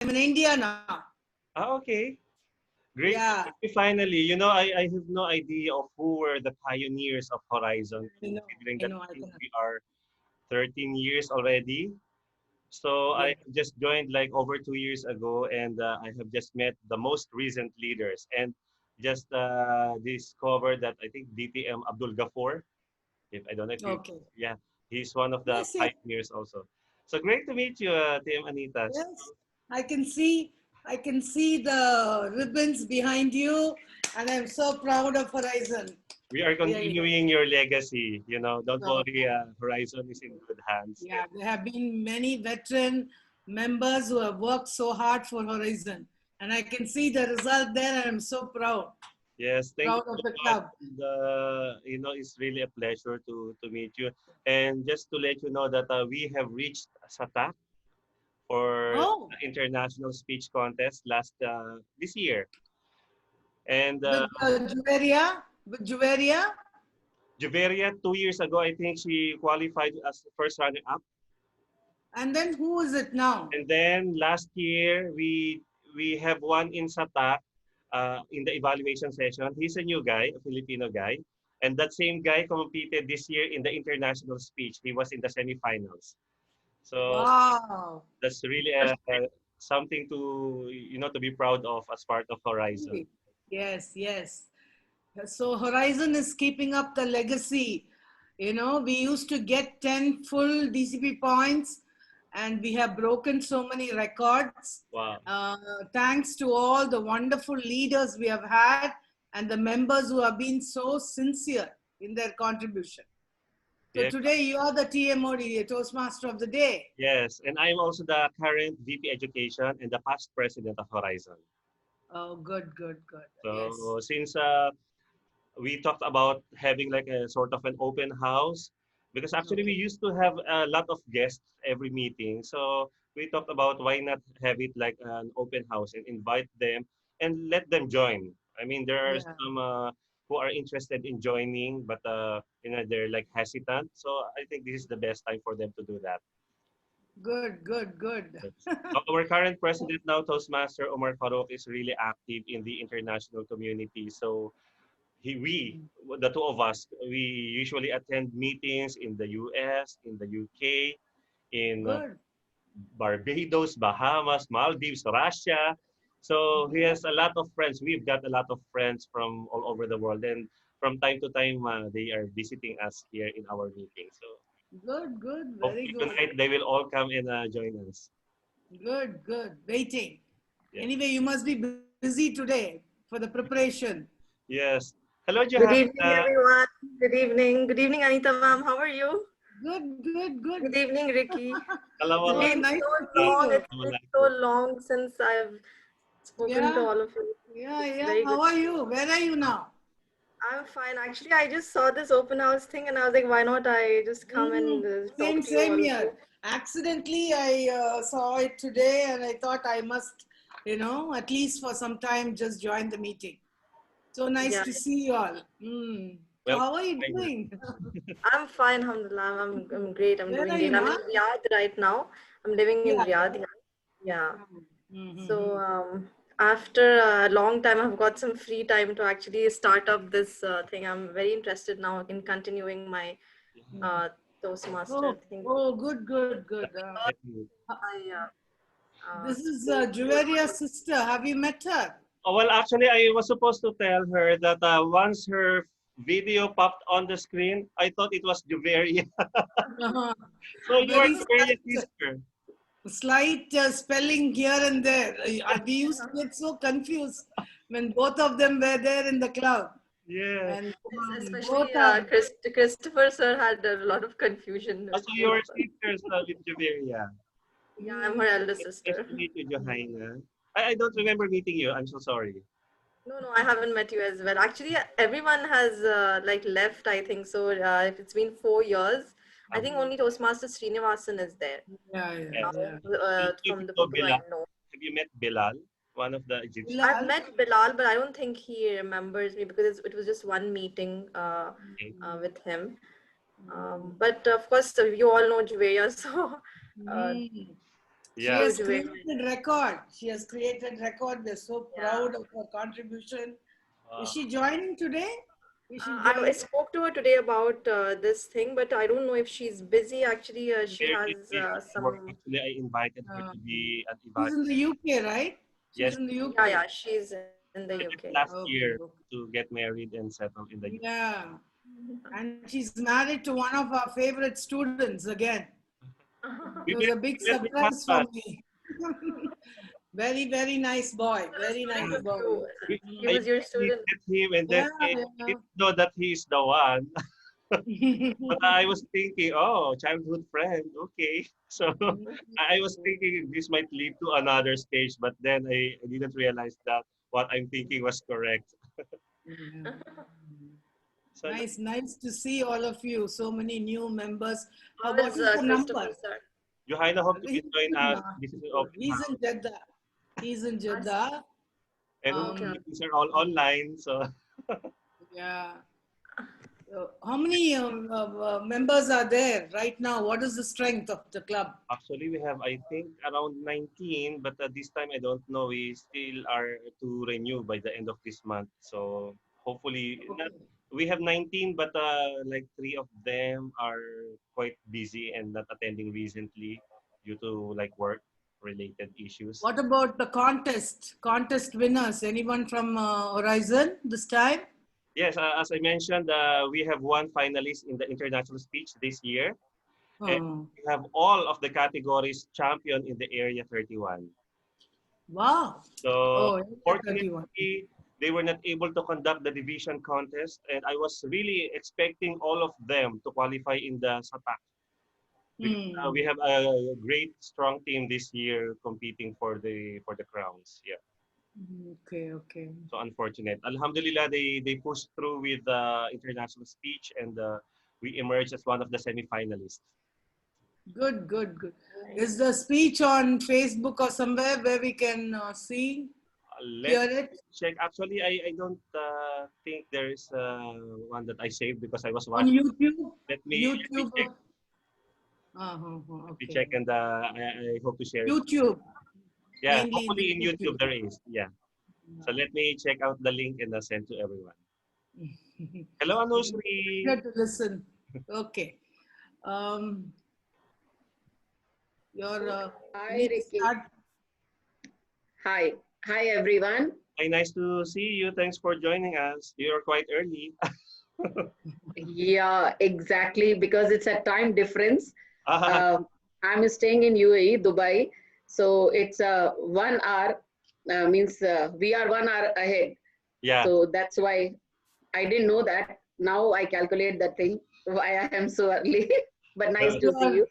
in India now. Ah, okay. Great. Yeah, Finally, I have no idea of who were the pioneers of Horizon, I know, considering I that know, I can. we are 13 years already. So Yeah. I just joined like over 2 years ago, and I have just met the most recent leaders and just discovered that I think DTM Abdul Ghafor, if I don't know if you, Okay. yeah, he's one of the Yes, yes, pioneers also. So great to meet you, TM Anita. yes. I can see, I can see the ribbons behind you, and I'm so proud of Horizon. We are Really. continuing your legacy. Don't So, worry, Horizon is in good hands. yeah, there have been many veteran members who have worked so hard for Horizon, and I can see the result there, and I'm so proud, Yes, thank you proud of so the much. club. And, it's really a pleasure to meet you. And just to let you know that we have reached Satak for Oh, the international speech contest last this year. And With Juveria, Juveria, 2 years ago, I think she qualified as the first runner-up. and then who is it now? And then last year, we have one in Satak in the evaluation session. He's a new guy, a Filipino guy. And that same guy competed this year in the international speech. He was in the semifinals. So Wow. that's really something to be proud of as part of Horizon. Yes, yes. So Horizon is keeping up the legacy. We used to get 10 full DCP points and we have broken so many records. Wow. Thanks to all the wonderful leaders we have had and the members who have been so sincere in their contribution. So Yeah. today you are the TMOD, Toastmaster of the Day. Yes. And I'm also the current VP Education and the past president of Horizon. Oh, good, good, good. Yes. So since we talked about having like a sort of an open house, because actually we Okay. used to have a lot of guests every meeting. So we talked about why not have it like an open house and invite them and let them join. I mean, there are Yeah. some who are interested in joining, but they're like hesitant. So I think this is the best time for them to do that. Good, good, good. Yes. Our current president now, Toastmaster Omar Farouk, is really active in the international community. So the two of us, we usually attend meetings in the US, in the UK, in Good. Barbados, Bahamas, Maldives, Russia. So he has a lot of friends. We've got a lot of friends from all over the world. And from time to time, they are visiting us here in our meeting. So Good, good, very hopefully good. tonight they will all come and join us. Good, good. Waiting. Yeah. Anyway, you must be busy today for the preparation. Yes. Hello, Good evening, Johanna. everyone. Good evening. Good evening, Anita ma'am. How are you? Good, good, good. Good evening, Ricky. It's Oh, Assalamualaikum. been nice to so see long. you. It's been so long since I've spoken to Yeah, all of you. yeah, It's yeah. very How good. are you? Where are you now? I'm fine. Actually, I just saw this open house thing and I was like, why not I just come and talk Same, to you same all of you? here. Accidentally, I saw it today and I thought I must, at least for some time, just join the meeting. So nice Yeah, to see you all. So Welcome. how are you doing? I'm fine, alhamdulillah. I'm great. I'm Where doing are great. you I'm in now? Riyadh right now. I'm living in Yeah. Riyadh. Yeah. Mm-hmm. So after a long time, I've got some free time to actually start up this thing. I'm very interested now in continuing my uh, Toastmaster Oh, thing. oh, good, good, good. I This is spoke to a lot Juveria's of. sister. Have you met her? Oh, well, actually, I was supposed to tell her that once her video popped on the screen, I thought it was Juveria. Uh-huh. So you are Very Juveria's slight, sister. slight spelling here and there. We used to get so confused when both of them were there in the club. Yeah. And Especially both are, Christopher sir had a lot of confusion with So both your of us. sisters with Juveria. Yeah, I'm her elder Nice sister. to meet you, Johanna. I don't remember meeting you. I'm so sorry. No, no, I haven't met you as well. Actually, everyone has like left, I think so. If it's been 4 years, I think only Toastmaster Srinivasan is there yeah, yeah, Yes. yeah. If from you the know people I Bilal, know. have you met Bilal, one of the Egyptians? I've Bilal, met Bilal, but I don't think he remembers me because it was just one meeting Okay. with him. But of course, you all know Juveria, so uh, mm. She Yeah. has Huge win. created record. She has created record. We're so Yeah. proud of her contribution. Is Uh, she joining today? Is she I joining? spoke to her today about this thing, but I don't know if she's busy. Actually, she very has busy at work. some. Actually, I invited her Uh, to be an she's in the evaluation. UK, right? She's Yes, in the Yeah, UK. yeah, she's in the UK. she Yeah. left last Okay, year okay. to get married and settle in the Yeah. And she's married to one of our favorite students again. It We was met, a big we met in surprise for Masbate. me. Very, very nice boy. Very Nice nice of boy. you. We, He I was your we student. met him and then Yeah, I yeah. didn't know that he's the one. But I was thinking, oh, childhood friend, okay. So I was thinking this might lead to another stage, but then I didn't realize that what I'm thinking was correct. Yeah. So Nice, nice to see all of you. So many new members. How What is is the number? Christopher, sir? Johanna, hope you He's can join in, us. This is an good. open He's in house, Jeddah. He's in Us? Jeddah. and Okay. Um, meetings are all online. So yeah. How many members are there right now? What is the strength of the club? actually, we have I think around 19, but this time I don't know. We still are to renew by the end of this month. So hopefully, not, Okay. we have 19, but like three of them are quite busy and not attending recently due to like work related issues. What about the contest? Contest winners? Anyone from Horizon this time? Yes, as I mentioned, we have one finalist in the international speech this year, and Oh, we have all of the categories champion in the area 31. wow. So Oh, Area 31. unfortunately, they were not able to conduct the division contest, and I was really expecting all of them to qualify in the SATAC because Hmm. we have a great, strong team this year competing for the crowns. Yeah. Okay, okay. So unfortunate. Alhamdulillah, they pushed through with the international speech, and we emerged as one of the semifinalists. Good, good, good. Nice. Is the speech on Facebook or somewhere where we can see, Let hear it? check. Actually, I don't think there is one that I saved because I was On watching. YouTube? Let me YouTube? check. Let me Okay. check, and I hope to share it. YouTube. Yeah, Mainly in the hopefully in YouTube. YouTube there is. Yeah. So let me check out the link and send to everyone. Hello, Anusri. Eager to listen. Okay. Um, your Hi, need to Ricky. start. Hi. Hi, everyone. Hi, nice to see you. Thanks for joining us. You're quite early. Yeah, exactly, because it's a time difference. Ah, Uh, I'm staying in UAE, Dubai. So it's 1 hour, means we are 1 hour ahead. yeah. So that's why I didn't know that. Now I calculate that thing, why I am so early. But nice Uh, to see you.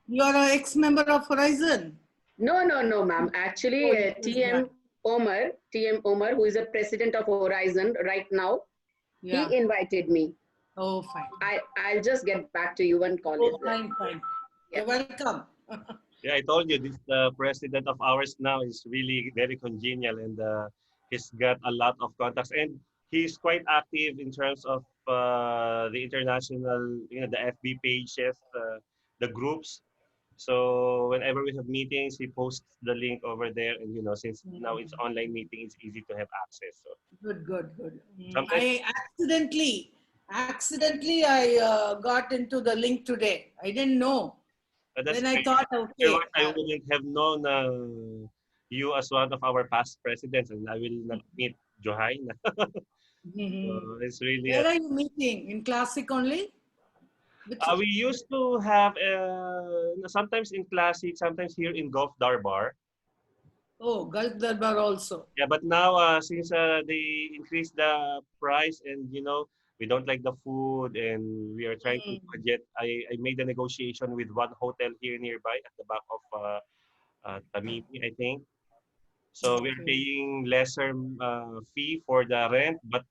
You are an ex-member of Horizon. No, no, no, ma'am. Actually, Oh, you just TM joined. TM Omar, who is a president of Horizon right now, he Yeah. invited me. Oh, fine. I'll just get back to you when call Oh, is there. fine, fine. Yeah. You're welcome. yeah, I told you this president of ours now is really very congenial, and he's got a lot of contacts, and he's quite active in terms of the international, the FB pages, the groups. So whenever we have meetings, he posts the link over there, and since now it's online meeting, it's easy to have access. So Good, good, good. sometimes I accidentally, I got into the link today. I didn't know. that's Then I great. thought, Otherwise, okay. I wouldn't have known you as one of our past presidents, and I will not meet Johanna. So it's really Where are you meeting? In Classic only? Which? we used to have sometimes in Classic, sometimes here in Golf Darbar. Oh, Gulf Darbar also. Yeah, but now since they increased the price, and we don't like the food, and we are trying to Mm, budget. I made a negotiation with one hotel here nearby at the back of Tamimi, I think. So we're okay. paying lesser fee for the rent, but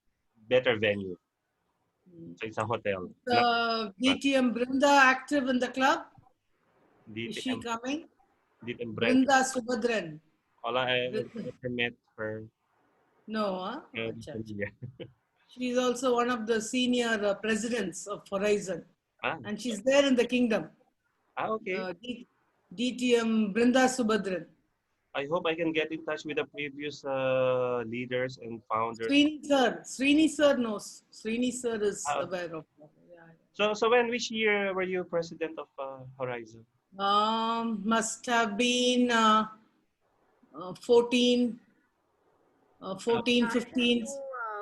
better venue. So it's a hotel, not restaurant. DTM Brinda active in the club? Is she DTM, coming? DTM brand. Brinda Subhadran. All I Brinda. never met her. No, huh? Acha, acha. Familiar. She's also one of the senior presidents of Horizon. Ah, And she's there in the kingdom. okay. Uh, DTM Brinda Subhadran. I hope I can get in touch with the previous leaders and founders. Srini sir knows. Srini sir is Uh, aware of that. so which year were you president of Horizon? Must have been 14, Uh, 14, I 15.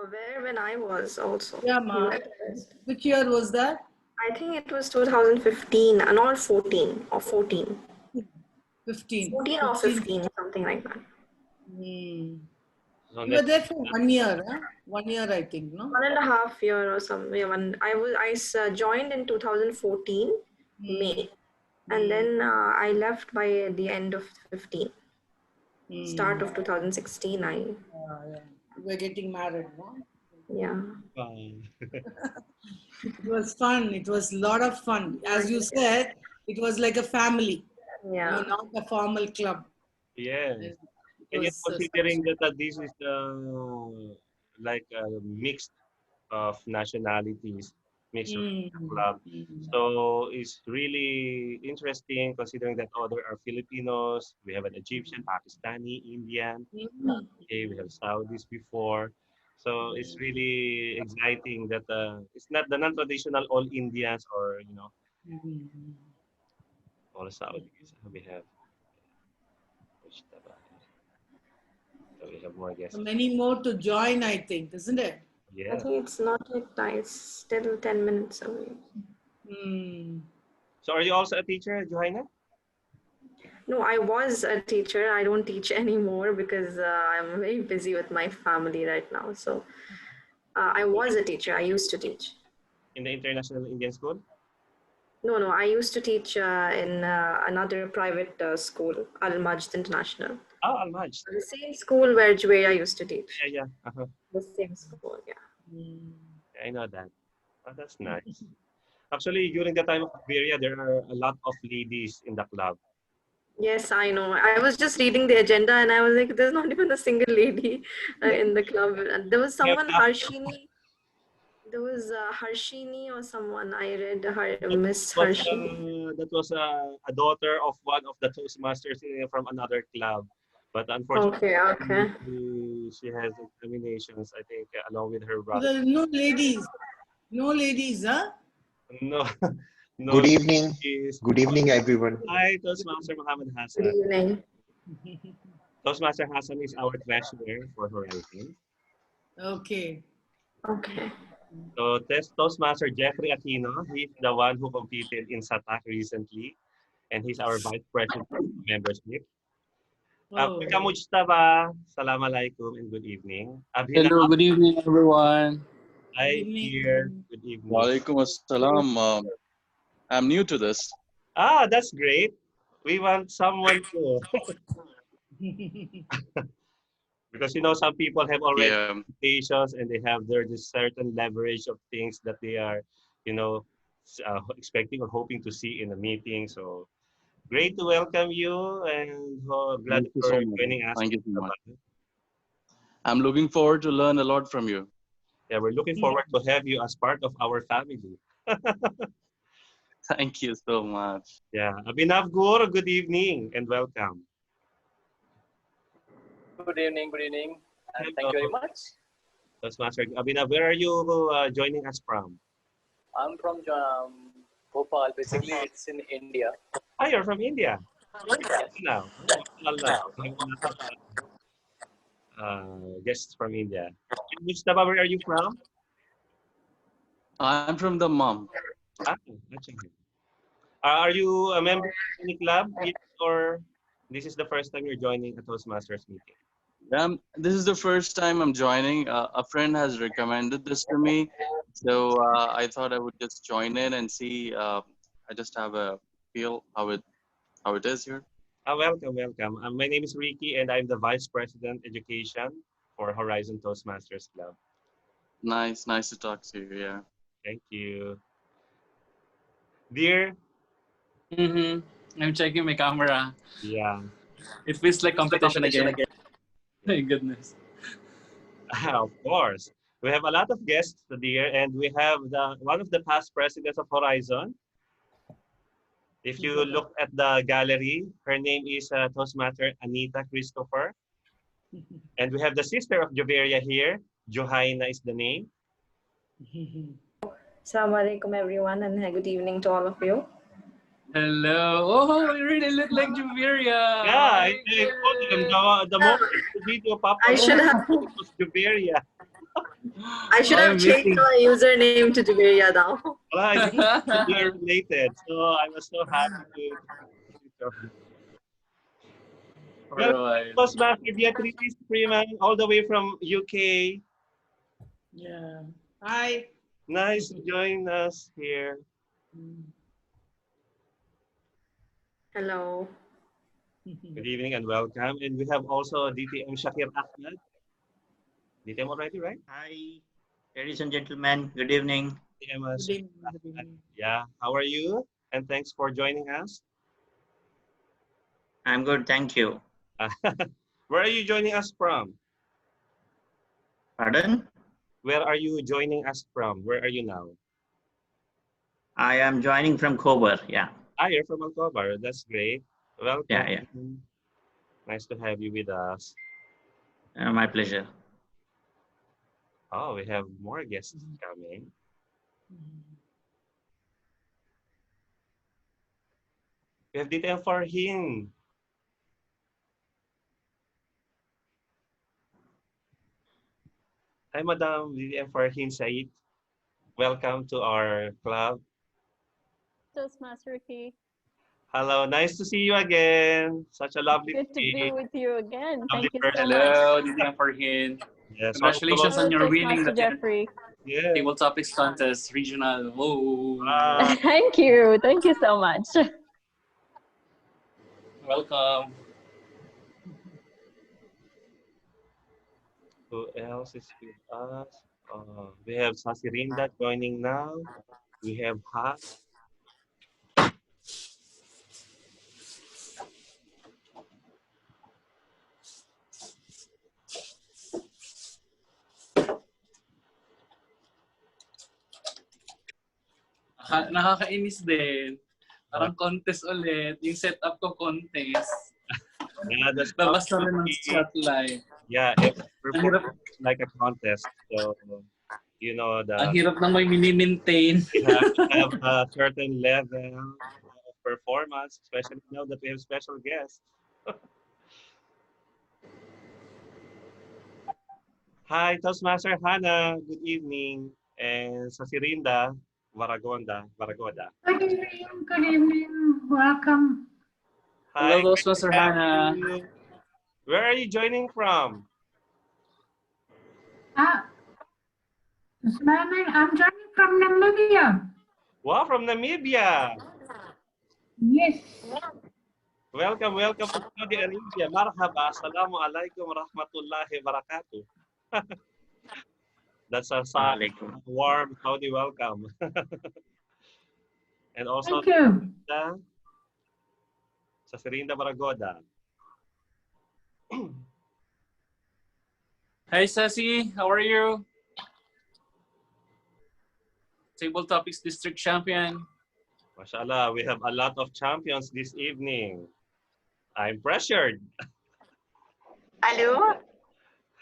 where when I was also. Yeah, You ma. went to West. Which year was that? I think it was 2015, not 14 or 14. 15. 14 or 15. 15, something like that. Hmm. so You were next, there for 1 year, huh? 1 year, I think, no? 1.5 year or something. I joined in 2014 May, and then I left by the end of 15. Start of 2016. Yeah. We were getting married, no? Yeah. It was fun. It was a lot of fun. As you said, it was like a family, Yeah. not a formal club. yes. It And yet, was considering that this is like a mix of nationalities, mix of club, so it's really interesting considering that other are Filipinos. We have an Egyptian, Pakistani, Indian. Okay, we have Saudis before. So it's really exciting that it's not the non-traditional all Indians or all Saudis. We have so we have more guests. many more to join, I think, isn't it? I Yeah. think it's not yet nice. Still 10 minutes away. So are you also a teacher, Johanna? No, I was a teacher. I don't teach anymore because I'm very busy with my family right now. So I was a teacher. I used to teach. In the International Indian School? No. I used to teach in another private school, Al Majd International. Oh, Al-Majd. The same school where I used to teach. Yeah. The same school, yeah. I know that. Oh, that's nice. Actually, during the time of Iberia, there are a lot of ladies in the club. Yes, I know. I was just reading the agenda and I was like, there's not even a single lady in the club. And there was someone, Harshini. There was Harshini or someone. I read her, Miss Harshini. That was a daughter of one of the Toastmasters from another club. But unfortunately, Okay. she has examinations, I think, along with her brother. There are no ladies. No ladies, huh? No, no. Good evening. Is Good evening, everyone. Hi, Toastmaster Muhammad Good Hassan. evening. Toastmaster Hassan is our treasurer for Horizon. Okay. So Toastmaster Jeffrey Aquino, he's the one who competed in SATAC recently, and he's our vice president of membership. Kamusta ba? Assalamualaikum and good evening. Hello, good evening, everyone. Hi, dear. Good evening. Walaikum assalam. I'm new to this. Ah, that's great. We want someone to. Because some people have already expectations and they have this certain leverage of things that they are, expecting or hoping to see in a meeting. So great to welcome you and glad Thank you for so much. joining us. Thank you so much. I'm looking forward to learn a lot from you. Yeah, we're looking forward to have you as part of our family. Thank you so much. Yeah, Abhinav Gur, good evening and welcome. Good evening, and thank you very much. Toastmaster Abhinav, where are you joining us from? I'm from Bhopal. Basically, it's in India. Ah, you're from India. Yes. Now, guests from India. Which Taba, where are you from? I'm from the mom. Are you a member of any club yet, or this is the first time you're joining a Toastmasters meeting? This is the first time I'm joining. A friend has recommended this to me, so I thought I would just join in and see. I just have a feel how it is here. Welcome. My name is Ricky, and I'm the Vice President Education for Horizon Toastmasters Club. Nice to talk to you. Yeah. Thank you, dear. I'm checking my camera. Yeah. It feels like competition again. My goodness. Of course. We have a lot of guests today, and we have one of the past presidents of Horizon. If you look at the gallery, her name is Toastmaster Anita Christopher. And we have the sister of Joveria here. Johaina is the name. Assalamualaikum everyone and good evening to all of you. Hello. Oh, you really look like Juveria. Yeah, I told them the moment the video popped up, I should have it was Joveria. changed my username to Juveria now. Well, I think we are related, so I was so happy to. Alright. Toastmaster Beatrice Freeman, all the way from UK. Yeah. Hi. Nice to join us here. Hello. Good evening and welcome. And we have also DTM Shakir Ahmed. DTM already, right? Hi, ladies and gentlemen. Good evening. DTM Good Shakir evening, good Ahmed. evening. Yeah, how are you? And thanks for joining us. I'm good, thank you. Where are you joining us from? Pardon? Where are you joining us from? Where are you now? I am joining from Kober. Yeah, Ah, you're from Alcobar. That's great. Welcome. yeah. Nice to have you with us. My pleasure. Oh, we have more guests coming. We have DTM Farhin. Hi, Madam DTM Farhin Said. Welcome to our club. Toastmaster Key. Hello, nice to see you again. Such a lovely Good to be with you again. Lovely Thank you so person. much. Hello, DTM Farhin. Yes, Congratulations on your winning the Toastmaster Jeffrey. Yeah. Table Topics Contest Regional. Whoa. Thank you. Thank you so much. Welcome. Who else is with us? We have Sasirinda joining now. We have Ha. Nakakainis din. Parang contest ulit. Yung setup ko contest. Yeah, that's Labas na rin ng spotlight. Yeah, it's like a contest. So, you know, Ang hirap na may mini-maintain. You have to have a certain level of performance, especially now that we have special guests. Hi, Toastmaster Hannah. Good evening. And Sasirinda Varagoda. Good evening. Good evening. Welcome. Hi, Hello, Toastmaster Hannah. Where are you joining from? I'm joining from Namibia. Wow, from Namibia. Yes. Welcome to Saudi Arabia. Marhaba. Assalamu alaikum rahmatullahi barakatuh. That's a warm Saudi welcome. And also, thank you. Sasirinda Baragoda. Hi, Sassy. How are you? Table Topics District Champion. Mashallah, we have a lot of champions this evening. I'm pressured. Hello.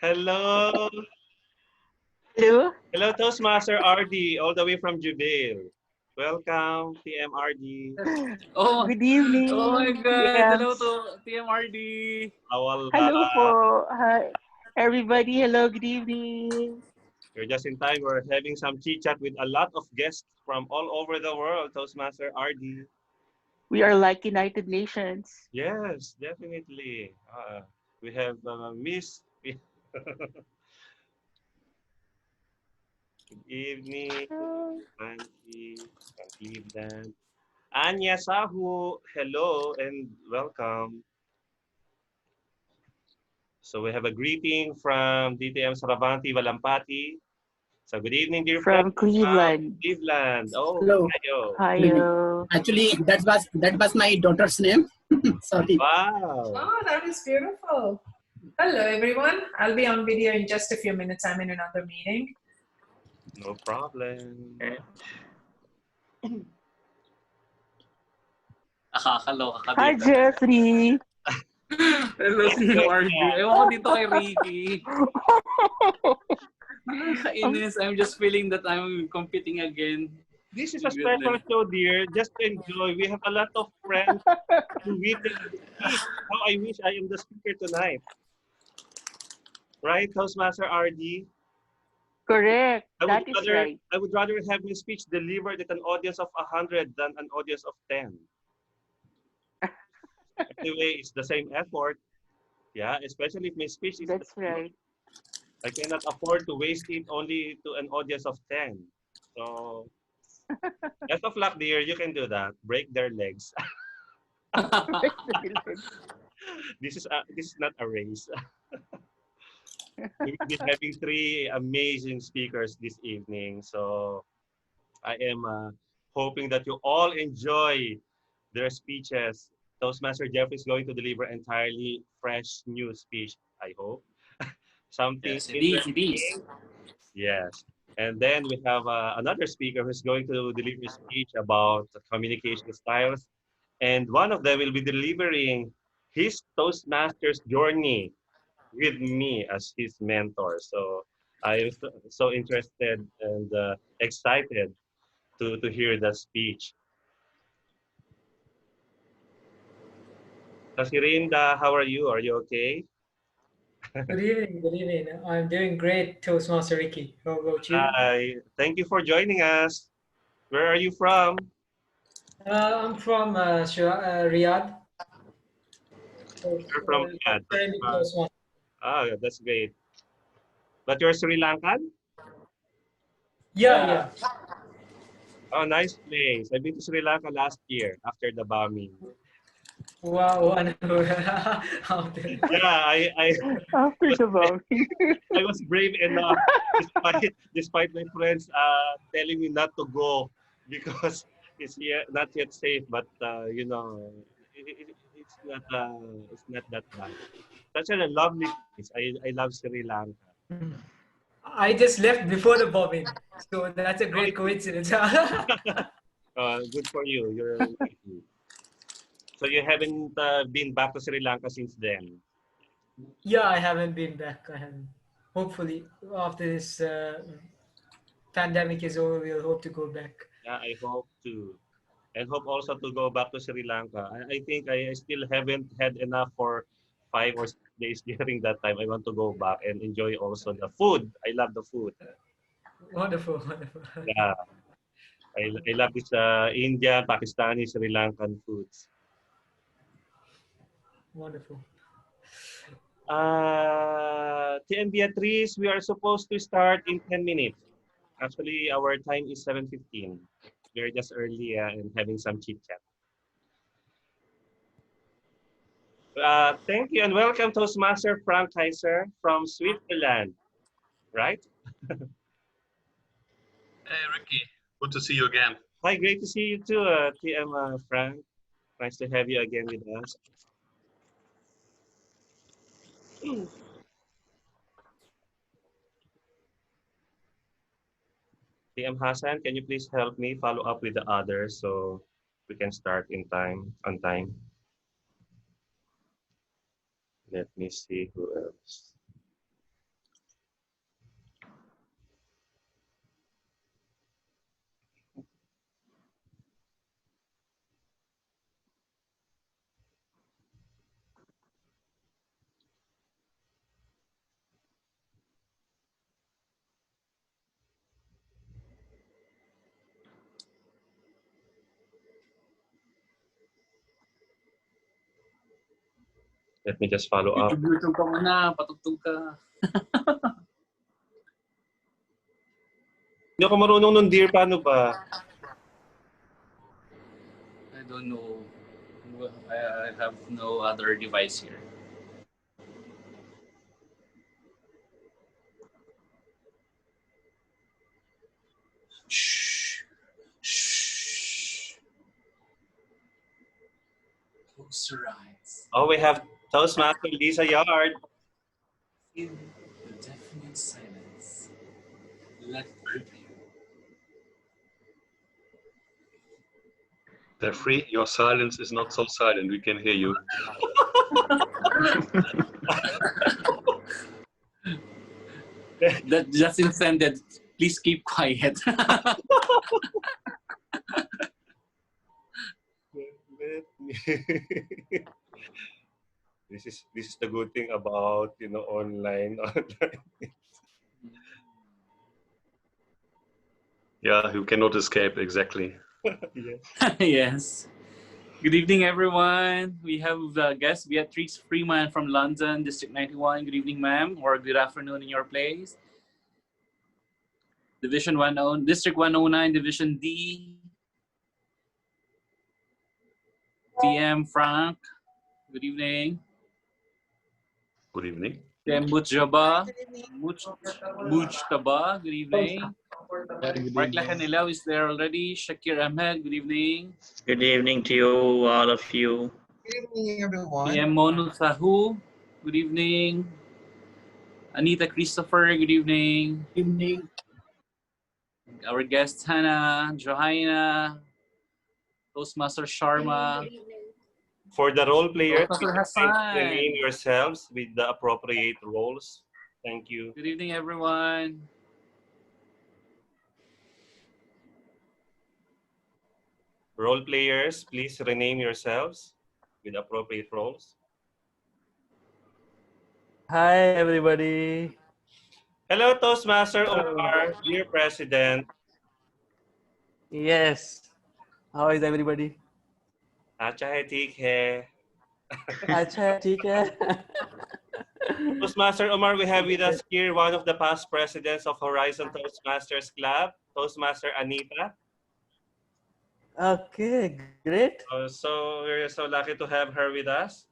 Hello. Hello. Hello, Toastmaster RD, all the way from Jubail. Welcome, TMRD. Oh, good evening. Oh my God. Yes. Hello to TMRD. Hello po. Hi, everybody. Hello, good evening. You're just in time. We're having some chit-chat with a lot of guests from all over the world, Toastmaster RD. We are like United Nations. Yes, definitely. We have Miss. Good evening, Angie from Cleveland. Anya Sahu, hello and welcome. So we have a greeting from DTM Saravanti Valampati. So good evening, dear from friends. Cleveland. Cleveland. Oh, hello. Hi. Actually, that was my daughter's name. Sorry. Wow. Oh, that is beautiful. Hello, everyone. I'll be on video in just a few minutes. I'm in another meeting. No problem. Nakakaloka ka Hi, dito. Jeffrey. Hello, Sino RJ. Ewan ko dito kay Ricky. Nakakainis. I'm just feeling that I'm competing again. This is a special show, dear. Just enjoy. We have a lot of friends who witness the speech. How I wish I am the speaker tonight. Right, Toastmaster RD? Correct. That is right. I would rather have my speech delivered at an audience of 100 than an audience of 10. Anyway, it's the same effort. Yeah, especially if my speech is That's right. I cannot afford to waste it only to an audience of 10. So, best of luck, dear. You can do that. Break their legs. This is not a race. We'll be having 3 amazing speakers this evening. So, I am hoping that you all enjoy their speeches. Toastmaster Jeff is going to deliver entirely fresh new speech, I hope. Something Yes, it is. interesting. Yes. And then we have another speaker who's going to deliver a speech about communication styles. And one of them will be delivering his Toastmasters journey with me as his mentor. So I am so interested and excited to hear that speech. Kasirinda, how are you? Are you okay? Good evening. Good evening. I'm doing great, Toastmaster Ricky. How about you? Hi. Thank you for joining us. Where are you from? I'm from Riyadh. You're from Riyadh. Currently Toastmaster. That's great. But you're Sri Lankan? Yeah. Oh, nice place. I've been to Sri Lanka last year after the bombing. Wow, wonderful. Yeah, After the bombing. I was brave enough despite my friends telling me not to go because it's not yet safe. But you know, it's not that bad. Such a lovely place. I love Sri Lanka. I just left before the bombing, so that's a great coincidence. Good for you. You're lucky. So you haven't been back to Sri Lanka since then. Yeah, I haven't been back. I haven't. Hopefully, after this pandemic is over, we'll hope to go back. Yeah, I hope to. And hope also to go back to Sri Lanka. I think I still haven't had enough for 5 or 6 days during that time. I want to go back and enjoy also the food. I love the food. Wonderful, wonderful. Yeah, I love this Indian, Pakistani, Sri Lankan foods. Wonderful. TM Beatrice, we are supposed to start in 10 minutes. Actually, our time is 7:15. We're just early and having some chit chat. Thank you and welcome Toastmaster Frank Kaiser from Switzerland, right? Hey, Ricky. Good to see you again. Hi, great to see you too, TM Frank. Nice to have you again with us. TM Hassan, can you please help me follow up with the others so we can start on time? Let me see who else. Let me just follow up. YouTube ka muna, patugtog ka. Hindi ako marunong nun, dear. Paano ba? I don't know. I have no other device here. Shh. Shh. Close your eyes. Oh, we have Toastmaster Lisa Yard. Feel the deafening silence. Let it grip you. Jeffrey, your silence is not so silent. We can hear you. That just intended. Please keep quiet. This is the good thing about online. Yeah, you cannot escape, exactly. Yes. Yes. Good evening, everyone. We have the guest Beatrice Freeman from London, District 91. Good evening, ma'am, or good afternoon in your place. District 109, Division D. TM Frank. Good evening. Good evening. TM Mujtaba. Mujtaba. Good evening. Mark Lacanela is there already. Shakir Ahmed. Good evening. Good evening to you, all of you. Good evening, everyone. TM Monu Sahu. Good evening. Anita Christopher. Good evening. Good evening. Our guests Hannah, Johanna, Toastmaster Sharma. For the role players, Toastmaster please Hassan. rename yourselves with the appropriate roles. Thank you. Good evening, everyone. Role players, please rename yourselves with appropriate roles. Hi, everybody. Hello, Toastmaster Omar, dear President. Yes. How is everybody? अच्छा है, ठीक है. अच्छा है, ठीक है. Toastmaster Omar, we have with us here one of the past presidents of Horizon Toastmasters Club, Toastmaster Anita. Okay, great. So we're so lucky to have her with us.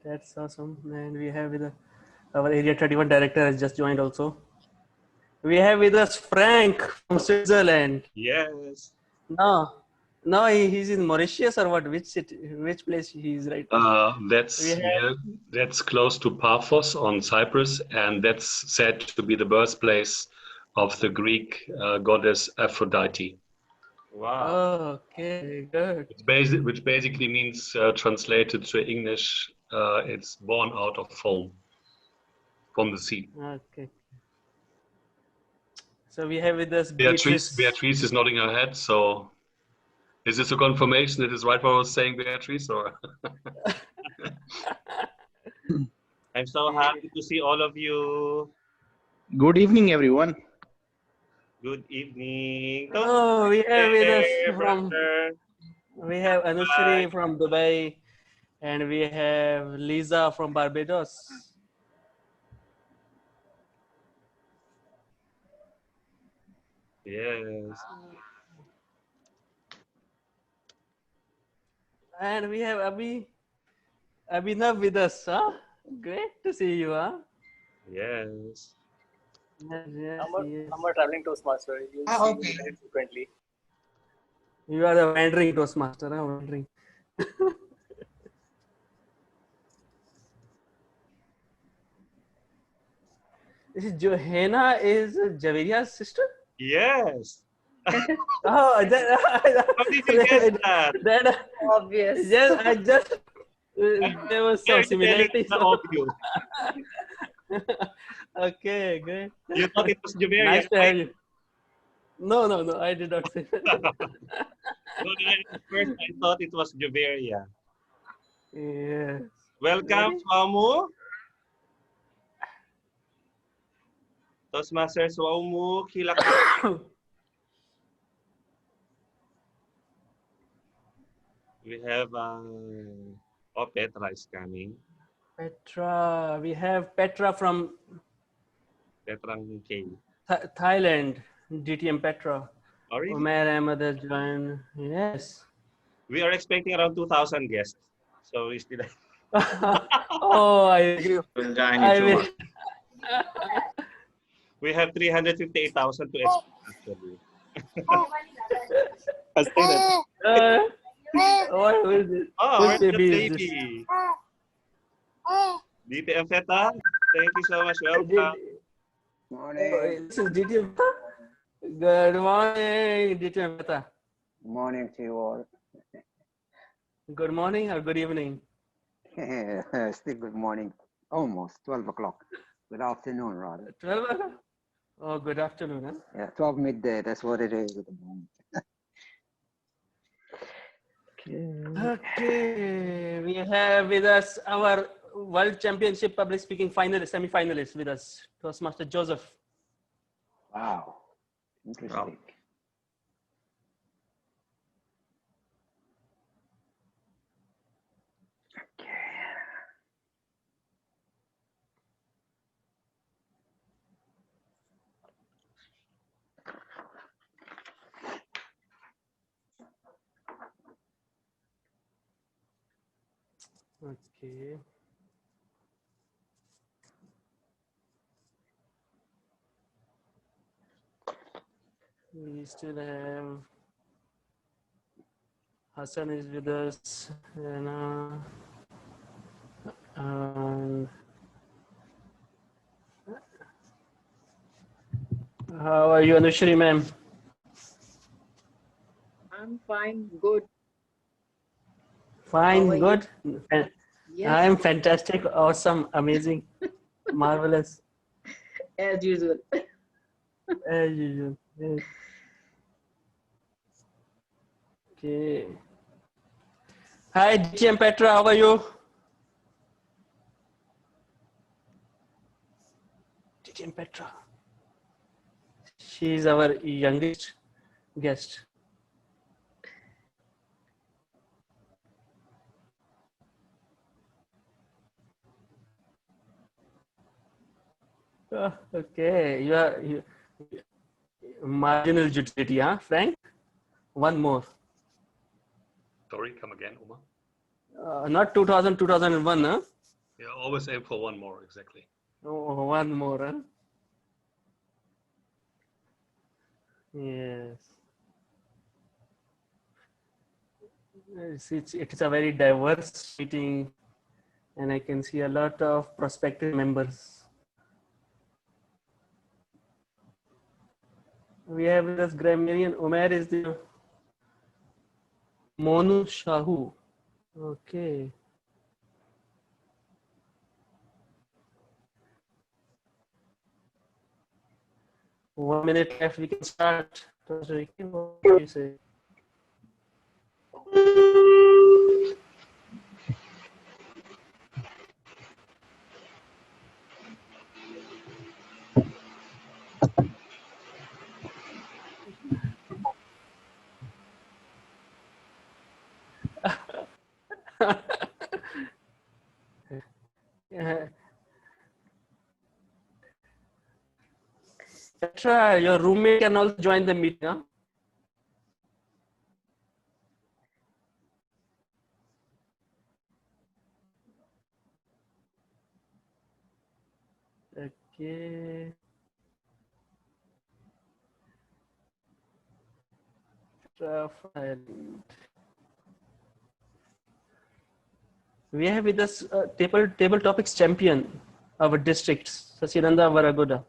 That's awesome. And we have with our Area 31 director has just joined also. We have with us Frank from Switzerland. Yes. No, he's in Mauritius or what? Which city? Which place he is right now? That's close to Paphos on Cyprus, and that's said to be the birthplace of the Greek goddess Aphrodite. Wow. Okay, good. Which basically means, translated to English, it's born out of foam from the sea. Okay. So we have with us Beatrice is nodding her head. So, is this a confirmation that is right what I was saying, Beatrice? Or I'm so happy to see all of you. Good evening, everyone. Good evening. Oh, we have with us brother. we have Anushri from Dubai, and we have Lisa from Barbados. Yes. And we have Abhinav with us, huh? Great to see you, huh? Yes. Yes, I'm a traveling Toastmaster. You see me very frequently. You are the wandering Toastmaster, huh? Wandering. This is Johanna is Javeria's sister? Yes. Oh, How did you guess that? Obvious. Yes, I just there was some similarities. Obvious. Okay, great. You thought it was Javeria, Nice to right? have you. No, I did not say that. At first, I thought it was Javeria. Yes. Welcome, Swamu. Toastmaster Swamu Kilaka. We have Petra is coming. Petra, we have Petra from Petra K. Thailand, DTM Petra. Oh, really? Umair Ahmed has joined. Yes. We are expecting around 2,000 guests. So we still. Oh, I agree. We have 358,000 to expect actually. What is it? Oh, Whose where's the baby is baby? DTM Feta, thank you so much. Welcome. Morning. This is DTM. Good morning, DTM Feta. Morning to you all. Good morning or good evening? Still good morning. Almost 12 o'clock. Good afternoon, rather. 12 o'clock? Oh, good afternoon. Huh? Yeah, 12 midday. That's what it is at the moment. Okay, we have with us our World Championship Public Speaking finalist, semi-finalist with us, Toastmaster Joseph. Wow, interesting. Okay. We still have Hassan is with us, and how are you, Anushri, ma'am? I'm fine, good. Fine, good. Yes. I'm fantastic, awesome, amazing, marvelous. As usual. As usual. Yes. Okay. Hi, DTM Petra, how are you? DTM Petra. She is our youngest guest. Oh, okay, you marginal utility, huh, Frank? One more. Sorry, come again, Omar. Not 2000, 2001, huh? Yeah, always aim for one more, exactly. Oh, one more, huh? Yes. It's a very diverse meeting, and I can see a lot of prospective members. We have with us grammarian Umair is the Monu Shahu. Okay. One minute left, we can start. What do you say? Petra, your roommate can also join the meeting, huh? Okay. We have with us table topics champion, our district, Sasiranda Varagoda.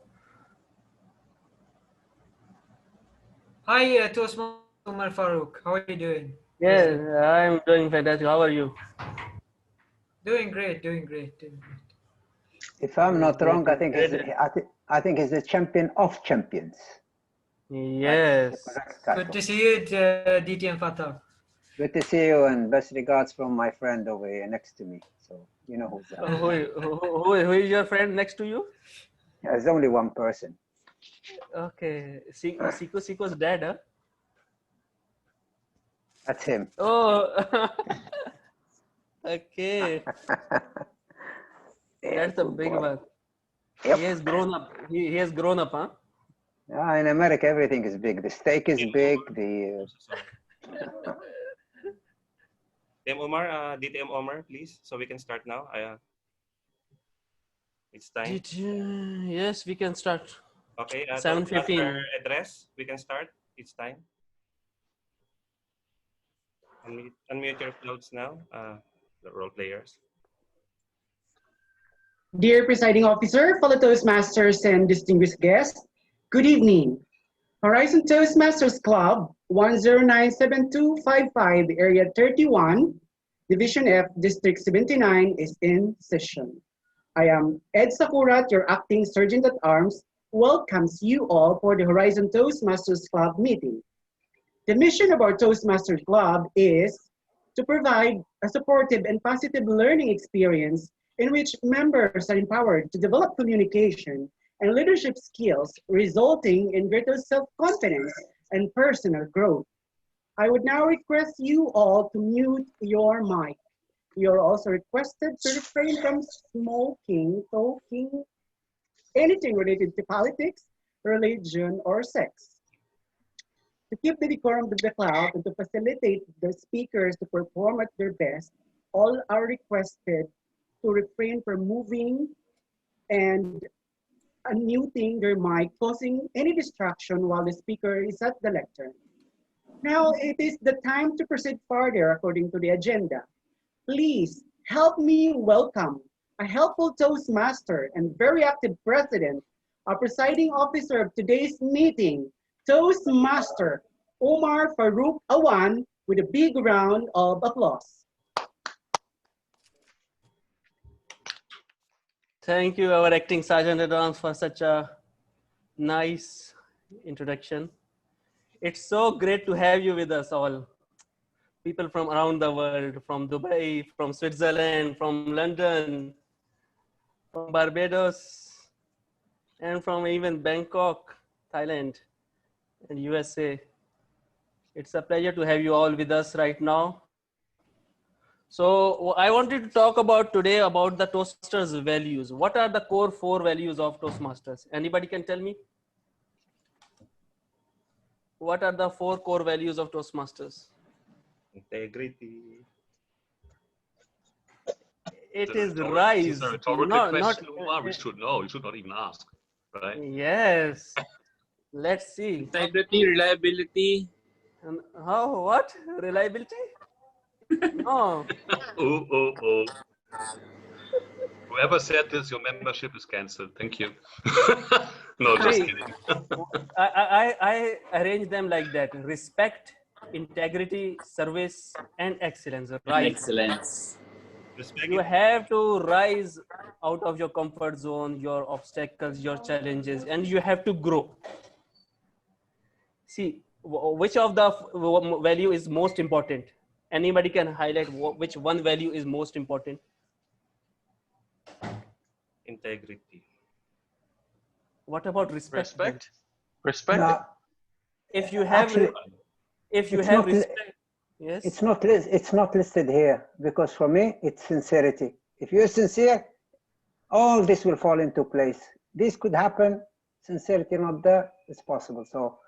Hi, Toastmaster Umar Farooq. How are you doing? Yeah, I'm doing fantastic. How are you? Doing great, doing great, doing great. If I'm not wrong, I think he's the champion of champions. Yes. That's the correct title. Good to see you, DTM Fatah. Good to see you, and best regards from my friend over here next to me. So you know who's that. Who is your friend next to you? There's only one person. Okay, Siko's dad, huh? That's him. Oh, okay. That's a big one. Yep. He has grown up. He has grown up, huh? In America, everything is big. The steak is big. The DTM Omar, DTM Omar, please, so we can start now. It's time. Yes, we can start. Okay, 7:15. Address, we can start. It's time. Unmute yourselves now, the role players. Dear Presiding Officer, fellow Toastmasters, and distinguished guests, good evening. Horizon Toastmasters Club 1097255, Area 31, Division F, District 79 is in session. I am Ed Sakurat, your acting Sergeant at Arms, welcomes you all for the Horizon Toastmasters Club meeting. The mission of our Toastmasters Club is to provide a supportive and positive learning experience in which members are empowered to develop communication and leadership skills, resulting in greater self-confidence and personal growth. I would now request you all to mute your mic. You're also requested to refrain from smoking, talking, anything related to politics, religion, or sex. To keep the decorum of the club and to facilitate the speakers to perform at their best, all are requested to refrain from moving and unmuting their mic, causing any distraction while the speaker is at the lectern. Now it is the time to proceed further according to the agenda. Please help me welcome a helpful Toastmaster and very active president, our presiding officer of today's meeting, Toastmaster Omar Farouk Awan, with a big round of applause. Thank you, our acting Sergeant at Arms, for such a nice introduction. It's so great to have you with us all. People from around the world, from Dubai, from Switzerland, from London, from Barbados, and from even Bangkok, Thailand, and USA. It's a pleasure to have you all with us right now. So I wanted to talk about today about the Toastmasters values. What are the core 4 values of Toastmasters? Anybody can tell me? What are the 4 core values of Toastmasters? Integrity. It is It's rise, a rhetorical not question, Omar. We should know. You should not even ask, right? yes. Let's see. Integrity, reliability. And how? What? Reliability? No. Oh. Whoever said this, your membership is cancelled. Thank you. No, just See, kidding. I arrange them like that: respect, integrity, service, and excellence. Rise. Excellence. You have to rise out of your comfort zone, your obstacles, your challenges, and you have to grow. See, which of the value is most important? Anybody can highlight which one value is most important? Integrity. What about respect? Respect? Respect? No, If you have, actually, respect, yes. It's not listed here because for me it's sincerity. If you're sincere, all this will fall into place. This could happen. Sincerity not there, it's possible. So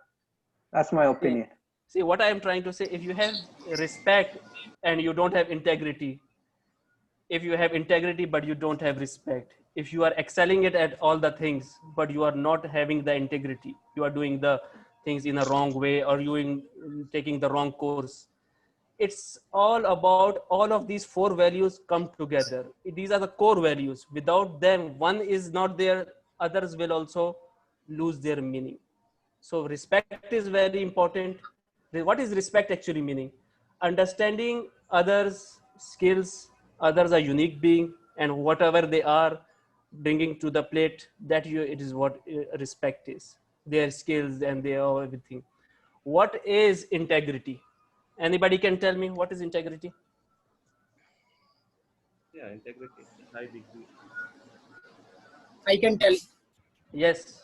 that's my opinion. See what I am trying to say. If you have respect and you don't have integrity, if you have integrity but you don't have respect, if you are excelling it at all the things but you are not having the integrity, you are doing the things in a wrong way or you taking the wrong course. It's all about all of these 4 values come together. These are the core values. Without them, one is not there, others will also lose their meaning. So respect is very important. What is respect actually meaning? Understanding others' skills, others are unique being, and whatever they are bringing to the plate, it is what respect is. Their skills and their everything. What is integrity? Anybody can tell me what is integrity? Yeah, integrity. High degree. I can tell. Yes.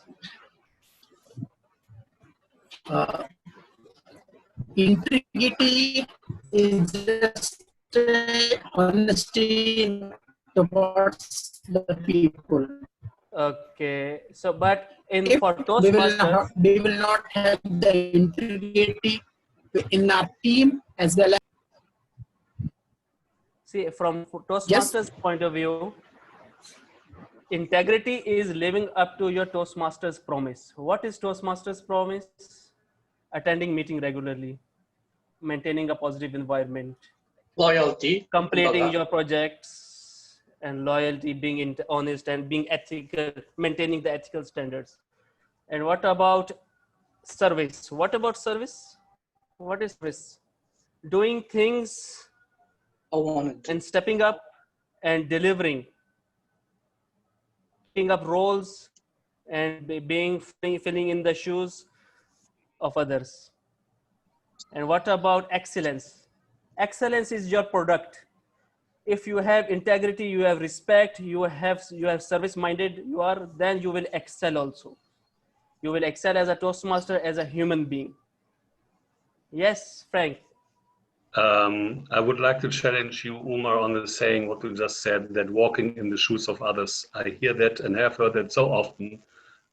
Integrity is just honesty towards the people. Okay. So, but If for Toastmasters, we will not have the integrity in our team as well as. see, from Toastmasters' point of view, integrity is living up to your Toastmasters promise. What is Toastmasters promise? Attending meeting regularly, maintaining a positive environment, Loyalty. completing your projects, and loyalty, being honest and being ethical, maintaining the ethical standards. And what about service. What about service? What is service? Doing things and stepping up and delivering, picking up roles and being filling in the shoes of others. And what about excellence? Excellence is your product. If you have integrity, you have respect, you have service minded, then you will excel also. You will excel as a Toastmaster, as a human being. Yes, Frank. I would like to challenge you, Umar, on the saying what you just said, that walking in the shoes of others. I hear that and have heard that so often.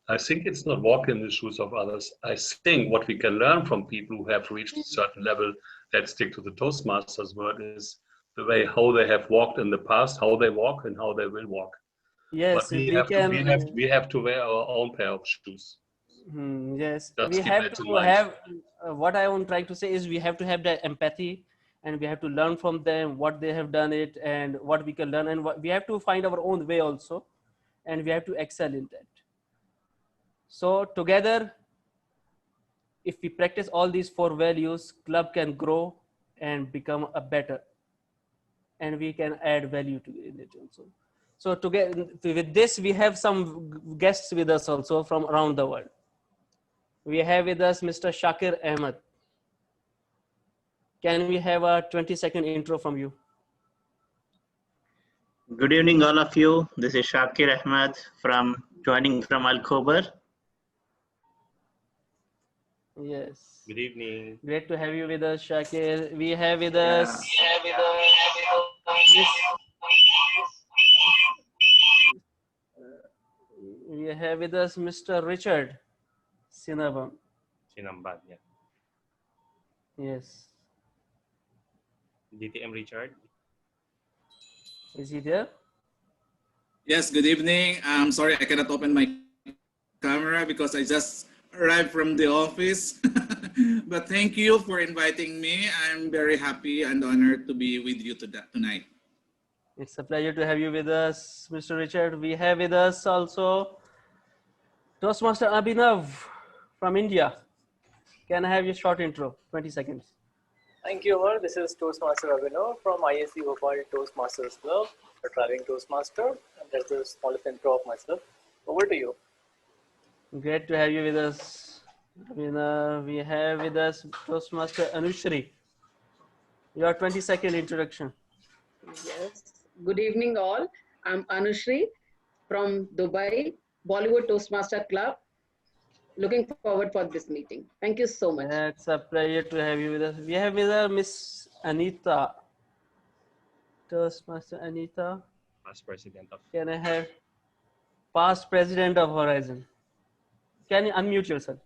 I think it's not walking in the shoes of others. I think what we can learn from people who have reached a certain level that stick to the Toastmasters word is the way how they have walked in the past, how they walk and how they will walk. Yes, but we have to wear our own pair of shoes. Yes, Just we keep have that in to mind. have, what I am trying to say is we have to have that empathy, and we have to learn from them what they have done it and what we can learn, and we have to find our own way also, and we have to excel in that. So together, if we practice all these 4 values, club can grow and become a better, and we can add value to it also. So together with this, we have some guests with us also from around the world. We have with us Mr. Shakir Ahmed. Can we have a 20-second intro from you? Good evening, all of you. This is Shakir Ahmed joining from Al Khobar. Yes. Good evening. Great to have you with us, Shakir. We have with us Mr. Richard Sinabam. Sinambad, yeah. Yes. DTM Richard. Is he there? Yes, good evening. I'm sorry I cannot open my camera because I just arrived from the office. But thank you for inviting me. I'm very happy and honored to be with you tonight. It's a pleasure to have you with us, Mr. Richard. We have with us also Toastmaster Abhinav from India. Can I have your short intro? 20 seconds. Thank you, Omar. This is Toastmaster Abhinav from ISC Bhopal Toastmasters Club, a traveling Toastmaster. And that's the smallest intro of myself. Over to you. Great to have you with us. We have with us Toastmaster Anushri. Your 20-second introduction. Yes. Good evening, all. I'm Anushri from Dubai, Bollywood Toastmaster Club. Looking forward for this meeting. Thank you so much. It's a pleasure to have you with us. We have with us Miss Anita. Toastmaster Anita. Past president of. Can I have past president of Horizon? Can you unmute yourself?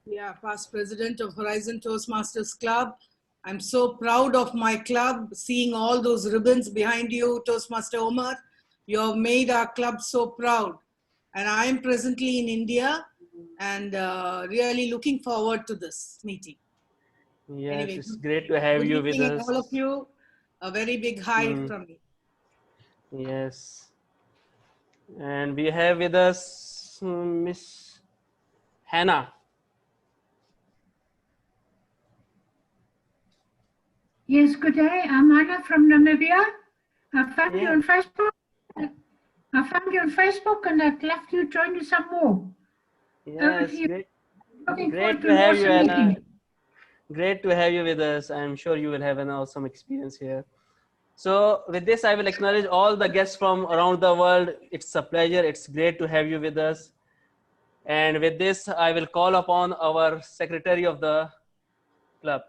Yeah, past president of Horizon Toastmasters Club. I'm so proud of my club, seeing all those ribbons behind you, Toastmaster Omar. You have made our club so proud. And I am presently in India and really looking forward to this meeting. Yes, anyway, it's great to have you with us. All of you, a very big hi from me. Yes. And we have with us Miss Hannah. Yes, good day. I'm Anna from Namibia. I found you on Facebook. And I'd love to join you some more. Yes, great. Looking Great forward to to have you, awesome Anna. meeting. Great to have you with us. I'm sure you will have an awesome experience here. So with this, I will acknowledge all the guests from around the world. It's a pleasure. It's great to have you with us. And with this, I will call upon our secretary of the club.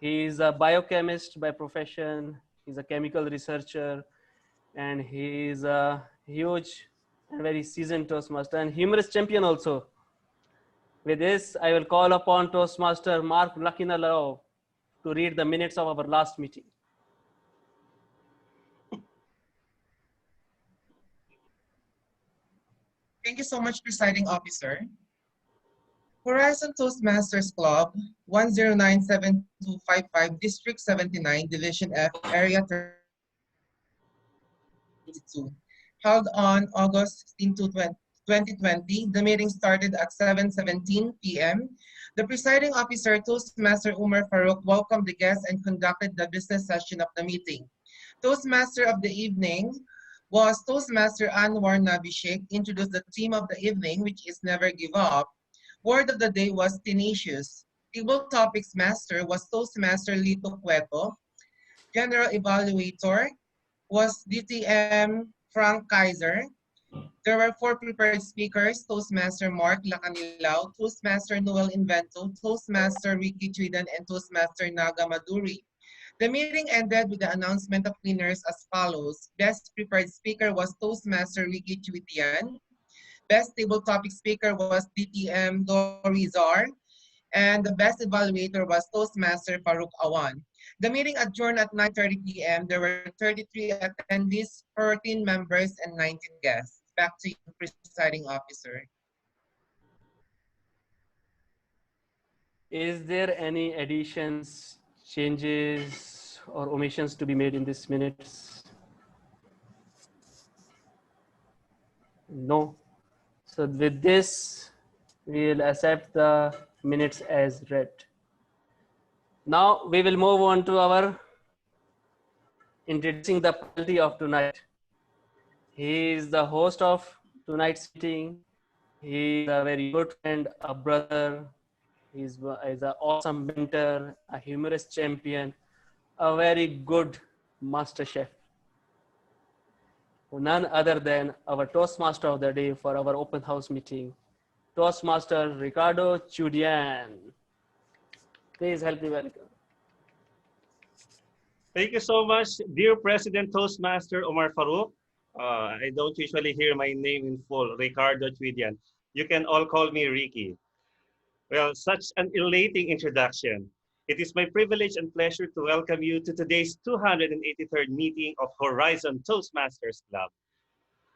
He is a biochemist by profession. He's a chemical researcher, and he is a huge and very seasoned Toastmaster and humorous champion also. With this, I will call upon Toastmaster Mark Lakinalao to read the minutes of our last meeting. Thank you so much, Presiding Officer. Horizon Toastmasters Club, 1097255, District 79, Division F, Area 32, held on August 16 to 2020. The meeting started at 7:17 p.m. The presiding officer, Toastmaster Umar Farouk, welcomed the guests and conducted the business session of the meeting. Toastmaster of the evening was Toastmaster Anwar Nabishek, introduced the theme of the evening, which is Never Give Up. Word of the day was tenacious. Table topics master was Toastmaster Lito Cueto. General evaluator was DTM Frank Kaiser. There were 4 prepared speakers: Toastmaster Mark Lacanilao, Toastmaster Noel Invento, Toastmaster Ricky Tridan, and Toastmaster Naga Maduri. The meeting ended with the announcement of winners as follows. Best prepared speaker was Toastmaster Ricky Chuitian. Best table topic speaker was DTM Dorizar. And the best evaluator was Toastmaster Farouk Awan. The meeting adjourned at 9:30 p.m. There were 33 attendees, 14 members, and 19 guests. Back to you, presiding officer. Is there any additions, changes, or omissions to be made in these minutes? No. So with this, we'll accept the minutes as read. Now we will move on to our introducing the faculty of tonight. He is the host of tonight's meeting. He is a very good friend, a brother. He's an awesome mentor, a humorous champion, a very good master chef. None other than our Toastmaster of the day for our open house meeting, Toastmaster Ricardo Chudian. Please help me welcome. Thank you so much, dear President Toastmaster Omar Farouk. I don't usually hear my name in full, Ricardo Chudian. You can all call me Ricky. Well, such an elating introduction. It is my privilege and pleasure to welcome you to today's 283rd meeting of Horizon Toastmasters Club.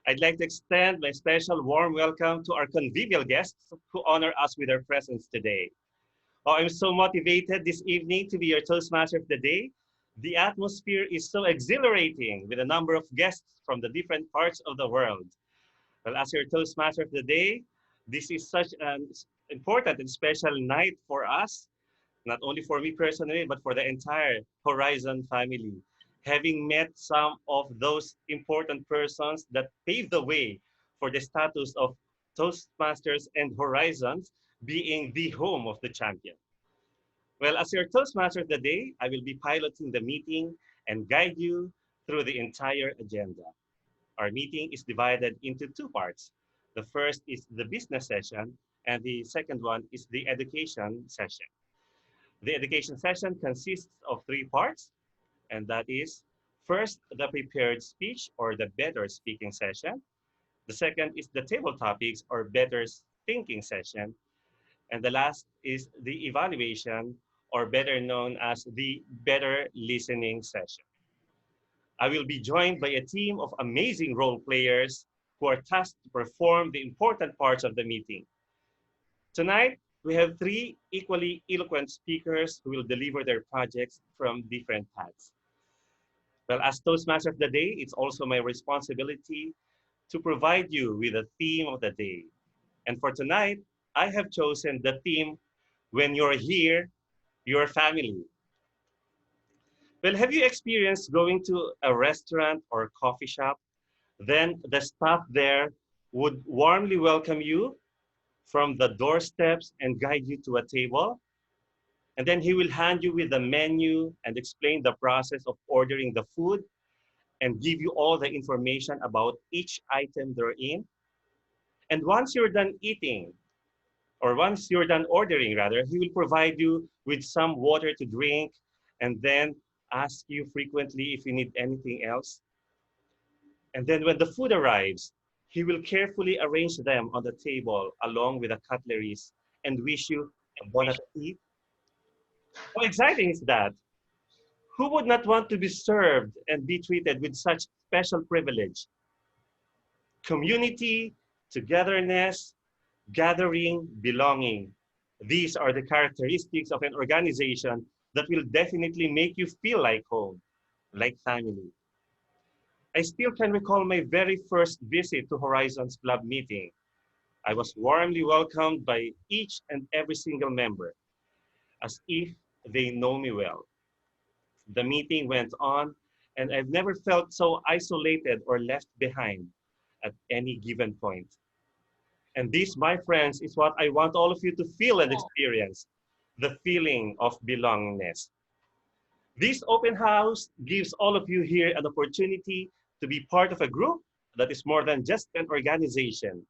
I'd like to extend my special warm welcome to our convivial guests who honor us with their presence today. Oh, I'm so motivated this evening to be your Toastmaster of the day. The atmosphere is so exhilarating with a number of guests from the different parts of the world. Well, as your Toastmaster of the day, this is such an important and special night for us, not only for me personally, but for the entire Horizon family. Having met some of those important persons that paved the way for the status of Toastmasters and Horizons being the home of the champion. Well, as your Toastmaster of the day, I will be piloting the meeting and guide you through the entire agenda. Our meeting is divided into 2 parts. The first is the business session, and the second one is the education session. The education session consists of 3 parts, and that is first, the prepared speech or the better speaking session. The second is the table topics or better thinking session. And the last is the evaluation, or better known as the better listening session. I will be joined by a team of amazing role players who are tasked to perform the important parts of the meeting. Tonight, we have 3 equally eloquent speakers who will deliver their projects from different paths. Well, as Toastmaster of the day, it's also my responsibility to provide you with a theme of the day. And for tonight, I have chosen the theme, When You're Here, Your Family. Well, have you experienced going to a restaurant or coffee shop? Then the staff there would warmly welcome you from the doorsteps and guide you to a table. And then he will hand you with the menu and explain the process of ordering the food and give you all the information about each item they're in. And once you're done eating, or once you're done ordering rather, he will provide you with some water to drink and then ask you frequently if you need anything else. And then when the food arrives, he will carefully arrange them on the table along with the cutleries and wish you a bon appetit. How exciting is that? Who would not want to be served and be treated with such special privilege? Community, togetherness, gathering, belonging. These are the characteristics of an organization that will definitely make you feel like home, like family. I still can recall my very first visit to Horizons Club meeting. I was warmly welcomed by each and every single member, as if they know me well. The meeting went on, and I've never felt so isolated or left behind at any given point. And this, my friends, is what I want all of you to feel and experience, the feeling of belongingness. This open house gives all of you here an opportunity to be part of a group that is more than just an organization,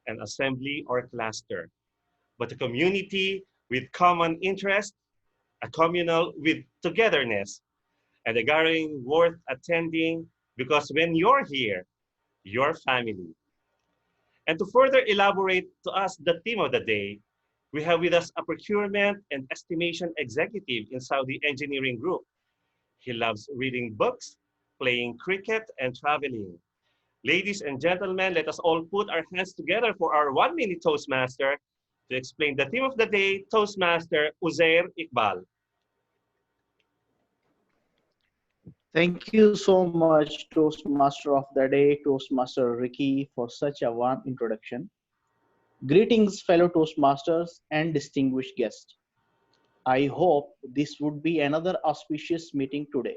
an assembly or cluster, but a community with common interests, a communal with togetherness, and a gathering worth attending because when you're here, you're family. And to further elaborate to us the theme of the day, we have with us a procurement and estimation executive in Saudi Engineering Group. He loves reading books, playing cricket, and traveling. Ladies and gentlemen, let us all put our hands together for our 1-minute Toastmaster to explain the theme of the day, Toastmaster Uzair Iqbal. Thank you so much, Toastmaster of the Day, Toastmaster Ricky, for such a warm introduction. Greetings, fellow Toastmasters and distinguished guests. I hope this would be another auspicious meeting today.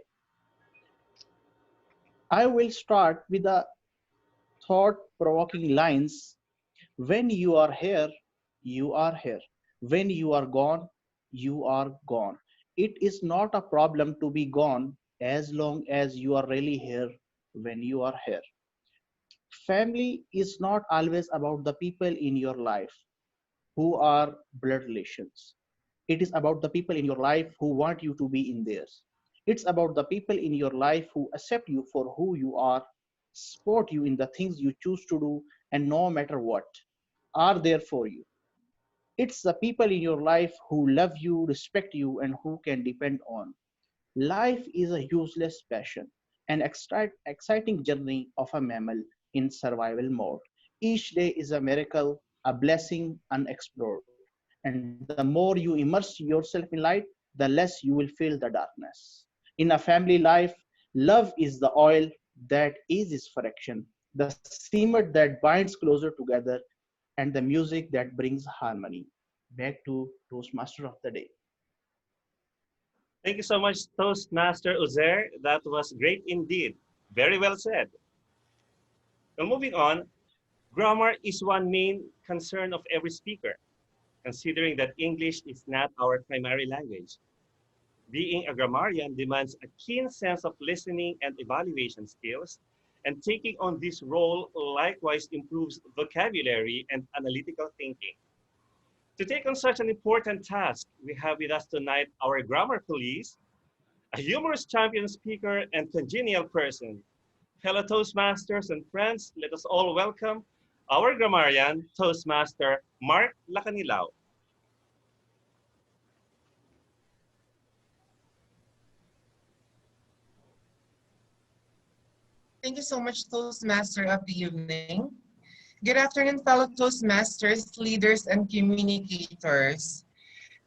I will start with the thought-provoking lines. When you are here, you are here. When you are gone, you are gone. It is not a problem to be gone as long as you are really here when you are here. Family is not always about the people in your life who are blood relations. It is about the people in your life who want you to be in theirs. It's about the people in your life who accept you for who you are, support you in the things you choose to do, and no matter what, are there for you. It's the people in your life who love you, respect you, and who can depend on. Life is a useless passion, an exciting journey of a mammal in survival mode. Each day is a miracle, a blessing unexplored. And the more you immerse yourself in light, the less you will feel the darkness. In a family life, love is the oil that eases friction, the cement that binds closer together, and the music that brings harmony. Back to Toastmaster of the Day. Thank you so much, Toastmaster Uzair. That was great indeed. Very well said. Well, moving on, grammar is one main concern of every speaker, considering that English is not our primary language. Being a grammarian demands a keen sense of listening and evaluation skills, and taking on this role likewise improves vocabulary and analytical thinking. To take on such an important task, we have with us tonight our grammar police, a humorous champion speaker and congenial person. Fellow Toastmasters and friends, let us all welcome our grammarian, Toastmaster Mark Lacanilao. Thank you so much, Toastmaster of the evening. Good afternoon, fellow Toastmasters, leaders, and communicators.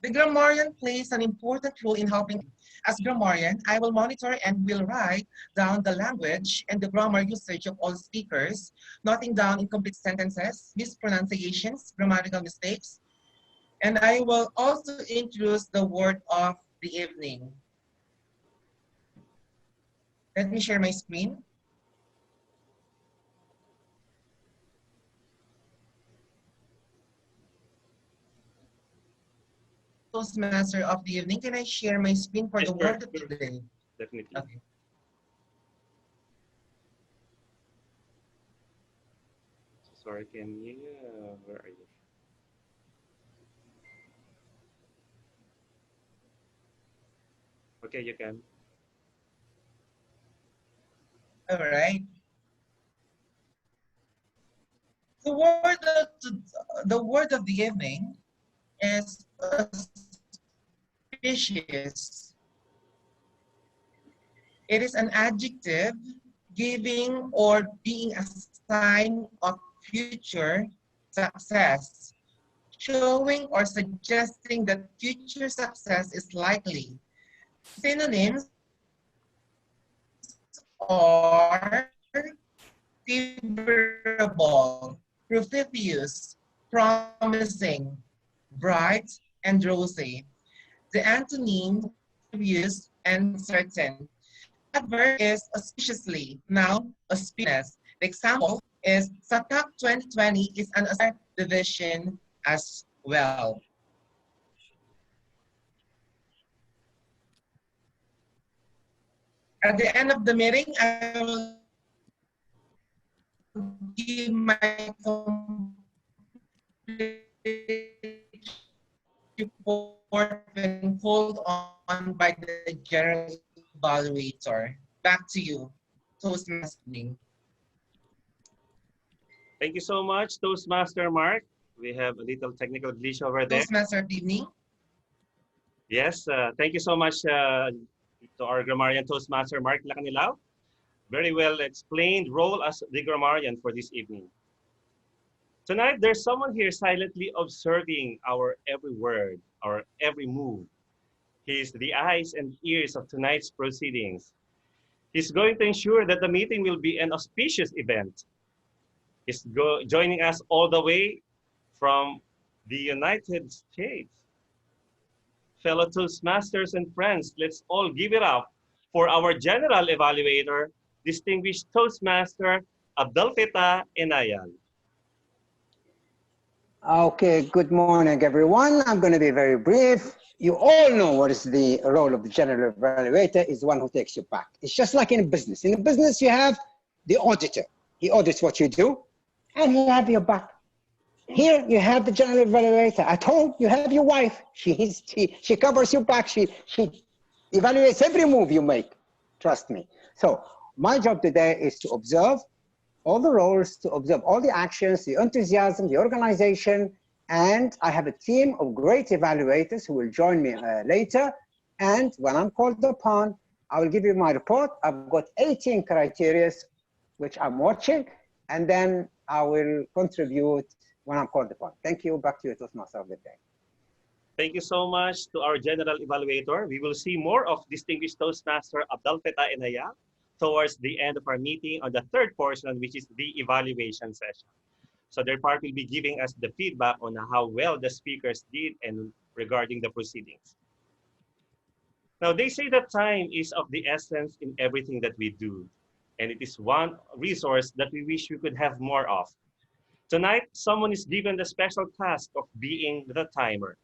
The grammarian plays an important role in helping. As grammarian, I will monitor and will write down the language and the grammar usage of all speakers, noting down incomplete sentences, mispronunciations, grammatical mistakes, and I will also introduce the word of the evening. Let me share my screen. Toastmaster of the evening, can I share my screen for the word of the day? Definitely. Okay. Sorry, can you, where are you? Okay, you can. All right. The word of the evening is auspicious. It is an adjective giving or being a sign of future success, showing or suggesting that future success is likely. Synonyms are favorable, profuse, promising, bright, and rosy. The antonym used and certain. The adverb is auspiciously, noun, auspiciousness. The example is Satak 2020 is an division as well. At the end of the meeting, I will give my report when called on by the general evaluator. Back to you, Toastmasters. Thank you so much, Toastmaster Mark. We have a little technical glitch over there. Toastmaster, good evening. Yes, thank you so much to our grammarian Toastmaster Mark Lacanilao. Very well explained role as the grammarian for this evening. Tonight, there's someone here silently observing our every word, our every move. He's the eyes and ears of tonight's proceedings. He's going to ensure that the meeting will be an auspicious event. He's joining us all the way from the United States. Fellow Toastmasters and friends, let's all give it up for our general evaluator, distinguished Toastmaster Abdelfeta Enayan. Okay, good morning, everyone. I'm going to be very brief. You all know what is the role of the general evaluator is one who takes you back. It's just like in business. In business, you have the auditor. He audits what you do, and he have your back. Here, you have the general evaluator. At home, you have your wife. She covers your back. She evaluates every move you make. Trust me. So my job today is to observe all the roles, to observe all the actions, the enthusiasm, the organization, and I have a team of great evaluators who will join me later. And when I'm called upon, I will give you my report. I've got 18 criteria which I'm watching, and then I will contribute when I'm called upon. Thank you. Back to you, Toastmaster of the day. Thank you so much to our general evaluator. We will see more of distinguished Toastmaster Abdelfeta Enaya towards the end of our meeting on the third portion, which is the evaluation session. So their part will be giving us the feedback on how well the speakers did and regarding the proceedings. Now, they say that time is of the essence in everything that we do, and it is one resource that we wish we could have more of. Tonight, someone is given the special task of being the timer.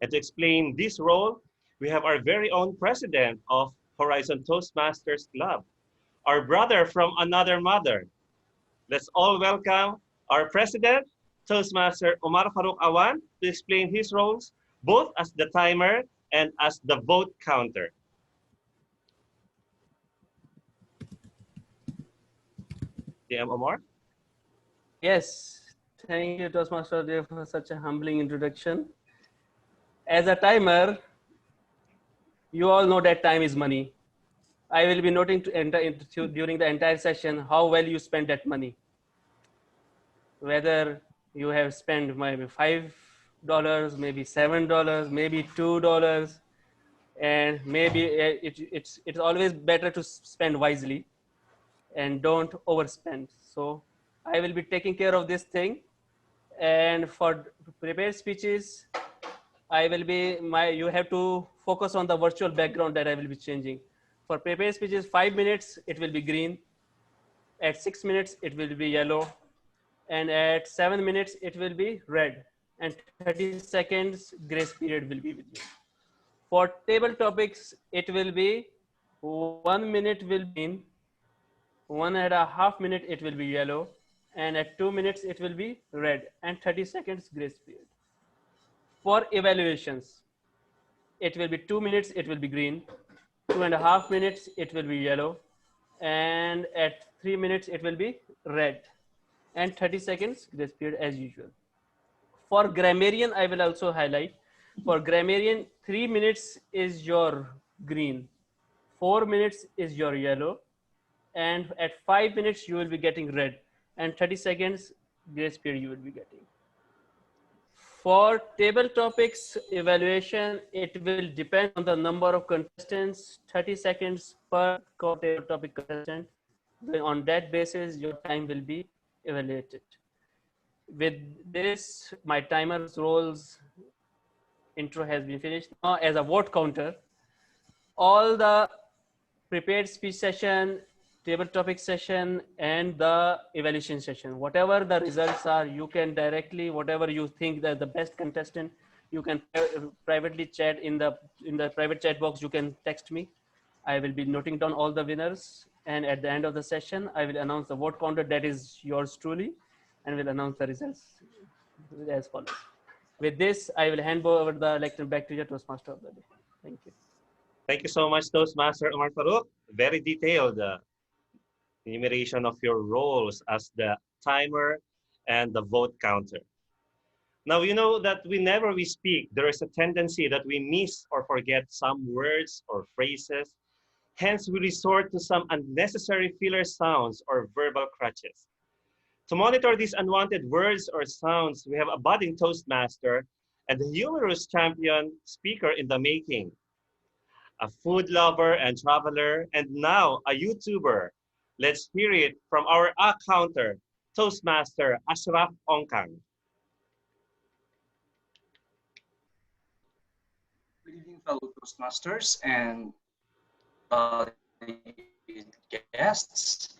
And to explain this role, we have our very own president of Horizon Toastmasters Club, our brother from another mother. Let's all welcome our president, Toastmaster Omar Farouk Awan, to explain his roles, both as the timer and as the vote counter. DM Omar? Yes, thank you, Toastmaster Dev, for such a humbling introduction. As a timer, you all know that time is money. I will be noting during the entire session how well you spend that money. Whether you have spent maybe $5, maybe $7, maybe $2, and maybe it's always better to spend wisely and don't overspend. So I will be taking care of this thing. And for prepared speeches, I will be you have to focus on the virtual background that I will be changing. For prepared speeches, 5 minutes, it will be green. At 6 minutes, it will be yellow. And at 7 minutes, it will be red. And 30 seconds grace period will be with you. For table topics, it will be 1 minute will be green, 1.5 minutes it will be yellow, and at 2 minutes it will be red, and 30 seconds grace period. For evaluations, it will be 2 minutes it will be green, 2.5 minutes it will be yellow, and at 3 minutes it will be red, and 30 seconds grace period as usual. For grammarian, I will also highlight. For grammarian, 3 minutes is your green, 4 minutes is your yellow, and at 5 minutes you will be getting red, and 30 seconds grace period you will be getting. For table topics evaluation, it will depend on the number of contestants, 30 seconds per table topic contestant. Then on that basis, your time will be evaluated. With this, my timer's roles intro has been finished. Now, as a vote counter, all the prepared speech session, table topic session, and the evaluation session, whatever the results are, you can directly, whatever you think that the best contestant, you can privately chat in the private chat box. You can text me. I will be noting down all the winners, and at the end of the session, I will announce the vote counter that is yours truly, and will announce the results as follows. With this, I will hand over the lecture back to your Toastmaster of the day. Thank you. Thank you so much, Toastmaster Omar Farouk. Very detailed enumeration of your roles as the timer and the vote counter. Now, you know that whenever we speak, there is a tendency that we miss or forget some words or phrases. Hence, we resort to some unnecessary filler sounds or verbal crutches. To monitor these unwanted words or sounds, we have a budding Toastmaster and a humorous champion speaker in the making, a food lover and traveler, and now a YouTuber. Let's hear it from our counter, Toastmaster Ashraf Ongkang. Good evening, fellow Toastmasters and guests.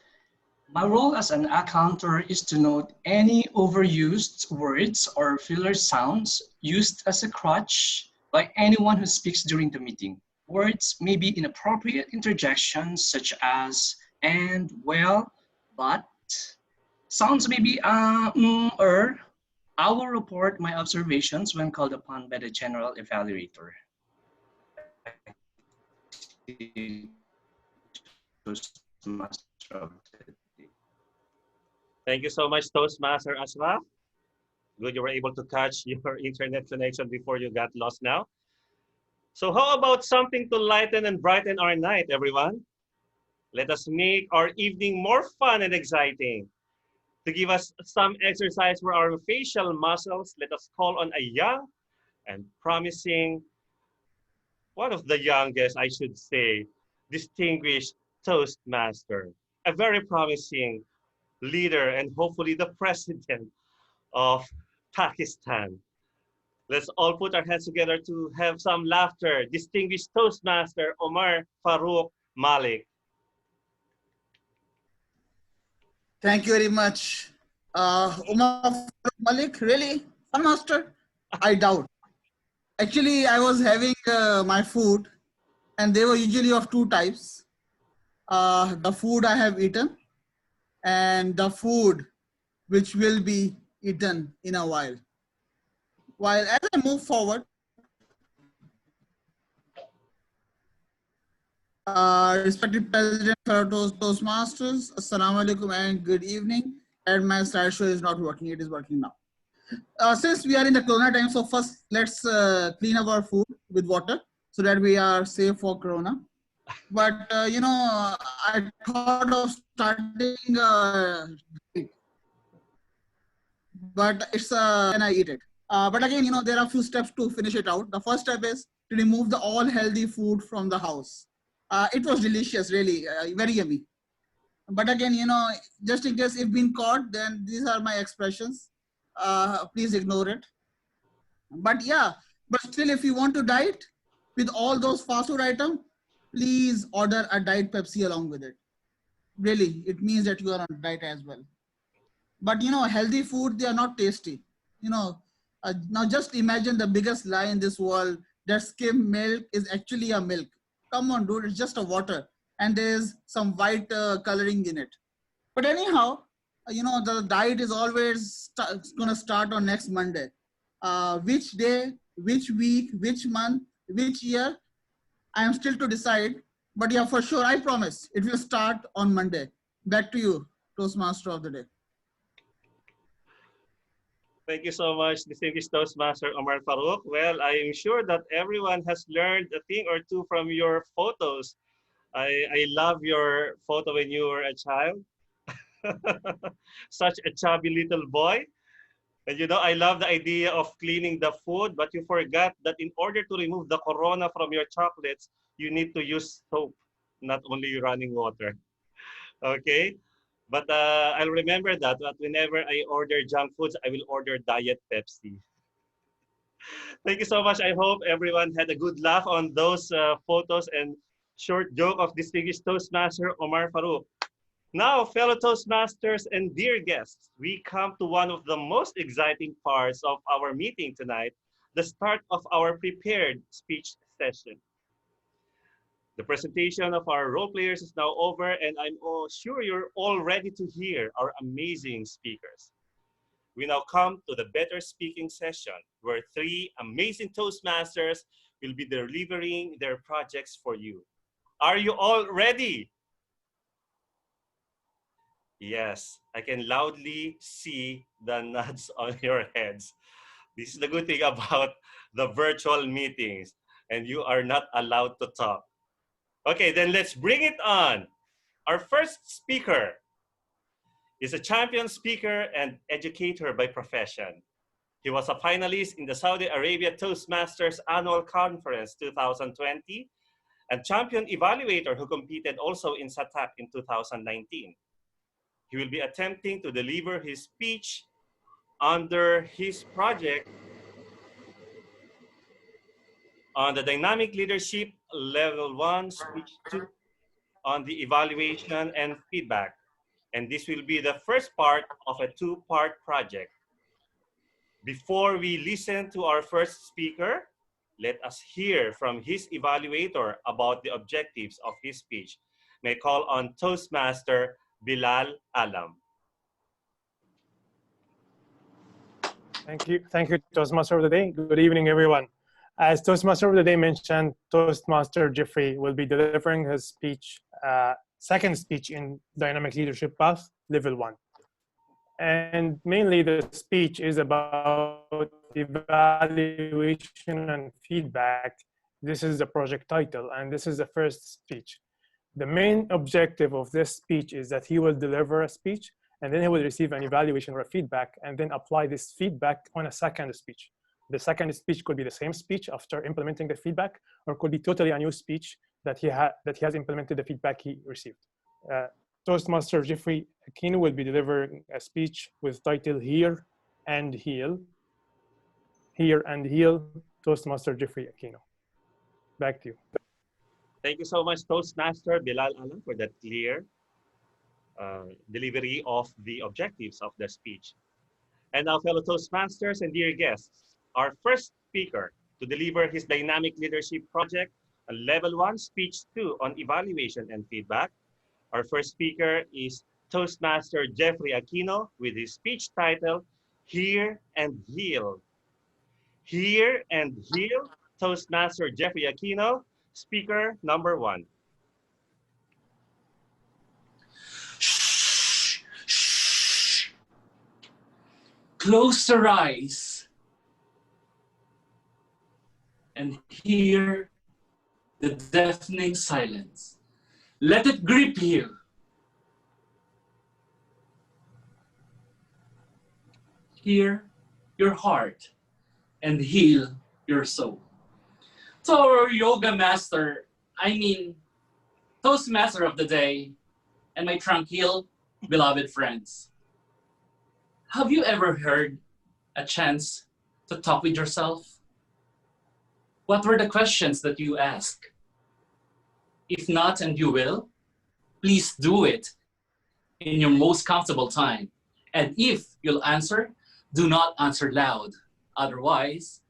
My role as an accounter is to note any overused words or filler sounds used as a crutch by anyone who speaks during the meeting. Words may be inappropriate interjections such as and, well, but. Sounds may be or. I will report my observations when called upon by the general evaluator. Thank you so much, Toastmaster Ashraf. Good you were able to catch your internet connection before you got lost now. So how about something to lighten and brighten our night, everyone? Let us make our evening more fun and exciting. To give us some exercise for our facial muscles, let us call on a young and promising, one of the youngest, I should say, distinguished Toastmaster, a very promising leader and hopefully the president of Pakistan. Let's all put our hands together to have some laughter. Distinguished Toastmaster Omar Farouk Malik. Thank you very much. Umar Farooq Malik, really? Fun master? I doubt. Actually, I was having my food and they were usually of two types. The food I have eaten and the food which will be eaten in a while. While as I move forward, respected President, fellow Toastmasters, Assalamu alaikum and good evening. And my slideshow is not working, it is working now. Since we are in the corona time, so first let's clean up our food with water so that we are safe for corona. But you know, I thought of starting, but it's and I eat it. But again, you know, there are a few steps to finish it out. The first step is to remove the all healthy food from the house. It was delicious, really, very yummy. But again, you know, just in case if been caught, then these are my expressions. Please ignore it. But yeah, but still, if you want to diet with all those fast food items, please order a diet Pepsi along with it. Really, it means that you are on diet as well. But you know, healthy food, they are not tasty. You know, now just imagine the biggest lie in this world that skim milk is actually a milk. Come on, dude, it's just a water and there's some white coloring in it. But anyhow, you know, the diet is always going to start on next Monday. Which day, which week, which month, which year, I am still to decide. But yeah, for sure, I promise it will start on Monday. Back to you, Toastmaster of the day. Thank you so much, distinguished Toastmaster Omar Farouk. Well, I am sure that everyone has learned a thing or two from your photos. I love your photo when you were a child. Such a chubby little boy. And you know, I love the idea of cleaning the food, but you forgot that in order to remove the corona from your chocolates, you need to use soap, not only running water. Okay, but I'll remember that. But whenever I order junk foods, I will order Diet Pepsi. Thank you so much. I hope everyone had a good laugh on those photos and short joke of distinguished Toastmaster Omar Farouk. Now, fellow Toastmasters and dear guests, we come to one of the most exciting parts of our meeting tonight, the start of our prepared speech session. The presentation of our role players is now over, and I'm sure you're all ready to hear our amazing speakers. We now come to the better speaking session, where three amazing Toastmasters will be delivering their projects for you. Are you all ready? Yes, I can loudly see the nods on your heads. This is the good thing about the virtual meetings, and you are not allowed to talk. Okay, then let's bring it on. Our first speaker is a champion speaker and educator by profession. He was a finalist in the Saudi Arabia Toastmasters Annual Conference 2020 and champion evaluator who competed also in SATAC in 2019. He will be attempting to deliver his speech under his project on the Dynamic Leadership Level 1, Speech 2 on the evaluation and feedback. And this will be the first part of a two-part project. Before we listen to our first speaker, let us hear from his evaluator about the objectives of his speech. May I call on Toastmaster Bilal Alam. Thank you, Toastmaster of the Day. Good evening, everyone. As Toastmaster of the Day mentioned, Toastmaster Jeffrey will be delivering his speech, second speech in Dynamic Leadership Path, Level 1. And mainly the speech is about evaluation and feedback. This is the project title, and this is the first speech. The main objective of this speech is that he will deliver a speech, and then he will receive an evaluation or a feedback, and then apply this feedback on a second speech. The second speech could be the same speech after implementing the feedback, or could be totally a new speech that he has implemented the feedback he received. Toastmaster Jeffrey Aquino will be delivering a speech with title Hear and Heal. Hear and Heal, Toastmaster Jeffrey Aquino. Back to you. Thank you so much, Toastmaster Bilal Alam, for that clear delivery of the objectives of the speech. And now, fellow Toastmasters and dear guests, our first speaker to deliver his Dynamic Leadership Project, a Level 1 Speech 2 on evaluation and feedback. Our first speaker is Toastmaster Jeffrey Aquino with his speech title, Hear and Heal. Hear and Heal, Toastmaster Jeffrey Aquino, speaker number 1. Close your eyes and hear the deafening silence. Let it grip you. Hear your heart and heal your soul. To our yoga master, Toastmaster of the Day, and my tranquil, beloved friends. Have you ever heard a chance to talk with yourself? What were the questions that you ask? If not, and you will, please do it in your most comfortable time. And if you'll answer, do not answer loud. Otherwise,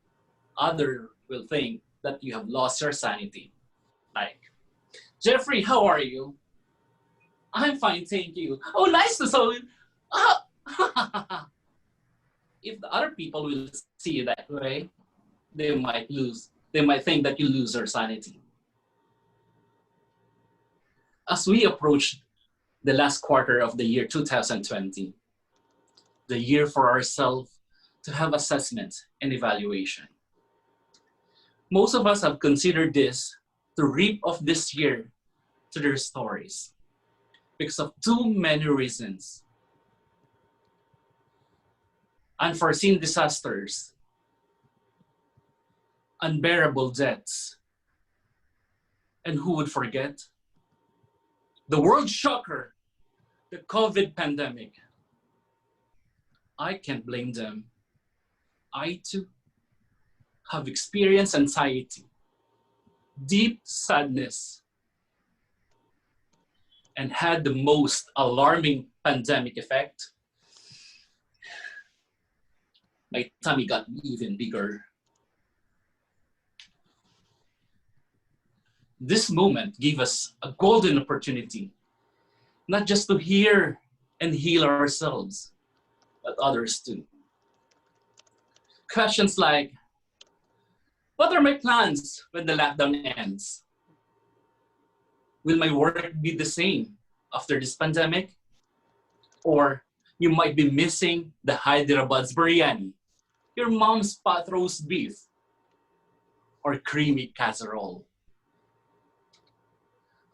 others will think that you have lost your sanity. Like, Jeffrey, how are you? I'm fine, thank you. Oh, nice to see you. If the other people will see you that way, they might think that you lose your sanity. As we approach the last quarter of the year 2020, the year for ourselves to have assessment and evaluation. Most of us have considered this to reap of this year to their stories because of too many reasons. Unforeseen disasters, unbearable debts, and who would forget? The world shocker The COVID pandemic. I can't blame them. I too have experienced anxiety, deep sadness, and had the most alarming pandemic effect. My tummy got even bigger. This moment gave us a golden opportunity, not just to hear and heal ourselves, but others too. Questions like, what are my plans when the lockdown ends? Will my work be the same after this pandemic? Or you might be missing the Hyderabad's biryani, your mom's pot roast beef, or creamy casserole.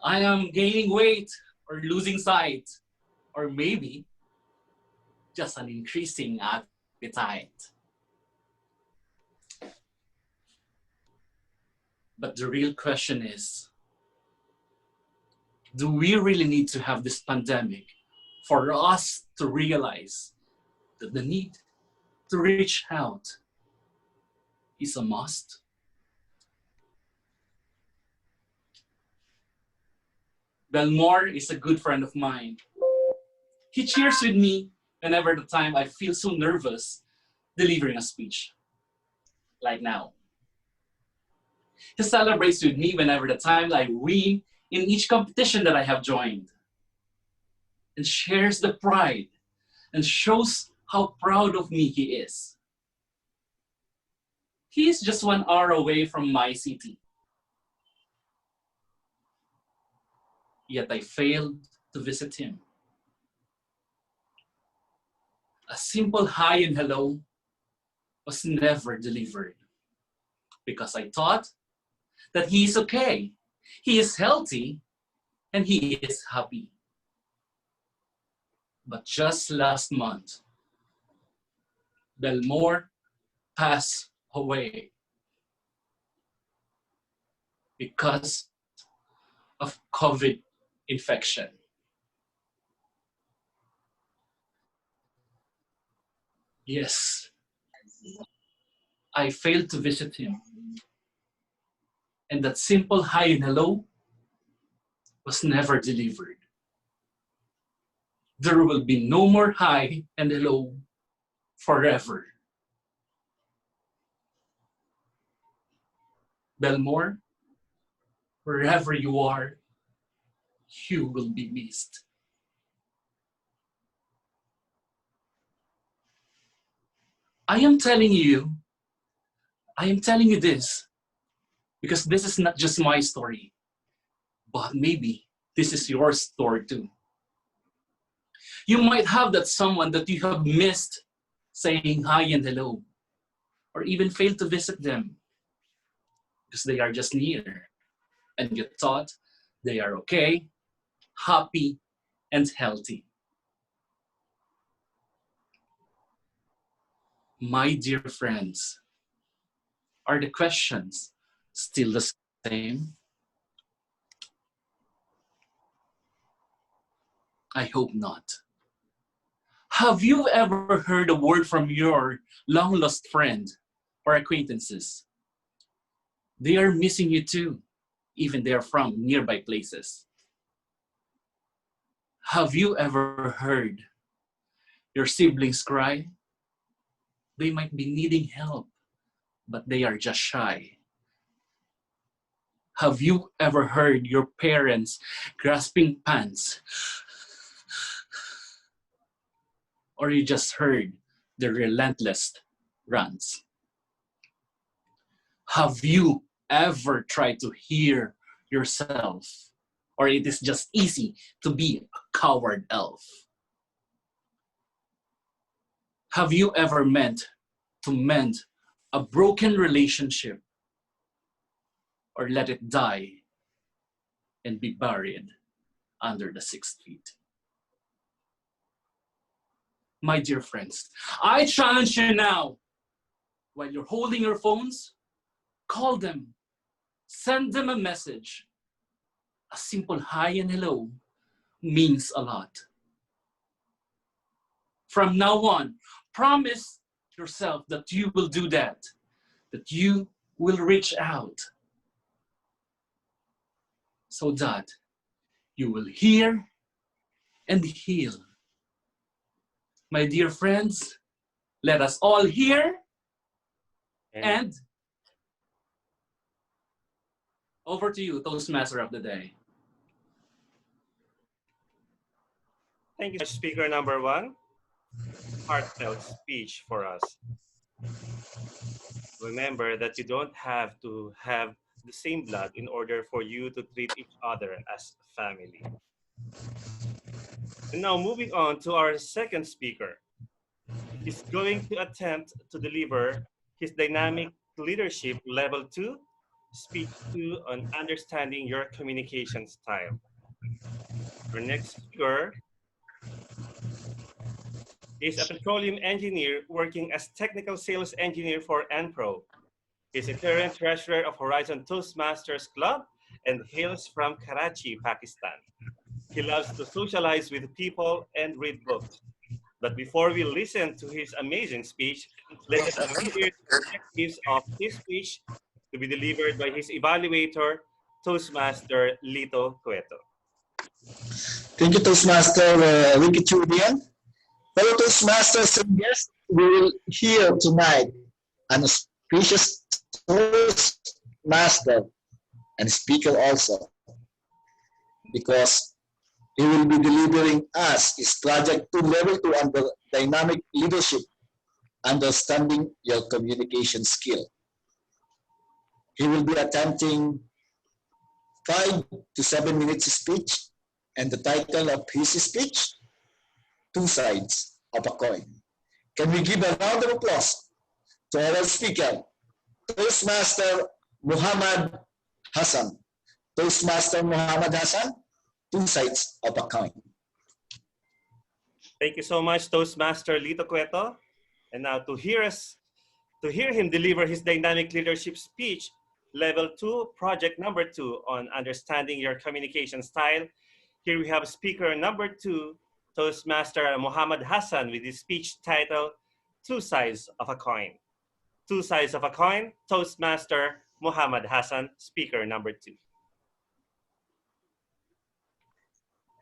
I am gaining weight or losing sight, or maybe just an increasing appetite. But the real question is, do we really need to have this pandemic for us to realize that the need to reach out is a must? Belmore is a good friend of mine. He cheers with me whenever the time I feel so nervous delivering a speech, like now. He celebrates with me whenever the time I win in each competition that I have joined, and shares the pride and shows how proud of me he is. He is just 1 hour away from my city. Yet I failed to visit him. A simple hi and hello was never delivered because I thought that he is okay, he is healthy, and he is happy. But just last month, Belmore passed away because of COVID infection. Yes, I failed to visit him. And that simple hi and hello was never delivered. There will be no more hi and hello forever. Belmore, wherever you are, you will be missed. I am telling you this because this is not just my story, but maybe this is your story too. You might have that someone that you have missed saying hi and hello, or even failed to visit them because they are just near and you thought they are okay, happy, and healthy. My dear friends, are the questions still the same? I hope not. Have you ever heard a word from your long-lost friend or acquaintances? They are missing you too, even they are from nearby places. Have you ever heard your siblings cry? They might be needing help, but they are just shy. Have you ever heard your parents grasping pants? Or you just heard the relentless runs? Have you ever tried to hear yourself? Or it is just easy to be a coward elf? Have you ever meant to mend a broken relationship or let it die and be buried under the 6 feet? My dear friends, I challenge you now, while you're holding your phones, call them, send them a message. A simple hi and hello means a lot. From now on, promise yourself that you will do that you will reach out so that you will hear and heal. My dear friends, let us all hear and over to you, Toastmaster of the day. Thank you, speaker number 1. Heartfelt speech for us. Remember that you don't have to have the same blood in order for you to treat each other as family. And now moving on to our second speaker. He's going to attempt to deliver his dynamic leadership level 2, speech 2 on understanding your communication style. Our next speaker is a petroleum engineer working as technical sales engineer for Enpro. He's a current treasurer of Horizon Toastmasters Club and hails from Karachi, Pakistan. He loves to socialize with people and read books. But before we listen to his amazing speech, let us hear the objectives of his speech to be delivered by his evaluator, Toastmaster Lito Cueto. Thank you, Toastmaster Ricky Chudian. Fellow Toastmasters and guests, we will hear tonight an auspicious Toastmaster and speaker also, because he will be delivering us his project 2 level 2 under dynamic leadership, understanding your communication skill. He will be attempting 5 to 7 minutes speech, and the title of his speech, 2 sides of a coin. Can we give a round of applause to our speaker, Toastmaster Muhammad Hassan. Toastmaster Muhammad Hassan, 2 sides of a coin. Thank you so much, Toastmaster Lito Cueto. And now to hear him deliver his dynamic leadership speech, level 2, project number 2 on understanding your communication style. Here we have speaker number 2, Toastmaster Muhammad Hassan, with his speech title, 2 sides of a coin. 2 sides of a coin, Toastmaster Muhammad Hassan, speaker number 2.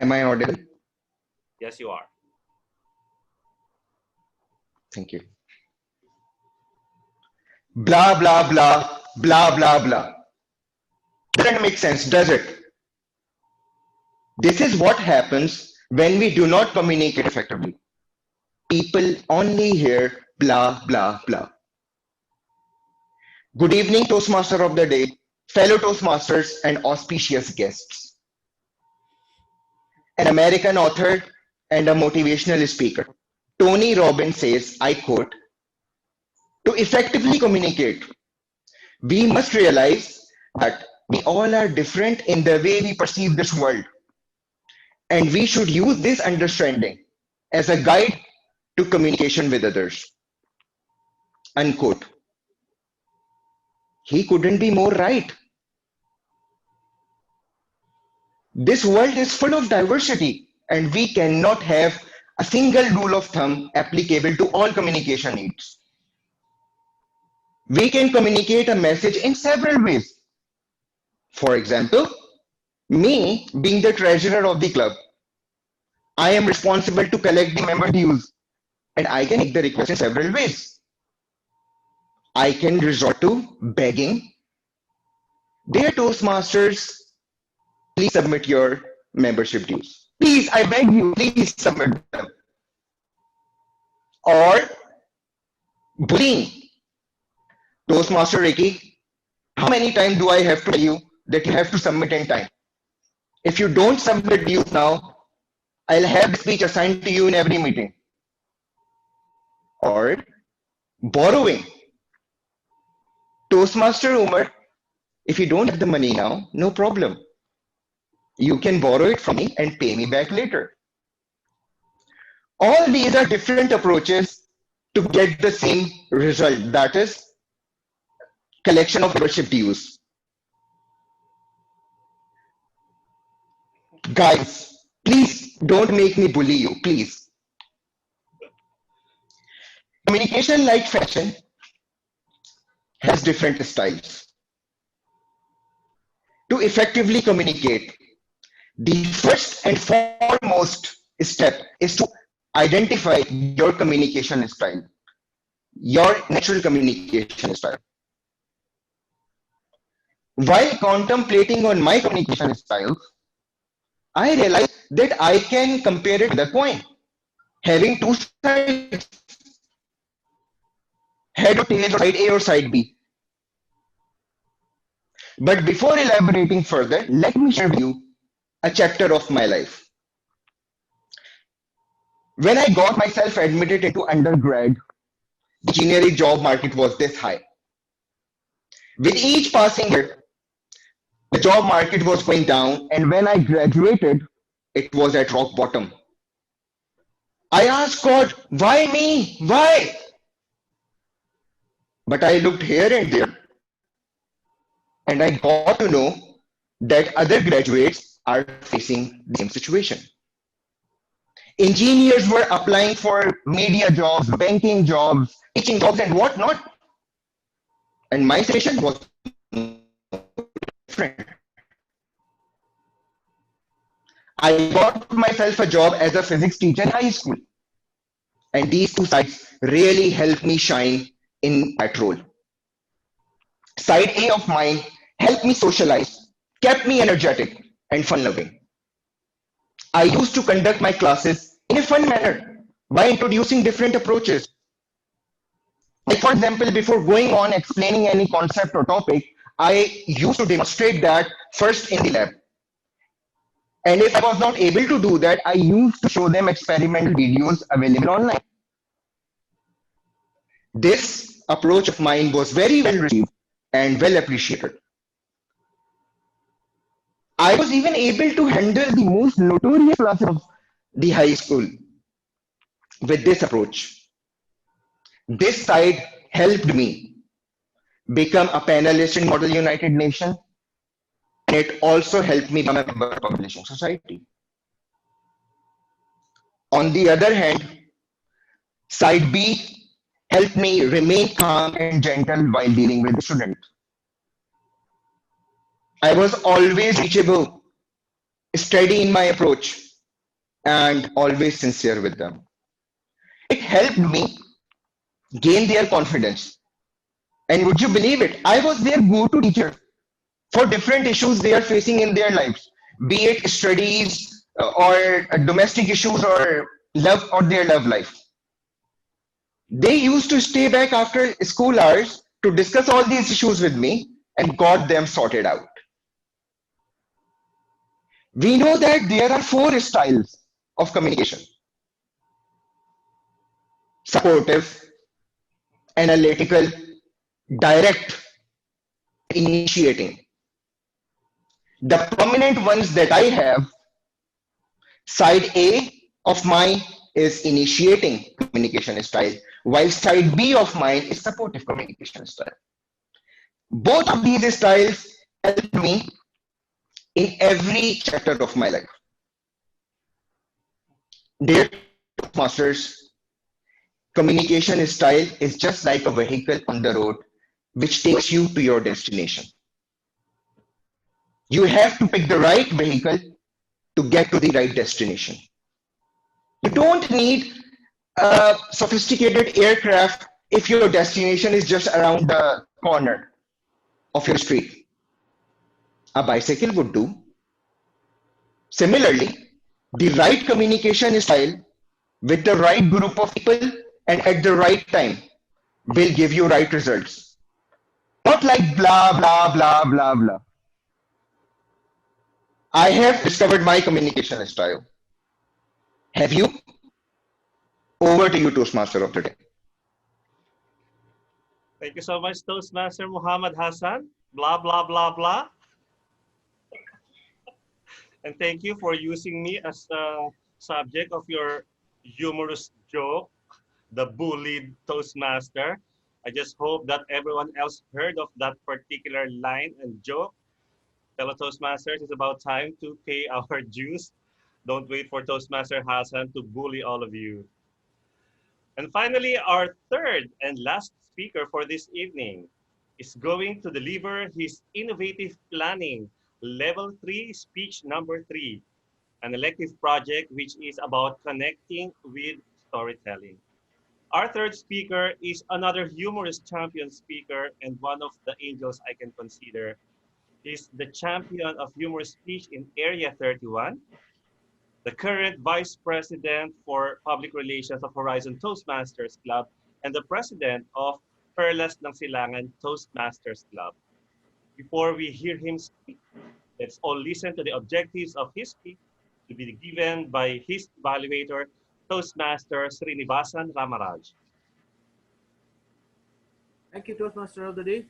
Am I audible? Yes, you are. Thank you. Blah, blah, blah, blah, blah, blah. Doesn't make sense, does it? This is what happens when we do not communicate effectively. People only hear blah, blah, blah. Good evening, Toastmaster of the day, fellow Toastmasters and auspicious guests. An American author and a motivational speaker, Tony Robbins says, I quote, "To effectively communicate, we must realize that we all are different in the way we perceive this world. And we should use this understanding as a guide to communication with others." Unquote. He couldn't be more right. This world is full of diversity, and we cannot have a single rule of thumb applicable to all communication needs. We can communicate a message in several ways. For example, me being the treasurer of the club, I am responsible to collect the member dues, and I can make the request in several ways. I can resort to begging. Dear Toastmasters, please submit your membership dues. Please, I beg you, please submit them. Or bullying. Toastmaster Ricky, how many times do I have to tell you that you have to submit in time? If you don't submit dues now, I'll have the speech assigned to you in every meeting. Or borrowing. Toastmaster Umar, if you don't have the money now, no problem. You can borrow it from me and pay me back later. All these are different approaches to get the same result, that is, collection of membership dues. Guys, please don't make me bully you, please. Communication, like fashion, has different styles. To effectively communicate, the first and foremost step is to identify your communication style, your natural communication style. While contemplating on my communication styles, I realized that I can compare it with a coin, having two sides, head or tail, or side A or side B. But before elaborating further, let me share with you a chapter of my life. When I got myself admitted into undergrad, the engineering job market was this high. With each passing year, the job market was going down, and when I graduated, it was at rock bottom. I asked God, why me? Why? But I looked here and there, and I got to know that other graduates are facing the same situation. Engineers were applying for media jobs, banking jobs, teaching jobs, and whatnot. And my situation was different. I got myself a job as a physics teacher in high school. And these two sides really helped me shine in that role. Side A of mine helped me socialize, kept me energetic and fun loving. I used to conduct my classes in a fun manner by introducing different approaches. Like, for example, before going on explaining any concept or topic, I used to demonstrate that first in the lab. And if I was not able to do that, I used to show them experimental videos available online. This approach of mine was very well received and well appreciated. I was even able to handle the most notorious classes of the high school with this approach. This side helped me become a panelist in Model United Nations, and it also helped me become a member of Publishing Society. On the other hand, side B helped me remain calm and gentle while dealing with the student. I was always reachable, steady in my approach, and always sincere with them. It helped me gain their confidence. And would you believe it? I was their go-to teacher for different issues they are facing in their lives, be it studies or domestic issues or love or their love life. They used to stay back after school hours to discuss all these issues with me and got them sorted out. We know that there are four styles of communication: supportive, analytical, direct, initiating. The prominent ones that I have, side A of mine is initiating communication style, while side B of mine is supportive communication style. Both of these styles help me in every chapter of my life. Dear Masters, communication style is just like a vehicle on the road which takes you to your destination. You have to pick the right vehicle to get to the right destination. You don't need a sophisticated aircraft if your destination is just around the corner of your street. A bicycle would do. Similarly, the right communication style with the right group of people and at the right time will give you right results. Not like blah, blah, blah, blah, blah. I have discovered my communication style. Have you? Over to you, Toastmaster of the day. Thank you so much, Toastmaster Muhammad Hassan. Blah, blah, blah, blah. And thank you for using me as the subject of your humorous joke, the bullied Toastmaster. I just hope that everyone else heard of that particular line and joke. Fellow Toastmasters, it's about time to pay our dues. Don't wait for Toastmaster Hassan to bully all of you. And finally, our third and last speaker for this evening is going to deliver his innovative planning level 3 speech number 3, an elective project which is about connecting with storytelling. Our third speaker is another humorous champion speaker and one of the angels I can consider. He's the champion of humorous speech in Area 31, the current Vice President for Public Relations of Horizon Toastmasters Club, and the President of Perlas ng Silangan Toastmasters Club. Before we hear him speak, let's all listen to the objectives of his speech to be given by his evaluator, Toastmaster Srinivasan Ramaraj. Thank you, Toastmaster of the Day.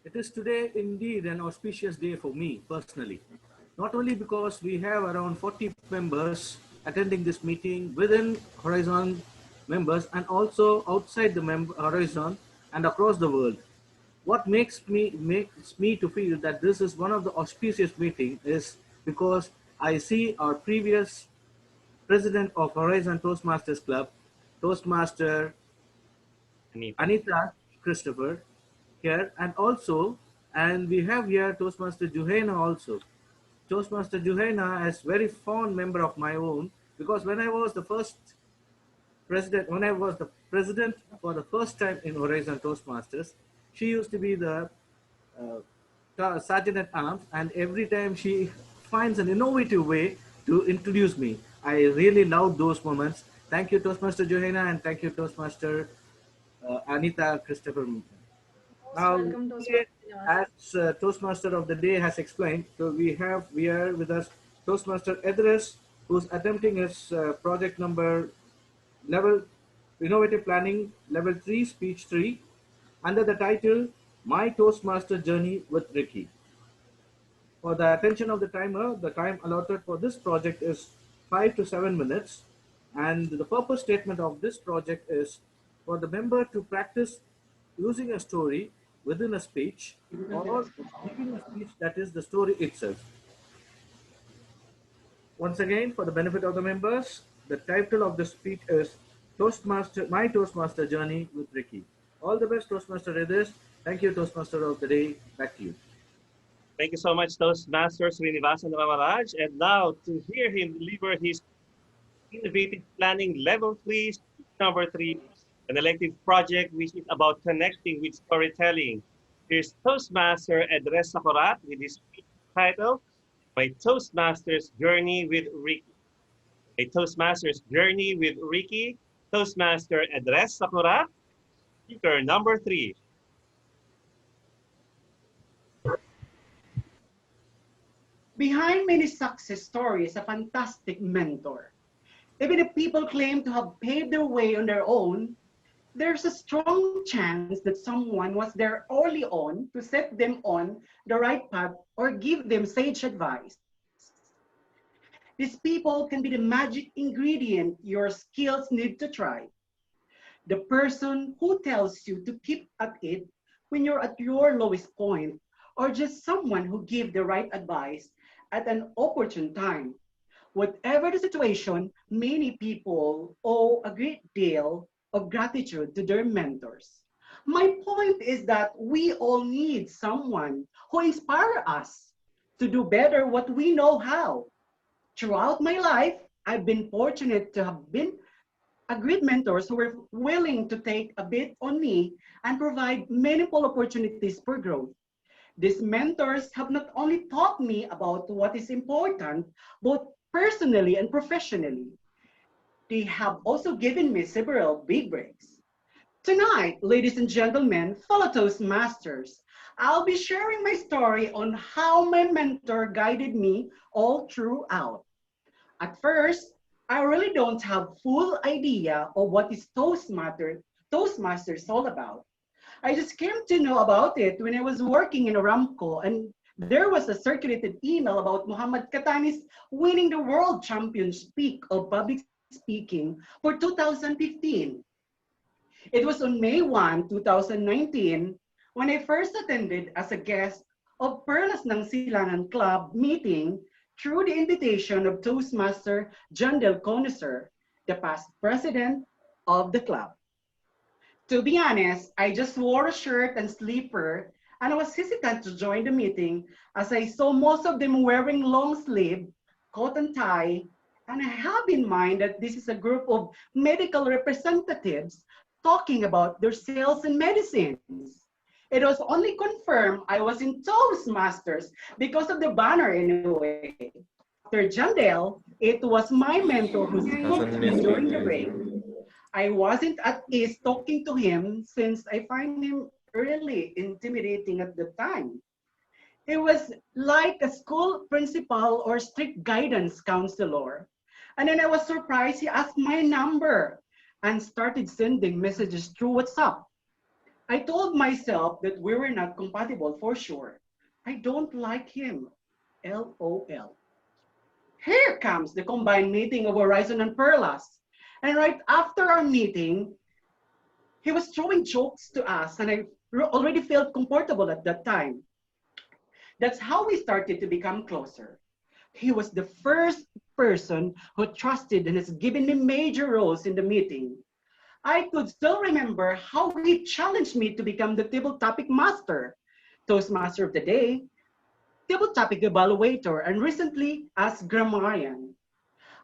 It is today indeed an auspicious day for me personally. Not only because we have around 40 members attending this meeting within Horizon members and also outside the Horizon and across the world. What makes me to feel that this is one of the auspicious meeting is because I see our previous president of Horizon Toastmasters Club, Toastmaster Anita Christopher here, and we have here Toastmaster Juhaina also. Toastmaster Juhaina is very fond member of my own because when I was the president for the first time in Horizon Toastmasters, she used to be the sergeant at arms, and every time she finds an innovative way to introduce me. I really love those moments. Thank you, Toastmaster Johanna, and thank you, Toastmaster Anita Christopher. Now, Welcome, Toastmaster. as Toastmaster of the Day has explained, so we are with us Toastmaster Edris, who's attempting his project number level innovative planning level 3 speech 3 under the title My Toastmaster Journey with Ricky. For the attention of the timer, the time allotted for this project is 5 to 7 minutes, and the purpose statement of this project is for the member to practice using a story within a speech or giving a speech that is the story itself. Once again, for the benefit of the members, the title of the speech is My Toastmaster Journey with Ricky. All the best, Toastmaster Edis. Thank you, Toastmaster of the Day. Back to you. Thank you so much, Toastmaster Srinivasan Ramaraj. And now to hear him deliver his innovative planning level 3, number 3, an elective project which is about connecting with storytelling. Here's Toastmaster Edres Sakurat with his speech title, My Toastmaster's Journey with Ricky. A Toastmaster's Journey with Ricky, Toastmaster Edres Sakurat, speaker number 3. Behind many success stories, a fantastic mentor. Even if people claim to have paved their way on their own, there's a strong chance that someone was there early on to set them on the right path or give them sage advice. These people can be the magic ingredient your skills need to try. The person who tells you to keep at it when you're at your lowest point, or just someone who gives the right advice at an opportune time. Whatever the situation, many people owe a great deal of gratitude to their mentors. My point is that we all need someone who inspires us to do better what we know how. Throughout my life, I've been fortunate to have been a great mentors who were willing to take a bit on me and provide meaningful opportunities for growth. These mentors have not only taught me about what is important, both personally and professionally, they have also given me several big breaks. Tonight, ladies and gentlemen, fellow Toastmasters, I'll be sharing my story on how my mentor guided me all throughout. At first, I really don't have full idea of what is Toastmasters all about. I just came to know about it when I was working in Aramco, and there was a circulated email about Muhammad Katani's winning the World Championship of Public Speaking for 2015. It was on May 1, 2019, when I first attended as a guest of Perlas ng Silangan Club meeting through the invitation of Toastmaster John Del Conocer, the past president of the club. To be honest, I just wore a shirt and slipper, and I was hesitant to join the meeting as I saw most of them wearing long sleeve, coat and tie, and I have in mind that this is a group of medical representatives talking about their sales and medicines. It was only confirmed I was in Toastmasters because of the banner anyway. Dr. Jandel, it was my mentor who spoke to me during the break. I wasn't at ease talking to him since I find him really intimidating at the time. He was like a school principal or strict guidance counselor. And then I was surprised he asked my number and started sending messages through WhatsApp. I told myself that we were not compatible for sure. I don't like him. LOL. Here comes the combined meeting of Horizon and Perlas. And right after our meeting, he was throwing jokes to us, and I already felt comfortable at that time. That's how we started to become closer. He was the first person who trusted and has given me major roles in the meeting. I could still remember how he challenged me to become the table topic master, Toastmaster of the day, table topic evaluator, and recently as grammarian.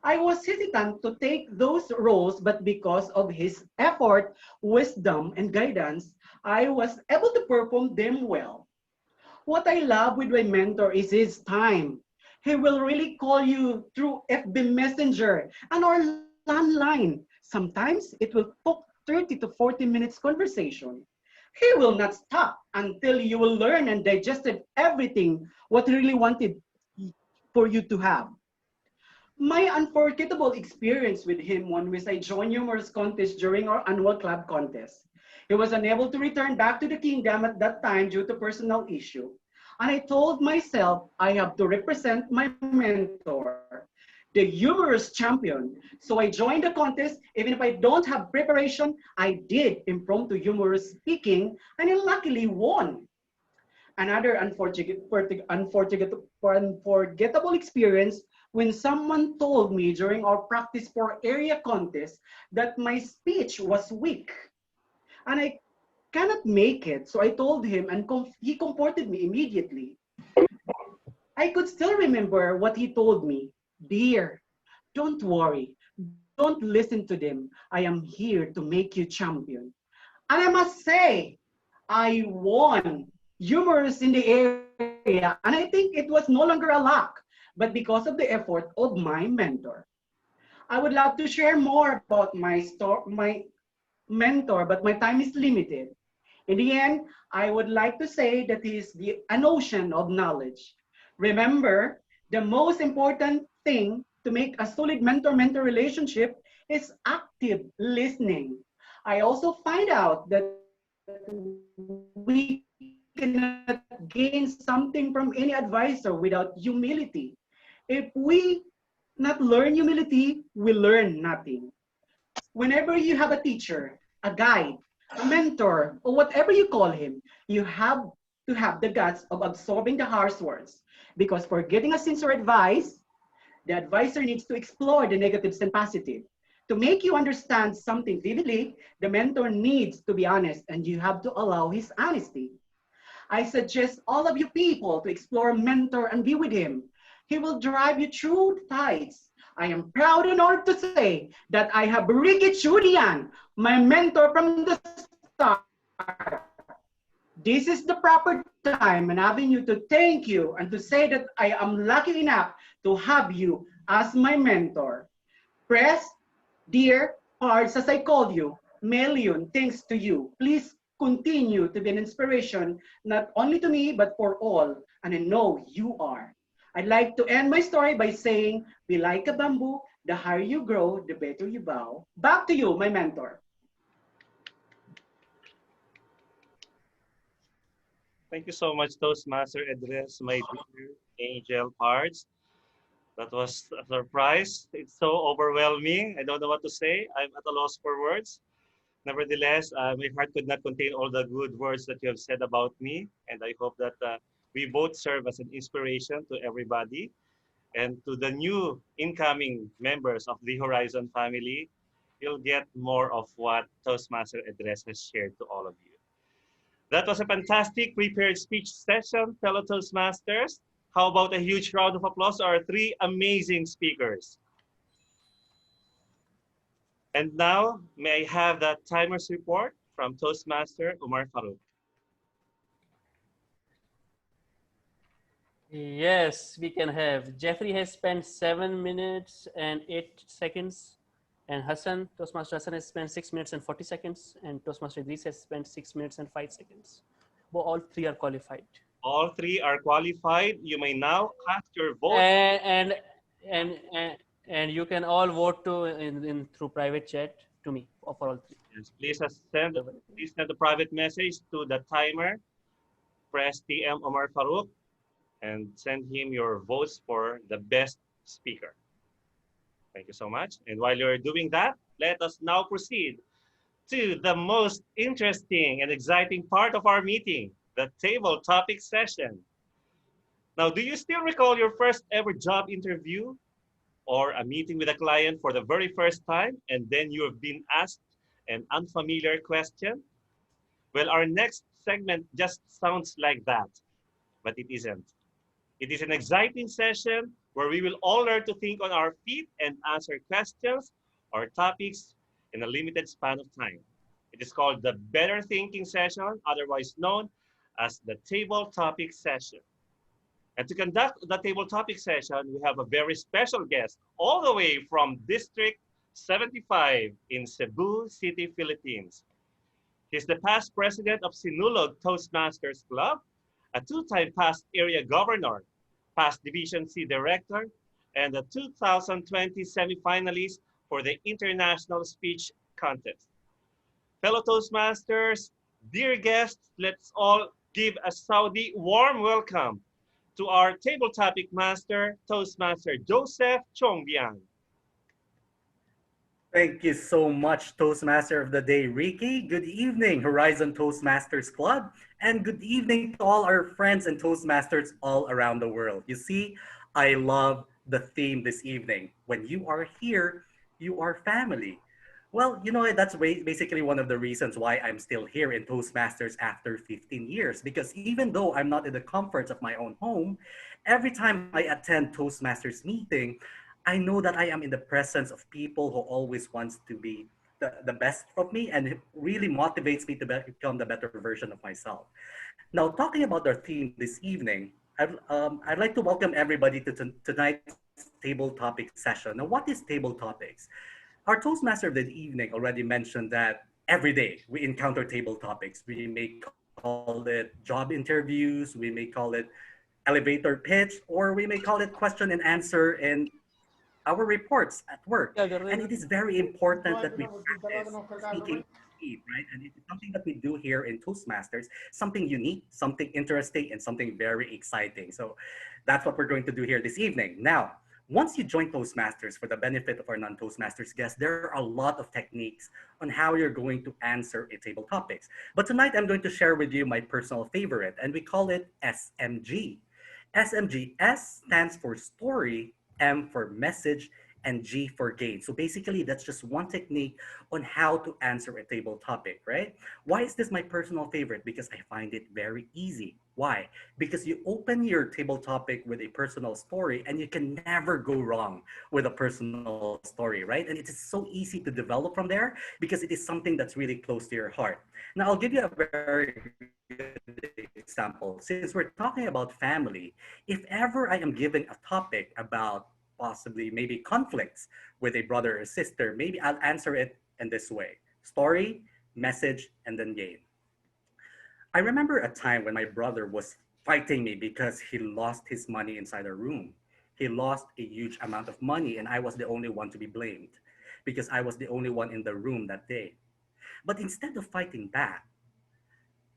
I was hesitant to take those roles, but because of his effort, wisdom, and guidance, I was able to perform them well. What I love with my mentor is his time. He will really call you through FB Messenger and our landline. Sometimes it will book 30 to 40 minutes conversation. He will not stop until you will learn and digested everything what he really wanted for you to have. My unforgettable experience with him one was I joined numerous contests during our annual club contest. He was unable to return back to the kingdom at that time due to personal issue. And I told myself I have to represent my mentor, the humorous champion. So I joined the contest. Even if I don't have preparation, I did impromptu humorous speaking and I luckily won. Another unforgettable experience when someone told me during our practice for area contest that my speech was weak and I cannot make it. So I told him and he comforted me immediately. I could still remember what he told me. Dear, don't worry. Don't listen to them. I am here to make you champion. And I must say, I won humorous in the area. And I think it was no longer a luck, but because of the effort of my mentor. I would love to share more about my mentor, but my time is limited. In the end, I would like to say that he is an ocean of knowledge. Remember, the most important thing to make a solid mentor-mentor relationship is active listening. I also find out that we cannot gain something from any advisor without humility. If we not learn humility, we learn nothing. Whenever you have a teacher, a guide, a mentor, or whatever you call him, you have to have the guts of absorbing the harsh words. Because for getting a sincere advice, the advisor needs to explore the negatives and positive. To make you understand something vividly, the mentor needs to be honest and you have to allow his honesty. I suggest all of you people to explore a mentor and be with him. He will drive you through the tides. I am proud and honored to say that I have Ricky Chudian, my mentor from the start. This is the proper time and avenue to thank you and to say that I am lucky enough to have you as my mentor. Press, dear hearts, as I called you, million thanks to you. Please continue to be an inspiration, not only to me, but for all. And I know you are. I'd like to end my story by saying, be like a bamboo, the higher you grow, the better you bow. Back to you, my mentor. Thank you so much, Toastmaster Address, my dear angel parts. That was a surprise. It's so overwhelming. I don't know what to say. I'm at a loss for words. Nevertheless, my heart could not contain all the good words that you have said about me. And I hope that we both serve as an inspiration to everybody and to the new incoming members of the Horizon family. you'll get more of what Toastmaster Address has shared to all of you. That was a fantastic prepared speech session, fellow Toastmasters. How about a huge round of applause to our three amazing speakers? And now, may I have the timers report from Toastmaster Umar Farouk. Yes, we can have. Jeffrey has spent 7 minutes and 8 seconds. And Hassan, Toastmaster Hassan has spent 6 minutes and 40 seconds. And Toastmaster Idris has spent 6 minutes and 5 seconds. But all three are qualified. All three are qualified. You may now cast your vote. And, and you can all vote to in through private chat to me for all three. Yes, please send a private message to the timer. Press TM Omar Farouk and send him your votes for the best speaker. Thank you so much. And while you're doing that, let us now proceed to the most interesting and exciting part of our meeting, the table topic session. Now, do you still recall your first ever job interview or a meeting with a client for the very first time, and then you have been asked an unfamiliar question? Well, our next segment just sounds like that, but it isn't. It is an exciting session where we will all learn to think on our feet and answer questions or topics in a limited span of time. It is called the Better Thinking Session, otherwise known as the Table Topic Session. And to conduct the table topic session, we have a very special guest all the way from District 75 in Cebu City, Philippines. He's the past president of Sinulog Toastmasters Club, a two-time past area governor, past Division C director, and a 2020 semifinalist for the International Speech Contest. Fellow Toastmasters, dear guests, let's all give a Saudi warm welcome to our table topic master, Toastmaster Joseph Chongbian. Thank you so much, Toastmaster of the Day, Ricky. Good evening, Horizon Toastmasters Club, and good evening to all our friends and Toastmasters all around the world. You see, I love the theme this evening. When you are here, you are family. Well, you know, that's basically one of the reasons why I'm still here in Toastmasters after 15 years, because even though I'm not in the comforts of my own home, every time I attend Toastmasters meeting, I know that I am in the presence of people who always wants to be the best of me, and it really motivates me to become the better version of myself. Now, talking about our theme this evening, I'd like to welcome everybody to tonight's table topic session. Now, what is table topics? Our Toastmaster of the evening already mentioned that every day we encounter table topics. We may call it job interviews, we may call it elevator pitch, or we may call it question and answer in our reports at work. And it is very important that we practice speaking right? And it is something that we do here in Toastmasters, something unique, something interesting, and something very exciting. So that's what we're going to do here this evening. Now, once you join Toastmasters, for the benefit of our non-Toastmasters guests, there are a lot of techniques on how you're going to answer a table topics. But tonight, I'm going to share with you my personal favorite, and we call it SMG. SMG, S stands for story, M for message, and G for gain. So basically, that's just one technique on how to answer a table topic, right? Why is this my personal favorite? Because I find it very easy. Why? Because you open your table topic with a personal story, and you can never go wrong with a personal story, right? And it is so easy to develop from there because it is something that's really close to your heart. Now, I'll give you a very good example. Since we're talking about family, if ever I am given a topic about possibly maybe conflicts with a brother or sister, maybe I'll answer it in this way: story, message, and then gain. I remember a time when my brother was fighting me because he lost his money inside a room. He lost a huge amount of money, and I was the only one to be blamed because I was the only one in the room that day. But instead of fighting back,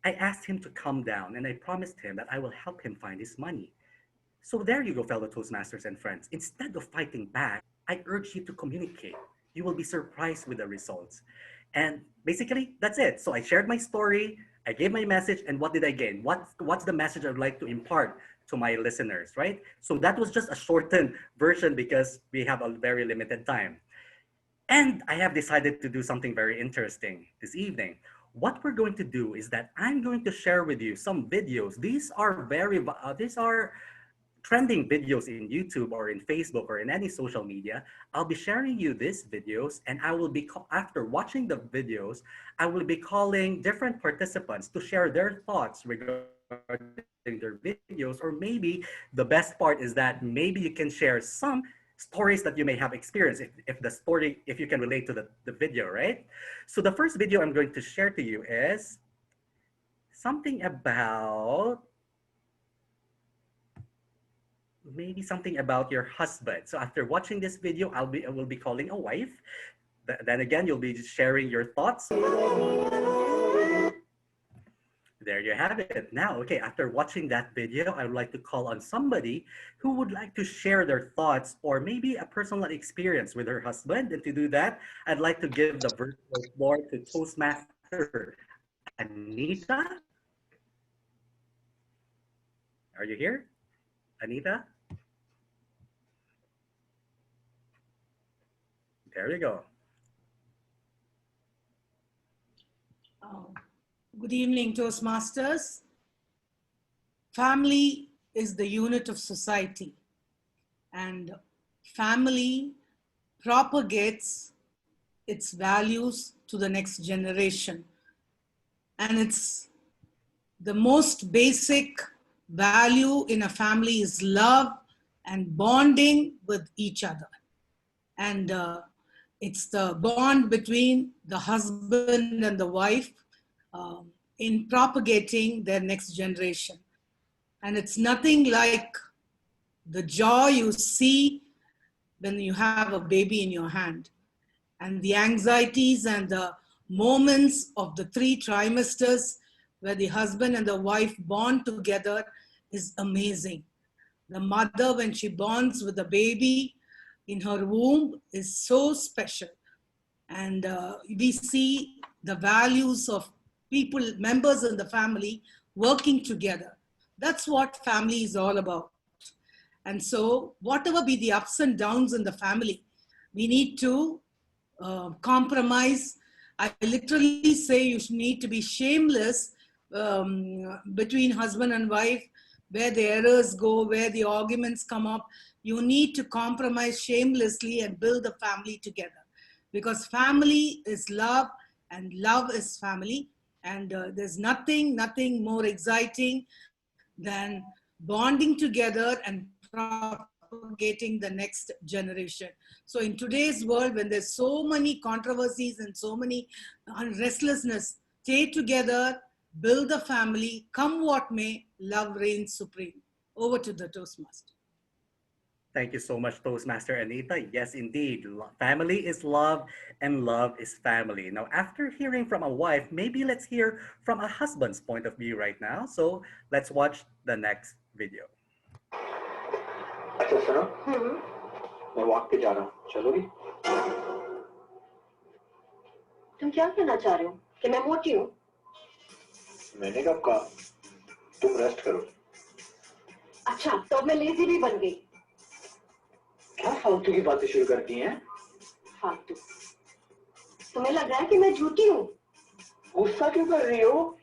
I asked him to calm down, and I promised him that I will help him find his money. So there you go, fellow Toastmasters and friends. Instead of fighting back, I urge you to communicate. You will be surprised with the results. And basically, that's it. So I shared my story, I gave my message, and what did I gain? What's the message I'd like to impart to my listeners, right? So that was just a shortened version because we have a very limited time. And I have decided to do something very interesting this evening. What we're going to do is that I'm going to share with you some videos. These are trending videos in YouTube or in Facebook or in any social media. I'll be sharing you these videos, and I will be, after watching the videos, I will be calling different participants to share their thoughts regarding their videos, or maybe the best part is that maybe you can share some stories that you may have experienced if you can relate to the video, right? So the first video I'm going to share to you is something about maybe something about your husband. So after watching this video, I will be calling a wife. Then again, you'll be sharing your thoughts. There you have it. Now, okay, after watching that video, I would like to call on somebody who would like to share their thoughts or maybe a personal experience with her husband. And to do that, I'd like to give the virtual floor to Toastmaster Anita. Are you here, Anita? There you go. Good evening, Toastmasters. Family is the unit of society, and family propagates its values to the next generation. And it's the most basic value in a family is love and bonding with each other. And it's the bond between the husband and the wife in propagating their next generation. And it's nothing like the joy you see when you have a baby in your hand, and the anxieties and the moments of the 3 trimesters where the husband and the wife bond together is amazing. The mother, when she bonds with the baby in her womb, is so special. And we see the values of people, members in the family working together. That's what family is all about. And so whatever be the ups and downs in the family, we need to compromise. I literally say you need to be shameless between husband and wife, where the errors go, where the arguments come up. You need to compromise shamelessly and build a family together, because family is love and love is family. And there's nothing more exciting than bonding together and propagating the next generation. So in today's world, when there's so many controversies and so many restlessness, stay together, build a family, come what may, love reigns supreme. Over to the Toastmaster. Thank you so much, Toastmaster Anita. Yes, indeed. Family is love and love is family. Now, after hearing from a wife, maybe let's hear from a husband's point of view right now. So let's watch the next video. अच्छा सुनो मैं walk पे जा रहा हूँ चलोगी तुम क्या कहना चाह रहे हो कि मैं मोटी हूँ मैंने कब कहा तुम रेस्ट करो अच्छा तो मैं लेजी भी बन गई क्या फालतू की बातें शुरू करती हैं फालतू तुम्हें लग रहा है कि मैं झूठी हूँ गुस्सा क्यों कर रही हो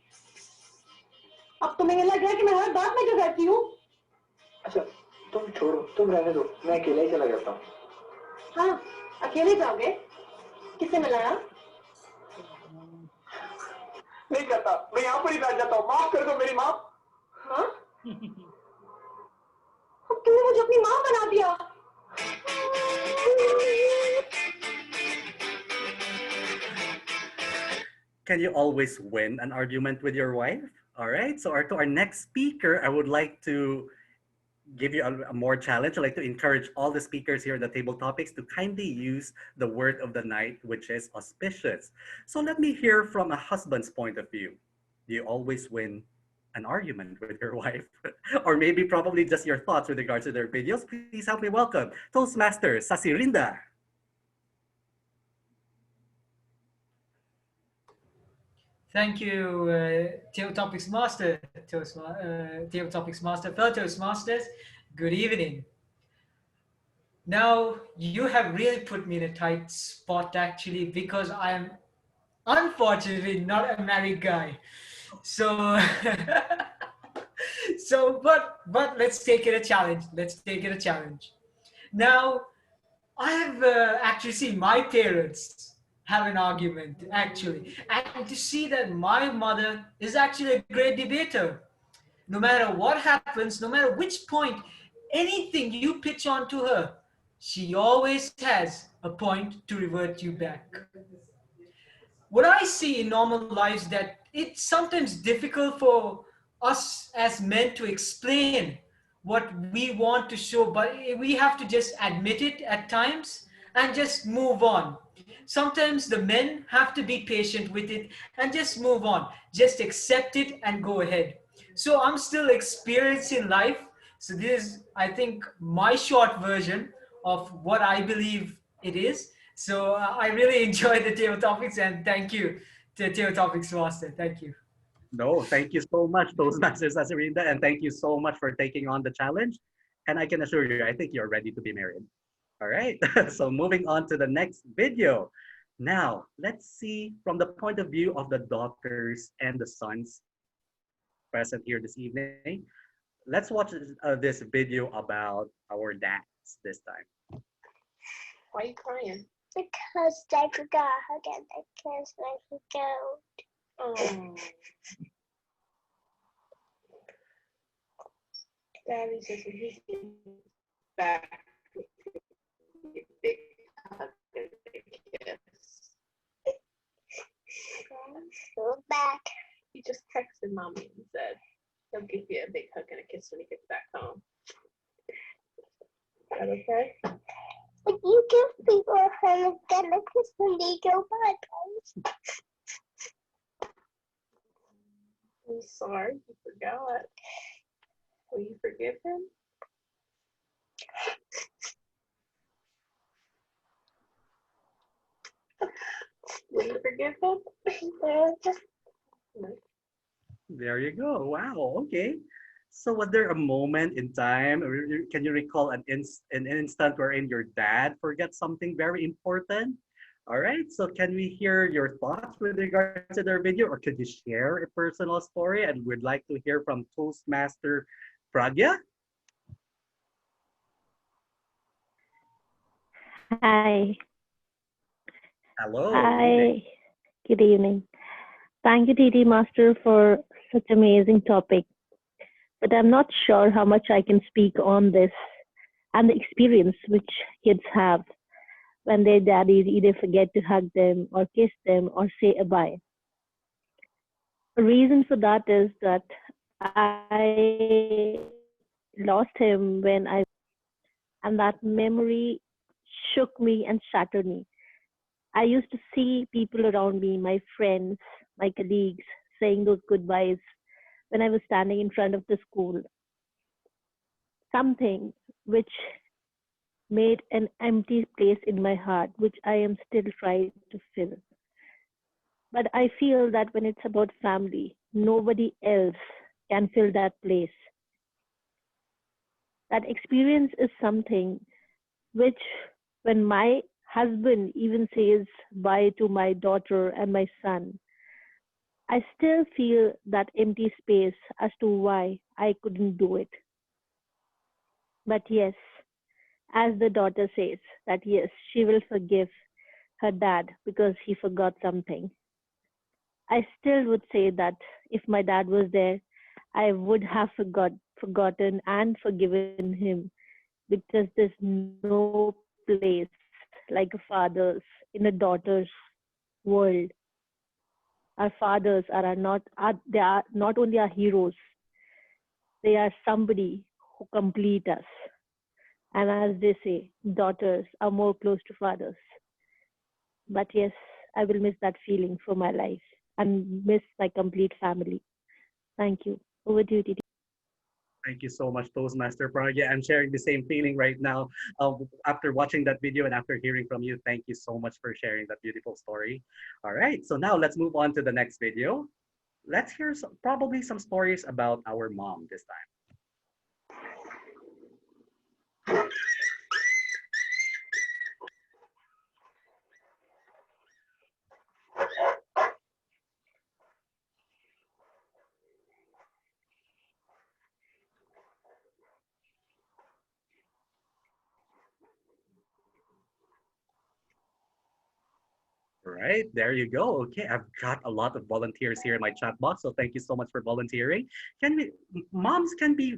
अब तुम्हें लग रहा है कि मैं हर बात में जो करती हूँ अच्छा तुम छोड़ो तुम रहने दो मैं अकेले ही चला जाता हूँ हाँ अकेले जाओगे किससे मिलाया नहीं करता मैं यहाँ पर ही बैठ जाता हूँ माफ कर दो मेरी माँ हाँ तुमने मुझे अपनी माँ बना दिया Can you always win an argument with your wife? All right, so to our next speaker, I would like to give you a more challenge. I'd like to encourage all the speakers here in the table topics to kindly use the word of the night, which is auspicious. So let me hear from a husband's point of view. Do you always win an argument with your wife? Or maybe probably just your thoughts with regards to their videos? Please help me welcome Toastmaster Sasirinda. Thank you, Table Topics Master, Table Topics Master, fellow Toastmasters. Good evening. Now, you have really put me in a tight spot actually because I am unfortunately not a married guy. So, but let's take it a challenge. Let's take it a challenge. Now, I have actually seen my parents have an argument actually, and to see that my mother is actually a great debater. No matter what happens, no matter which point, anything you pitch on to her, she always has a point to revert you back. What I see in normal lives that it's sometimes difficult for us as men to explain what we want to show, but we have to just admit it at times and just move on. Sometimes the men have to be patient with it and just move on, just accept it and go ahead. So I'm still experiencing life. So this is, I think, my short version of what I believe it is. So I really enjoyed the table topics, and thank you to table topics master. Thank you. No, thank you so much, Toastmasters Asarinda, and thank you so much for taking on the challenge. And I can assure you, I think you're ready to be married. All right, so moving on to the next video. Now, let's see from the point of view of the daughters and the sons present here this evening. Let's watch this video about our dads this time. Why are you crying? Because Dad got a hug and I kiss when he goes. Oh. Daddy says he's back. Big hug and a kiss. Go back. He just texted mommy and said he'll give you a big hug and a kiss when he gets back home. Is that okay? You give people a hug and a kiss when they go back. I'm sorry, you forgot. Will you forgive him? Will you forgive him? There you go. Wow. Okay. So was there a moment in time, or can you recall an instant wherein your dad forgot something very important? All right. So can we hear your thoughts with regards to their video, or could you share a personal story? And we'd like to hear from Toastmaster Pragya. Hi. Hello. Hi. Good evening. Thank you, TT Master, for such amazing topic. But I'm not sure how much I can speak on this and the experience which kids have when their daddies either forget to hug them or kiss them or say a bye. The reason for that is that I lost him when I, and that memory shook me and shattered me. I used to see people around me, my friends, my colleagues, saying those goodbyes when I was standing in front of the school. Something which made an empty place in my heart, which I am still trying to fill. But I feel that when it's about family, nobody else can fill that place. That experience is something which, when my husband even says bye to my daughter and my son, I still feel that empty space as to why I couldn't do it. But yes, as the daughter says, that yes, she will forgive her dad because he forgot something. I still would say that if my dad was there, I would have forgotten and forgiven him, because there's no place like a father's in a daughter's world. Our fathers they are not only our heroes, they are somebody who complete us. And as they say, daughters are more close to fathers. But yes, I will miss that feeling for my life and miss my complete family. Thank you. Over to you, Titi. Thank you so much, Toastmaster Pragya. I'm sharing the same feeling right now after watching that video and after hearing from you. Thank you so much for sharing that beautiful story. All right, so now let's move on to the next video. Let's hear probably some stories about our mom this time. right, there you go. Okay, I've got a lot of volunteers here in my chat box, so thank you so much for volunteering. Moms can be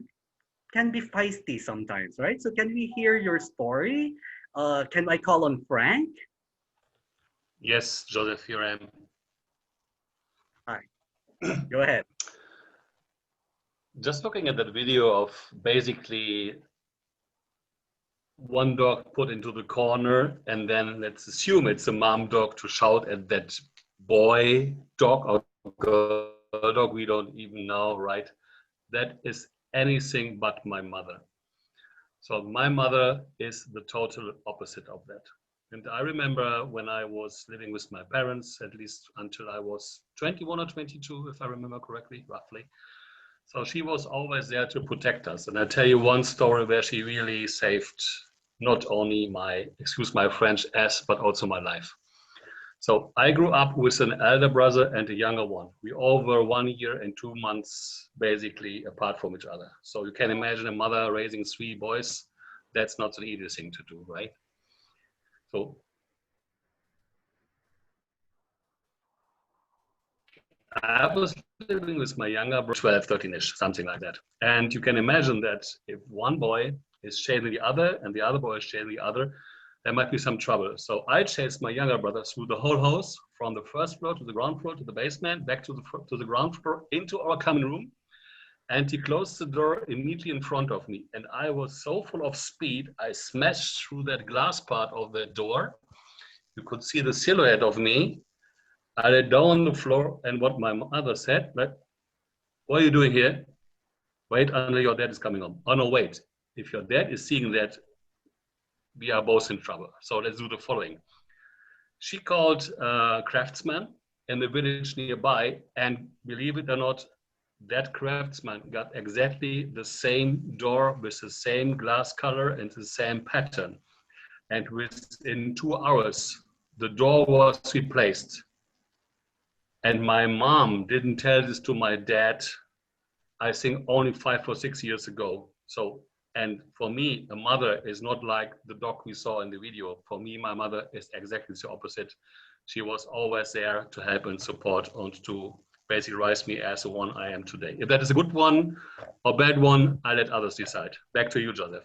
feisty sometimes, right? So can we hear your story? Can I call on Frank? Yes, Joseph, here I am. Hi, go ahead. Just looking at that video of basically one dog put into the corner, and then let's assume it's a mom dog to shout at that boy dog or girl dog, we don't even know, right? That is anything but my mother. So my mother is the total opposite of that. And I remember when I was living with my parents, at least until I was 21 or 22, if I remember correctly, roughly. So she was always there to protect us. And I'll tell you one story where she really saved not only my, excuse my French, ass, but also my life. So I grew up with an elder brother and a younger one. We all were 1 year and 2 months basically apart from each other. So you can imagine a mother raising 3 boys. That's not an easy thing to do, right? So I was living with my younger brother, 12, 13-ish, something like that. And you can imagine that if one boy is chasing the other and the other boy is chasing the other, there might be some trouble. So I chased my younger brother through the whole house, from the first floor to the ground floor to the basement, back to the ground floor, into our common room. And he closed the door immediately in front of me. And I was so full of speed, I smashed through that glass part of the door. You could see the silhouette of me. I lay down on the floor, and what my mother said, like, what are you doing here? Wait until your dad is coming home. Oh no, wait. If your dad is seeing that, we are both in trouble. So let's do the following. She called a craftsman in the village nearby, and believe it or not, that craftsman got exactly the same door with the same glass color and the same pattern. And within 2 hours, the door was replaced. And my mom didn't tell this to my dad, I think only 5 or 6 years ago. So, and for me, a mother is not like the dog we saw in the video. For me, my mother is exactly the opposite. She was always there to help and support and to basically raise me as the one I am today. If that is a good one or bad one, I let others decide. Back to you, Joseph.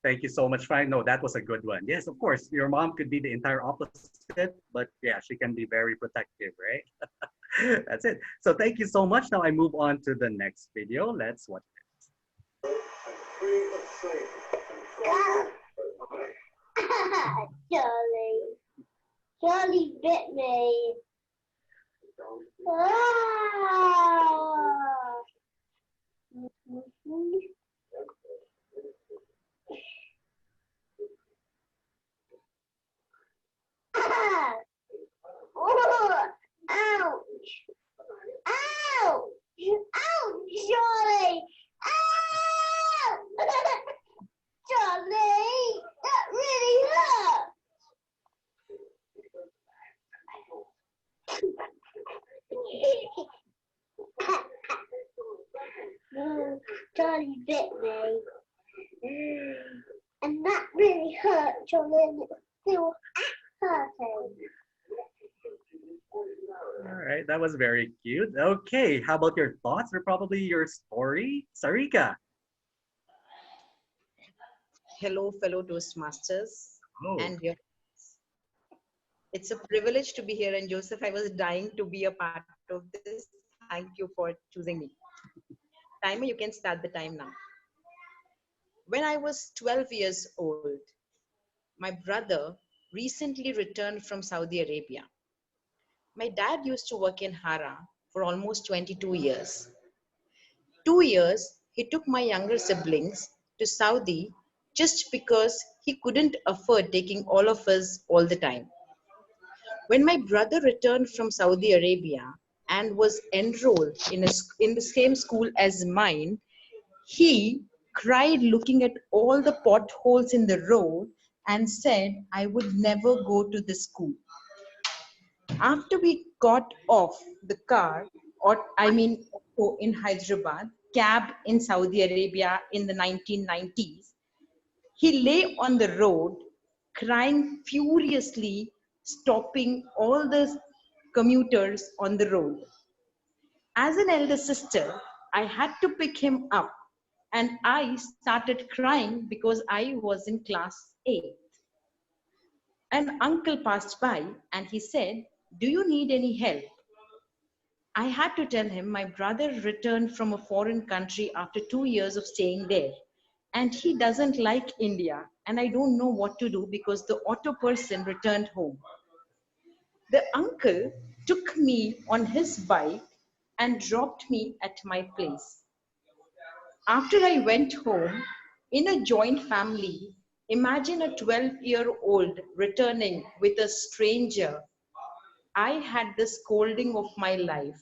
Thank you so much, Frank. No, that was a good one. Yes, of course, your mom could be the entire opposite, but yeah, she can be very protective, right? That's it. So thank you so much. Now I move on to the next video. Let's watch it. Charlie bit me. Ah. Oh, ouch! Ouch! Ouch, Charlie! Ow! Charlie, that really hurt. Charlie bit me, and that really hurt, Charlie. And it's still hurting. All right, that was very cute. Okay, how about your thoughts or probably your story? Sarika. Hello, fellow Toastmasters. Oh. And your it's a privilege to be here. And Joseph, I was dying to be a part of this. Thank you for choosing me. Timer, you can start the time now. When I was 12 years old, my brother recently returned from Saudi Arabia. My dad used to work in Hara for almost 22 years. 2 years, he took my younger siblings to Saudi just because he couldn't afford taking all of us all the time. When my brother returned from Saudi Arabia and was enrolled in the same school as mine, he cried looking at all the potholes in the road and said, I would never go to the school. After we got off the car, in Hyderabad, cab in Saudi Arabia in the 1990s, he lay on the road crying furiously stopping all the commuters on the road. As an elder sister, I had to pick him up, and I started crying because I was in class 8. An uncle passed by and he said, "Do you need any help?" I had to tell him my brother returned from a foreign country after 2 years of staying there. And he doesn't like India, and I don't know what to do because the auto person returned home. The uncle took me on his bike and dropped me at my place. After I went home, in a joint family, imagine a 12-year-old returning with a stranger. I had the scolding of my life.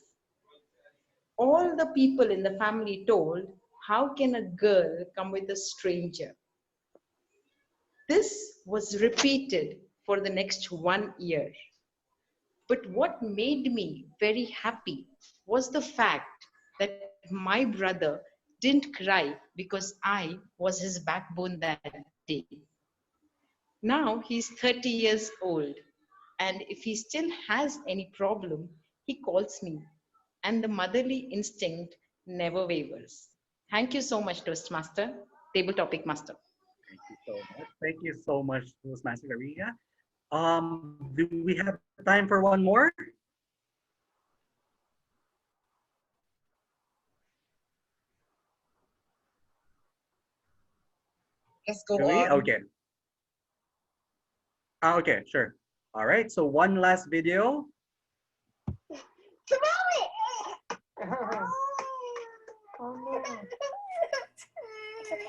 All the people in the family told, "How can a girl come with a stranger?" This was repeated for the next 1 year. But what made me very happy was the fact that my brother didn't cry because I was his backbone that day. Now he's 30 years old, and if he still has any problem, he calls me, and the motherly instinct never wavers. Thank you so much, Toastmaster, Table Topic Master. Thank you so much. Thank you so much, Toastmaster Maria. Do we have time for one more? Let's go Do we? on. Okay. Okay, sure. All right, so one last video. Oh no. It's okay.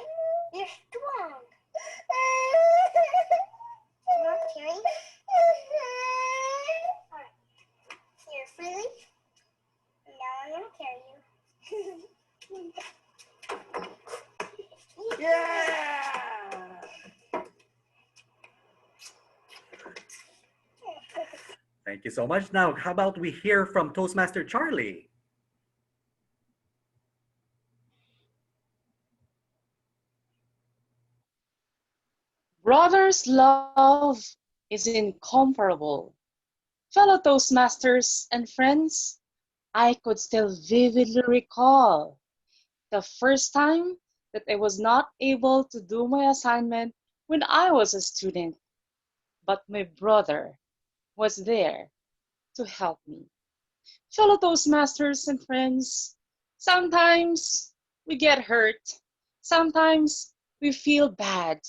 You're strong. I'm not tearing. Alright. You're freely. Now I'm gonna carry you. Yeah! Thank you so much. Now, how about we hear from Toastmaster Charlie? Brothers' love is incomparable. Fellow Toastmasters and friends, I could still vividly recall the first time that I was not able to do my assignment when I was a student, but my brother was there to help me. Fellow Toastmasters and friends, sometimes we get hurt, sometimes we feel bad,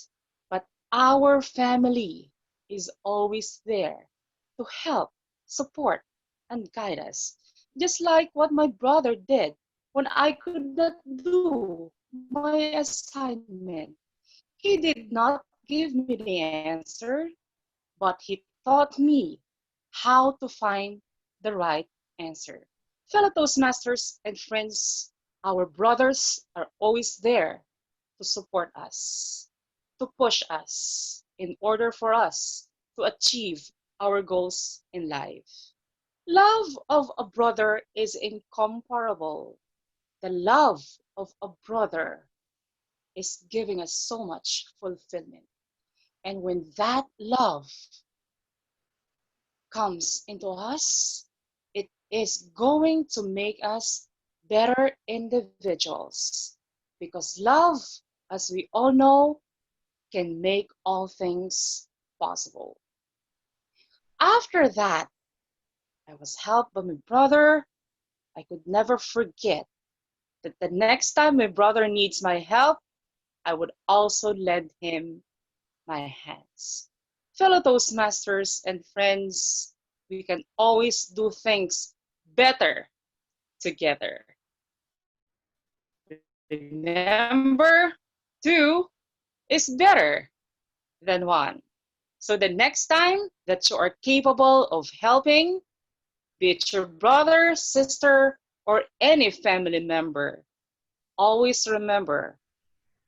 but our family is always there to help, support, and guide us. Just like what my brother did when I could not do my assignment. He did not give me the answer, but he taught me how to find the right answer. Fellow Toastmasters and friends, our brothers are always there to support us, to push us in order for us to achieve our goals in life. Love of a brother is incomparable. The love of a brother is giving us so much fulfillment. And when that love comes into us, it is going to make us better individuals. Because love, as we all know, can make all things possible. After that, I was helped by my brother. I could never forget that the next time my brother needs my help, I would also lend him my hands. Fellow Toastmasters and friends, we can always do things better together. Remember, two is better than one. So the next time that you are capable of helping, be it your brother, sister, or any family member, always remember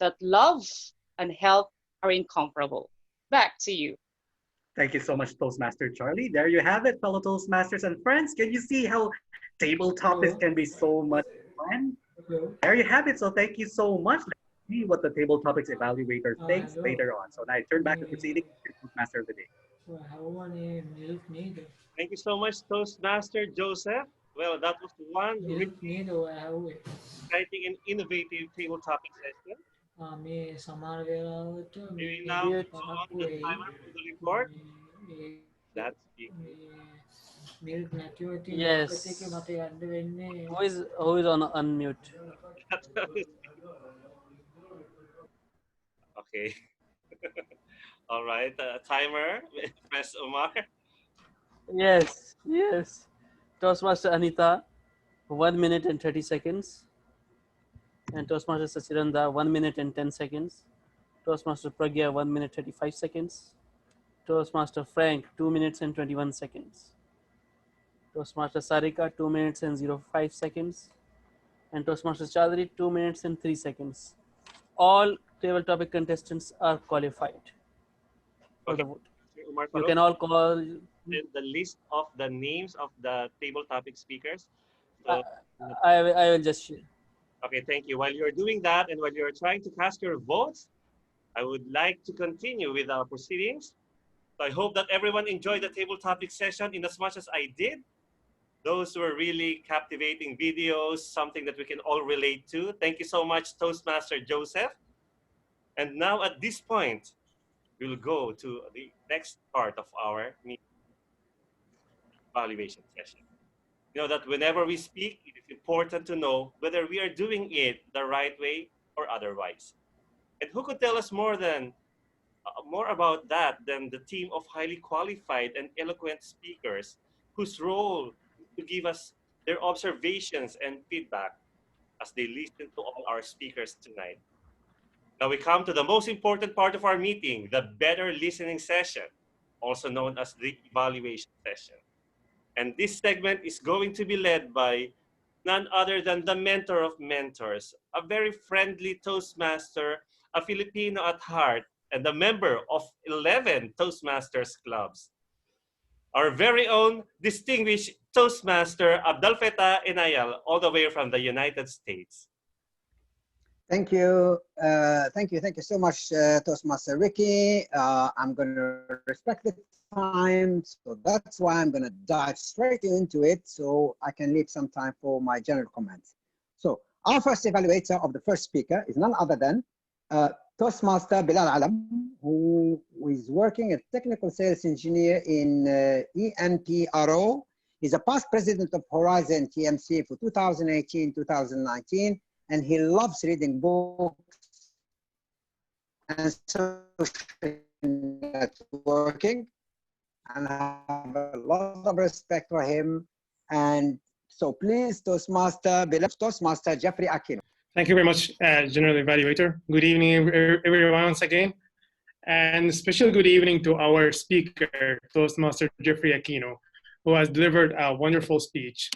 that love and help are incomparable. Back to you. Thank you so much, Toastmaster Charlie. There you have it, fellow Toastmasters and friends. Can you see how table topics can be so much fun? There you have it. So thank you so much. Let's see what the table topics evaluator thinks later on. So now I turn back the proceedings to Toastmaster of the day. Thank you so much, Toastmaster Joseph. Well, that was one really exciting and innovative table topic session. May we now go on the timer for the report. That's big. Yes. Who is on unmute? Okay. All right. Timer. Press Omar. Yes, yes. Toastmaster Anita, 1 minute and 30 seconds. And Toastmaster Sachiranda, 1 minute and 10 seconds. Toastmaster Pragya, 1 minute 35 seconds. Toastmaster Frank, 2 minutes and 21 seconds. Toastmaster Sarika, 2 minutes and 05 seconds. And Toastmaster Chaudhary, 2 minutes and 3 seconds. All table topic contestants are qualified for the vote. Omar You Farooq, can all call. the list of the names of the table topic speakers. So, I will just share. okay, thank you. While you're doing that and while you're trying to cast your votes, I would like to continue with our proceedings. So I hope that everyone enjoyed the table topic session in as much as I did. Those were really captivating videos, something that we can all relate to. Thank you so much, Toastmaster Joseph. And now at this point, we'll go to the next part of our evaluation session. You know that whenever we speak, it is important to know whether we are doing it the right way or otherwise. And who could tell us more about that than the team of highly qualified and eloquent speakers whose role is to give us their observations and feedback as they listen to all our speakers tonight. Now we come to the most important part of our meeting, the better listening session, also known as the evaluation session. And this segment is going to be led by none other than the mentor of mentors, a very friendly Toastmaster, a Filipino at heart, and a member of 11 Toastmasters clubs. Our very own distinguished Toastmaster, Abdal Feta Inayal, all the way from the United States. Thank you. Thank you so much, Toastmaster Ricky. I'm going to respect the time, so that's why I'm going to dive straight into it so I can leave some time for my general comments. So our first evaluator of the first speaker is none other than Toastmaster Bilal Alam, who is working as technical sales engineer in ENPRO. He's a past president of Horizon TMC for 2018-2019. And he loves reading books and social networking, and I have a lot of respect for him. And so please, Toastmaster, beloved Toastmaster Jeffrey Aquino. Thank you very much, General Evaluator. Good evening, everyone, once again. And special good evening to our speaker, Toastmaster Jeffrey Aquino, who has delivered a wonderful speech.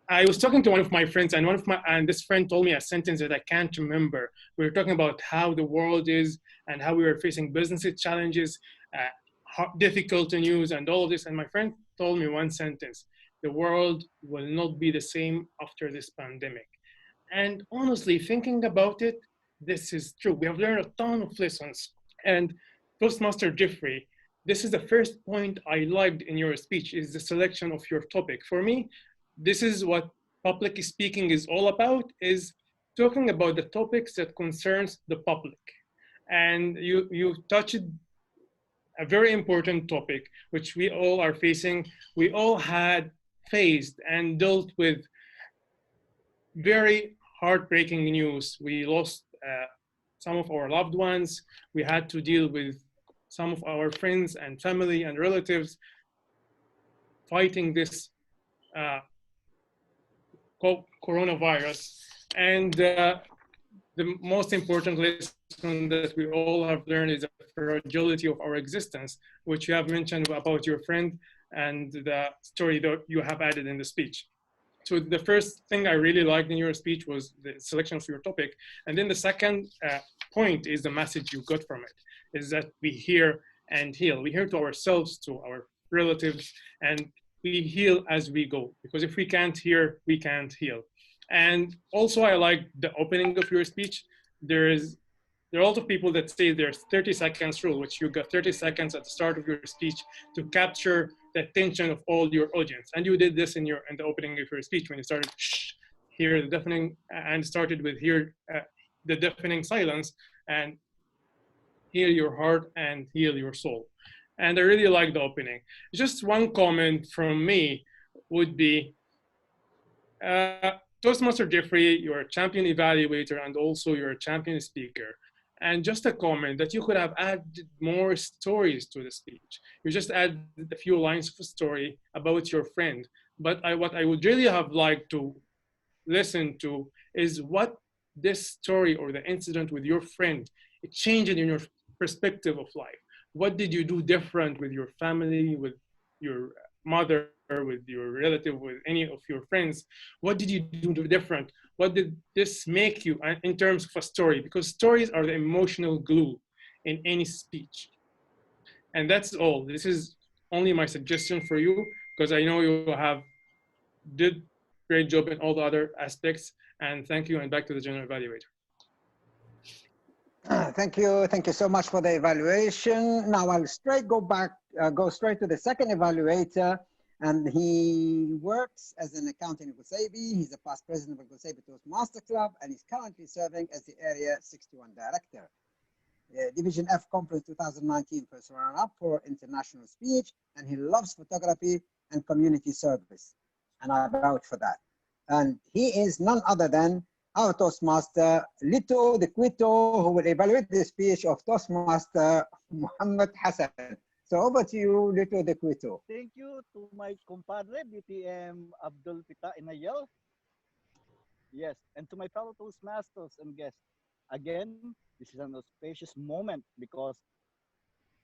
I was talking to one of my friends, and this friend told me a sentence that I can't remember. We were talking about how the world is and how we were facing business challenges, difficult news, and all of this. And my friend told me one sentence: "The world will not be the same after this pandemic." And honestly, thinking about it, this is true. We have learned a ton of lessons. And Toastmaster Jeffrey, this is the first point I liked in your speech: is the selection of your topic. For me, this is what public speaking is all about, is talking about the topics that concerns the public. And you touched a very important topic, which we all are facing. We all had faced and dealt with very heartbreaking news. We lost some of our loved ones. We had to deal with some of our friends and family and relatives fighting this coronavirus. And the most important lesson that we all have learned is the fragility of our existence, which you have mentioned about your friend and the story that you have added in the speech. So the first thing I really liked in your speech was the selection of your topic. And then the second point is the message you got from it, is that we hear and heal. We hear to ourselves, to our relatives, and we heal as we go. Because if we can't hear, we can't heal. And also I like the opening of your speech. There's There are a lot of people that say there's 30 seconds rule, which you got 30 seconds at the start of your speech to capture the attention of all your audience. And you did this in the opening of your speech when you started hear the deafening and started with the deafening silence and heal your heart and heal your soul. And I really like the opening. Just one comment from me would be, Toastmaster Jeffrey, you're a champion evaluator and also you're a champion speaker. And just a comment that you could have added more stories to the speech. You just added a few lines of a story about your friend. But what I would really have liked to listen to is what this story or the incident with your friend, it changed in your perspective of life. What did you do different with your family, with your mother, with your relative, with any of your friends? What did you do different? What did this make you in terms of a story? Because stories are the emotional glue in any speech. And that's all. This is only my suggestion for you, because I know you have did great job in all the other aspects. And thank you, and back to the general evaluator. Thank you so much for the evaluation. Now I'll go straight to the second evaluator, and he works as an accountant in Gusabi. He's a past president of Gusabi Toastmaster Club, and he's currently serving as the Area 61 Director. Division F Conference 2019 first runner-up for international speech, and he loves photography and community service, and I vouch for that. And he is none other than our Toastmaster, Lito de Quito, who will evaluate the speech of Toastmaster Muhammad Hassan. So over to you, Lito de Quito. Thank you to my compadre, BTM Abdul Pita Inayel. Yes, and to my fellow Toastmasters and guests. Again, this is an auspicious moment because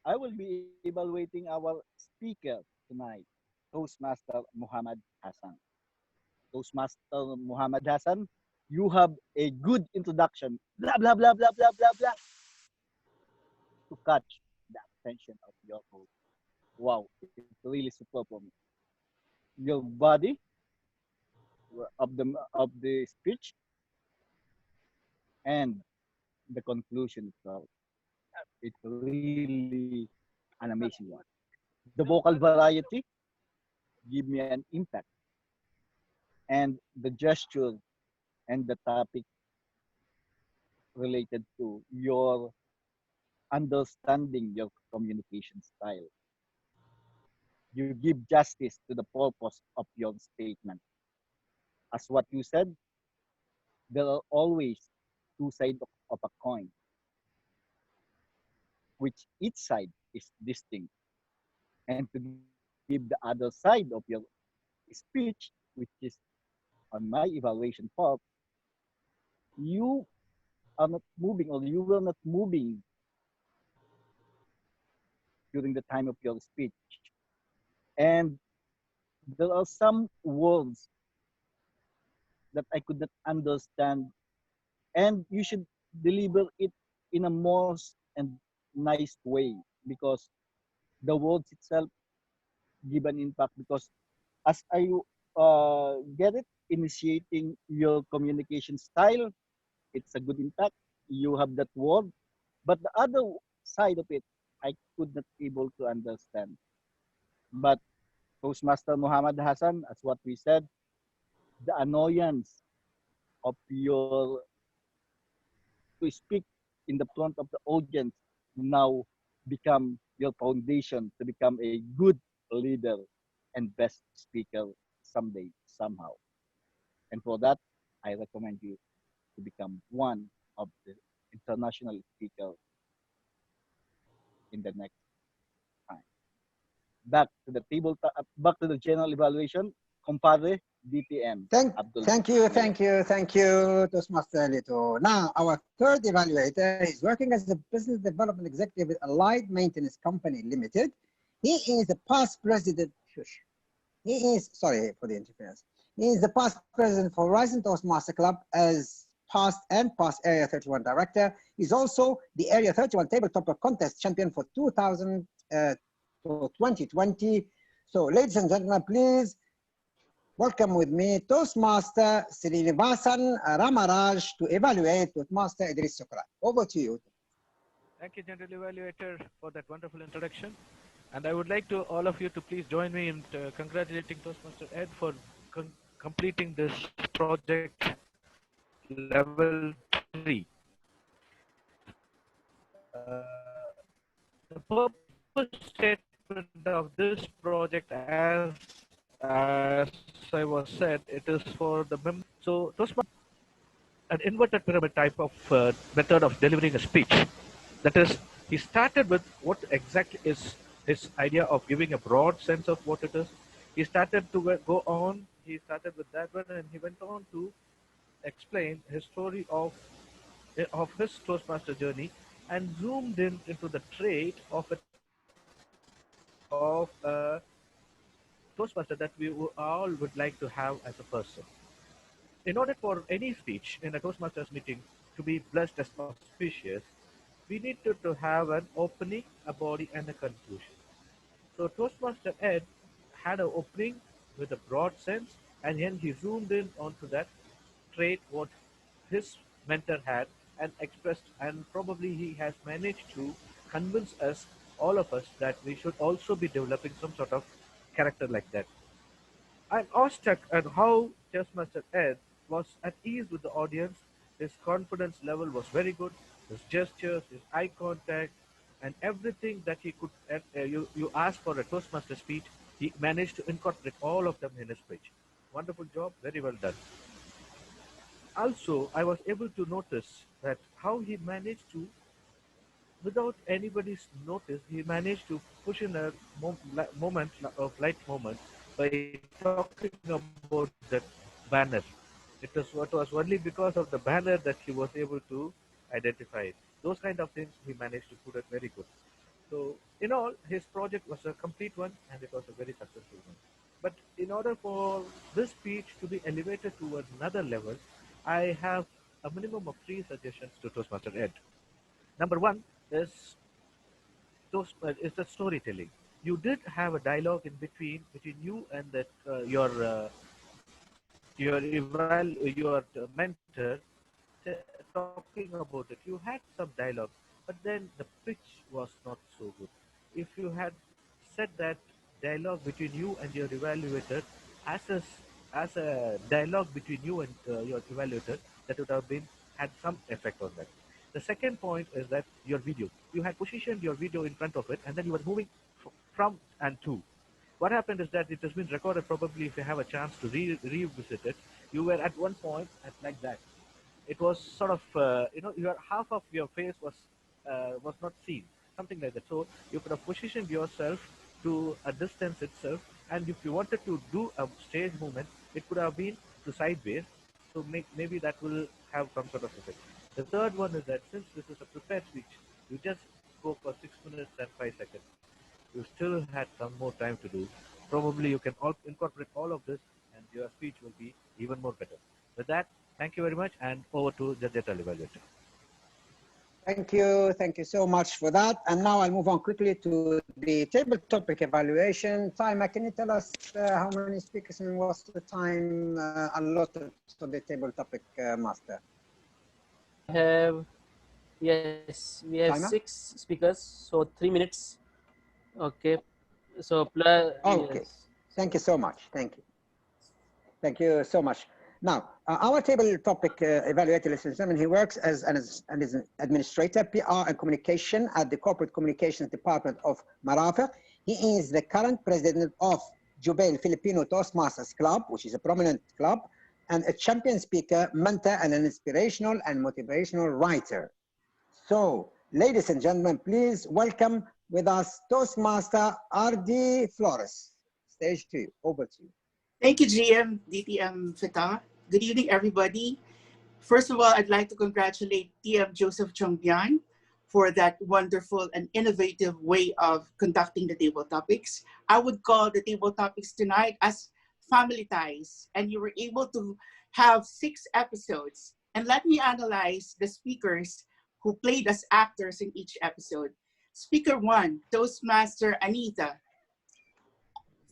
I will be evaluating our speaker tonight, Toastmaster Muhammad Hassan. Toastmaster Muhammad Hassan, you have a good introduction, blah, blah, blah, blah, blah, blah, blah, to catch the attention of your host. Wow, it's really superb for me. Your body of the speech and the conclusion itself, it's really an amazing one. The vocal variety give me an impact, and the gesture and the topic related to your understanding your communication style. You give justice to the purpose of your statement. As what you said, there are always two sides of a coin, which each side is distinct. And to give the other side of your speech, which is on my evaluation part, you are not moving or you were not moving during the time of your speech. And there are some words that I could not understand, and you should deliver it in a most and nice way, because the words itself give an impact. Because as I get it, initiating your communication style, it's a good impact. You have that word, but the other side of it, I could not able to understand. But Toastmaster Muhammad Hassan, as what we said, the annoyance of your to speak in the front of the audience now become your foundation to become a good leader and best speaker someday, somehow. And for that, I recommend you to become one of the international speakers in the next time. Back to the back to the general evaluation, compadre, DTM. Thank you, Toastmaster Lito. Now, our third evaluator is working as a business development executive with Allied Maintenance Company Limited. He is the past president. Sorry for the interference. He is the past president for Horizon Toastmaster Club as past Area 31 director. He's also the Area 31 Tabletop Contest champion for 2020. So, ladies and gentlemen, please welcome with me Toastmaster Srinivasan Ramaraj to evaluate Toastmaster Idris Sokrat. Over to you. Thank you, General Evaluator, for that wonderful introduction. And I would like to all of you to please join me in congratulating Toastmaster Ed for completing this project level 3. The purpose statement of this project, as I was said, it is for the members. So Toastmaster an inverted pyramid type of method of delivering a speech. That is, he started with what exactly is his idea of giving a broad sense of what it is. He started to go on, he started with that one, and he went on to explain his story of his Toastmaster journey and zoomed in into the trait of a Toastmaster that we all would like to have as a person. In order for any speech in a Toastmasters meeting to be blessed as auspicious, we need to have an opening, a body, and a conclusion. So Toastmaster Ed had an opening with a broad sense, and then he zoomed in onto that trait what his mentor had and expressed, and probably he has managed to convince us, all of us, that we should also be developing some sort of character like that. I'm awestruck at how Toastmaster Ed was at ease with the audience. His confidence level was very good. His gestures, his eye contact, and everything that he could, you asked for a Toastmaster speech, he managed to incorporate all of them in his speech. Wonderful job, very well done. Also, I was able to notice that how he managed to, without anybody's notice, he managed to push in a moment of light moment by talking about that banner. It was only because of the banner that he was able to identify it. Those kind of things he managed to put it very good. So in all, his project was a complete one and it was a very successful one. But in order for this speech to be elevated to another level, I have a minimum of 3 suggestions to Toastmaster Ed. Number 1 is the storytelling. You did have a dialogue in between you and that your mentor talking about it. You had some dialogue, but then the pitch was not so good. If you had said that dialogue between you and your evaluator as a dialogue between you and your evaluator, that would have been had some effect on that. The second point is that your video. You had positioned your video in front of it, and then you were moving from and to. What happened is that it has been recorded. Probably, if you have a chance to revisit it, you were at one point at like that. It was sort of your half of your face was not seen, something like that. So you could have positioned yourself to a distance itself, and if you wanted to do a stage movement, it could have been to sideways. So maybe that will have some sort of effect. The third one is that since this is a prepared speech, you just spoke for 6 minutes and 5 seconds. You still had some more time to do. Probably you can incorporate all of this and your speech will be even more better. With that, thank you very much and over to the data evaluator. Thank you so much for that. And now I'll move on quickly to the table topic evaluation. Time, can you tell us how many speakers and what's the time allotted to the table topic, Master? We have Timer? 6 speakers, so 3 minutes. Okay, so plus. Okay, Yes. thank you so much. Thank you so much. Now, our table topic evaluator, ladies and gentlemen, he works as an administrator, PR and communication at the Corporate Communications Department of Marafiq. He is the current president of Jubail Filipino Toastmasters Club, which is a prominent club, and a champion speaker, mentor, and an inspirational and motivational writer. So, ladies and gentlemen, please welcome with us Toastmaster R.D. Flores. Stage 2, over to you. Thank you, GM DTM Feta. Good evening, everybody. First of all, I'd like to congratulate TM Joseph Chongbian for that wonderful and innovative way of conducting the table topics. I would call the table topics tonight as family ties, and you were able to have 6 episodes. And let me analyze the speakers who played as actors in each episode. Speaker 1, Toastmaster Anita.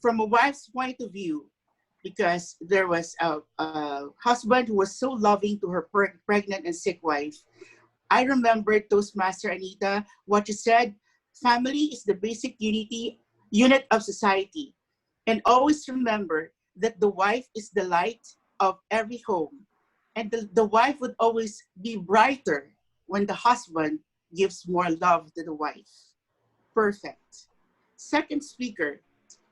From a wife's point of view, because there was a husband who was so loving to her pregnant and sick wife, I remember Toastmaster Anita, what you said, family is the basic unit of society. And always remember that the wife is the light of every home. And the wife would always be brighter when the husband gives more love to the wife. Perfect. Second speaker,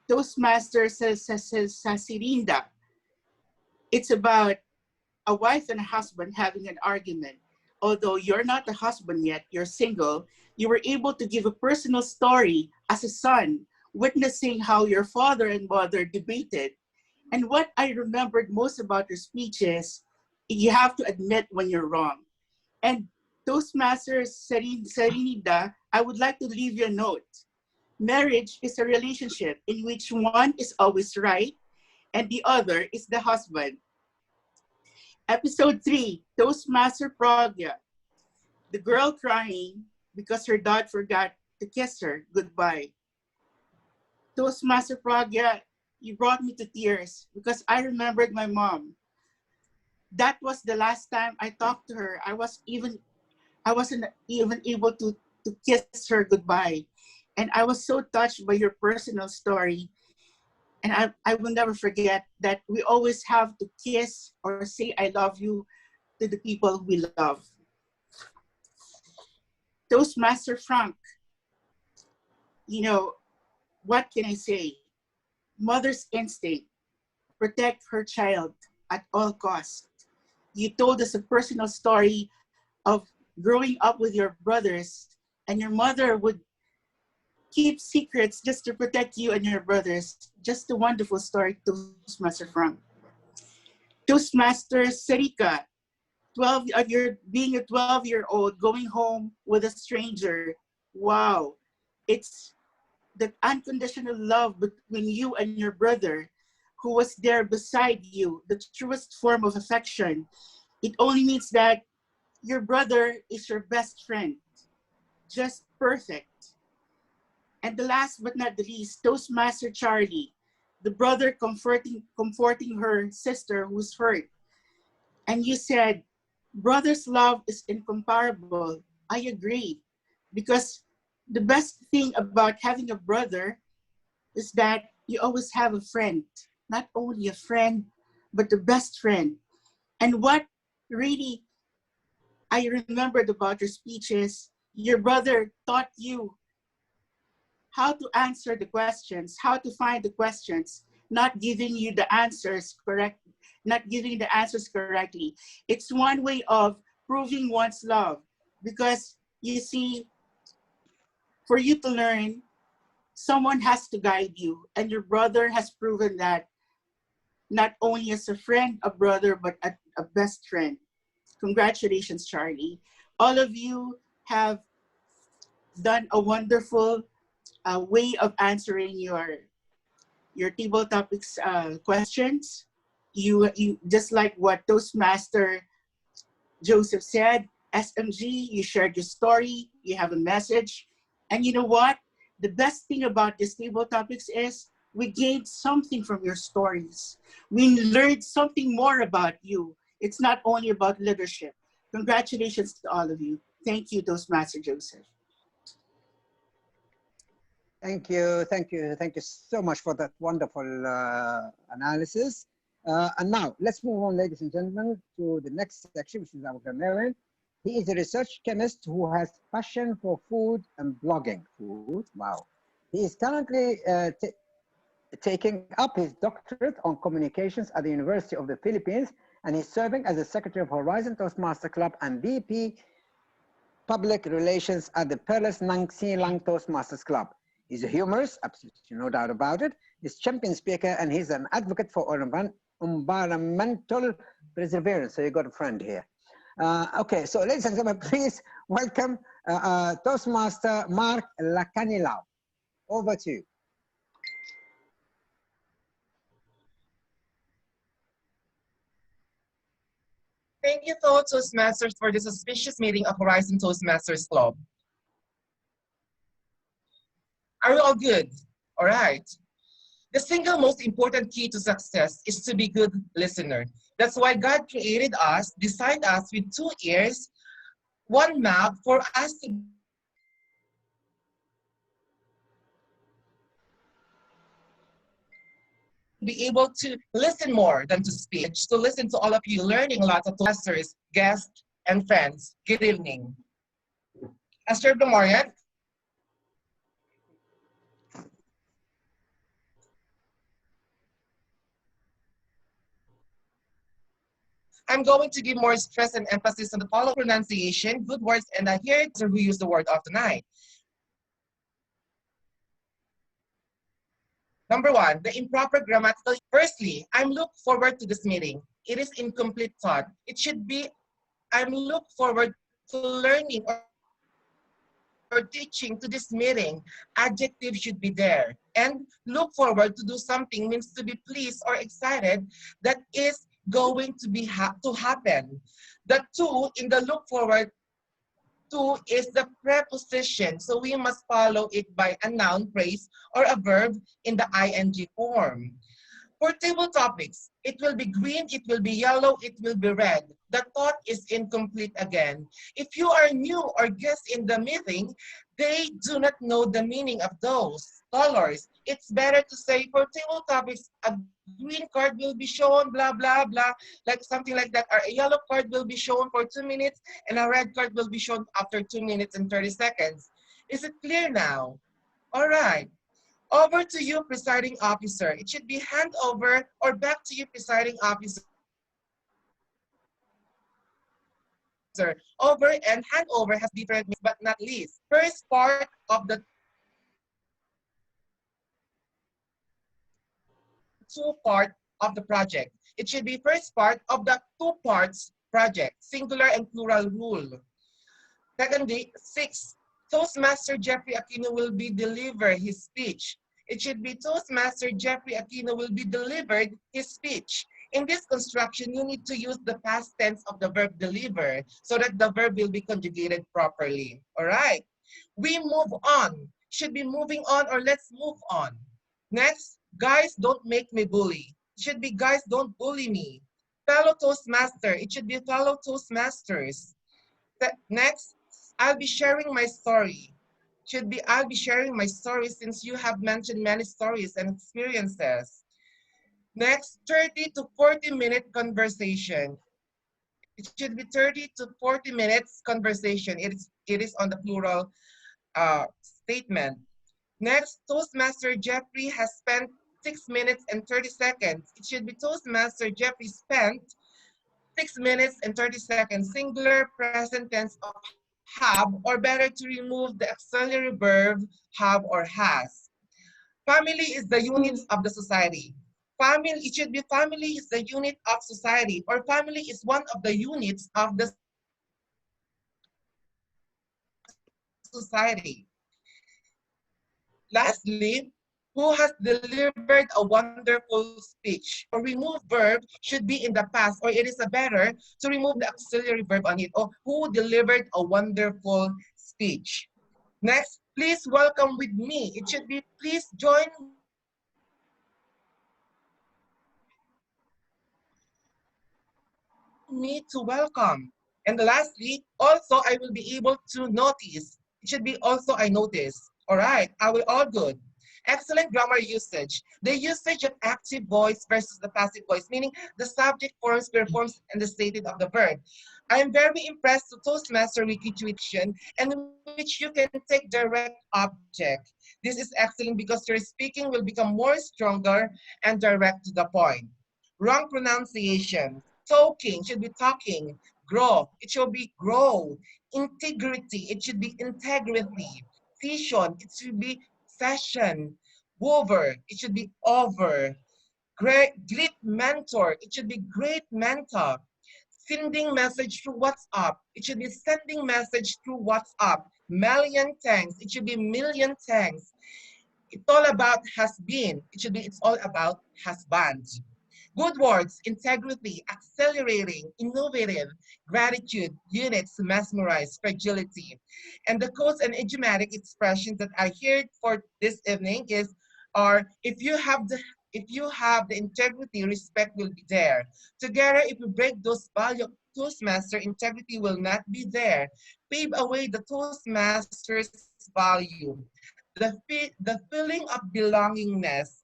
Toastmaster Sasirinda. It's about a wife and a husband having an argument. Although you're not a husband yet, you're single, you were able to give a personal story as a son, witnessing how your father and mother debated. And what I remembered most about your speech is you have to admit when you're wrong. And Toastmasters Serenida, I would like to leave you a note. Marriage is a relationship in which one is always right and the other is the husband. Episode 3, Toastmaster Pragya. The girl crying because her dad forgot to kiss her goodbye. Toastmaster Pragya, you brought me to tears because I remembered my mom. That was the last time I talked to her. I wasn't even able to kiss her goodbye. And I was so touched by your personal story. And I will never forget that we always have to kiss or say I love you to the people we love. Toastmaster Frank, you know, what can I say? Mother's instinct, protect her child at all costs. You told us a personal story of growing up with your brothers, and your mother would keep secrets just to protect you and your brothers. Just a wonderful story, Toastmaster Frank. Toastmaster Sarika, being a 12-year-old going home with a stranger. Wow, it's the unconditional love between you and your brother who was there beside you, the truest form of affection. It only means that your brother is your best friend. Just perfect. And the last but not the least, Toastmaster Charlie, the brother comforting her sister who's hurt. And you said, brother's love is incomparable. I agree. Because the best thing about having a brother is that you always have a friend. Not only a friend, but the best friend. And what really I remembered about your speeches, your brother taught you how to answer the questions, how to find the questions, not giving you the answers correct, not giving the answers correctly. It's one way of proving one's love because you see, for you to learn, someone has to guide you, and your brother has proven that not only as a friend, a brother, but a best friend. Congratulations, Charlie. All of you have done a wonderful way of answering your table topics questions. You just like what Toastmaster Joseph said, SMG, you shared your story, you have a message. And you know what? The best thing about these table topics is we gained something from your stories. We learned something more about you. It's not only about leadership. Congratulations to all of you. Thank you, Toastmaster Joseph. Thank you, thank you, thank you so much for that wonderful analysis. And now let's move on, ladies and gentlemen, to the next section, which is our grammarian. He is a research chemist who has passion for food and blogging. Food, wow. He is currently taking up his doctorate on communications at the University of the Philippines, and he's serving as the Secretary of Horizon Toastmaster Club and VP Public Relations at the Perlas Nang Silang Toastmasters Club. He's a humorist, absolutely no doubt about it. He's champion speaker, and he's an advocate for environmental perseverance. So you got a friend here. Okay, so ladies and gentlemen, please welcome Toastmaster Mark Lacanilao. Over to you. Thank you to Toastmasters for this auspicious meeting of Horizon Toastmasters Club. Are we all good? All right. The single most important key to success is to be good listener. That's why God created us, designed us with 2 ears, one map for us to be able to listen more than to speak, to listen to all of you learning a lot of Toastmasters, guests, and friends. Good evening. Esther Blamorian. I'm going to give more stress and emphasis on the following pronunciation, good words, and I hear it who use the word of tonight. Number one, the improper grammatical. Firstly, I'm look forward to this meeting. It is incomplete thought. It should be, I'm look forward to learning or teaching to this meeting. Adjective should be there. And look forward to do something means to be pleased or excited that is going to be to happen. The two in the look forward to is the preposition. So we must follow it by a noun phrase or a verb in the ing form. For table topics, it will be green, it will be yellow, it will be red. The thought is incomplete again. If you are new or guest in the meeting, they do not know the meaning of those colors. It's better to say for table topics, a green card will be shown, blah, blah, blah, like something like that. Or a yellow card will be shown for 2 minutes and a red card will be shown after 2 minutes and 30 seconds. Is it clear now? All right. Over to you, presiding officer. It should be hand over or back to you, presiding officer. Over and hand over has different meanings, but not least. First part of the two part of the project. It should be first part of the two parts project, singular and plural rule. Secondly, six, Toastmaster Jeffrey Aquino will be deliver his speech. It should be Toastmaster Jeffrey Aquino will be delivered his speech. In this construction, you need to use the past tense of the verb deliver so that the verb will be conjugated properly. All right. We move on. Should be moving on or let's move on. Next, guys, don't make me bully. It should be guys, don't bully me. Fellow Toastmaster. It should be fellow Toastmasters. Next, I'll be sharing my story. Should be I'll be sharing my story since you have mentioned many stories and experiences. Next, 30 to 40-minute conversation. It should be 30 to 40 minutes conversation. It is on the plural statement. Next, Toastmaster Jeffrey has spent 6 minutes and 30 seconds. It should be Toastmaster Jeffrey spent 6 minutes and 30 seconds, singular present tense of have, or better to remove the auxiliary verb have or has. Family is the unit of the society. Family, it should be family is the unit of society, or family is one of the units of the society. Lastly, who has delivered a wonderful speech? Or remove verb should be in the past, or it is a better to remove the auxiliary verb on it. Or who delivered a wonderful speech? Next, please welcome with me. It should be please join me to welcome. And lastly, also I will be able to notice. It should be also I notice. All right, are we all good? Excellent grammar usage. The usage of active voice versus the passive voice, meaning the subject forms, performs, and the stated of the verb. I am very impressed with Toastmaster Wiki tuition, and which you can take direct object. This is excellent because your speaking will become more stronger and direct to the point. Wrong pronunciation. Talking should be talking. Grow, it should be grow. Integrity, it should be integrity. Session, it should be session. Over, it should be over. Great mentor, it should be great mentor. Sending message through WhatsApp, it should be sending message through WhatsApp. Million thanks, it should be million thanks. It's all about has been, it should be it's all about has been. Good words, integrity, accelerating, innovative, gratitude, units, mesmerize, fragility. And the quotes and idiomatic expressions that I heard for this evening are, if you have the If you have the integrity, respect will be there. Together, if we break those values, Toastmaster integrity will not be there. Pave away the Toastmaster's value, the feeling of belongingness,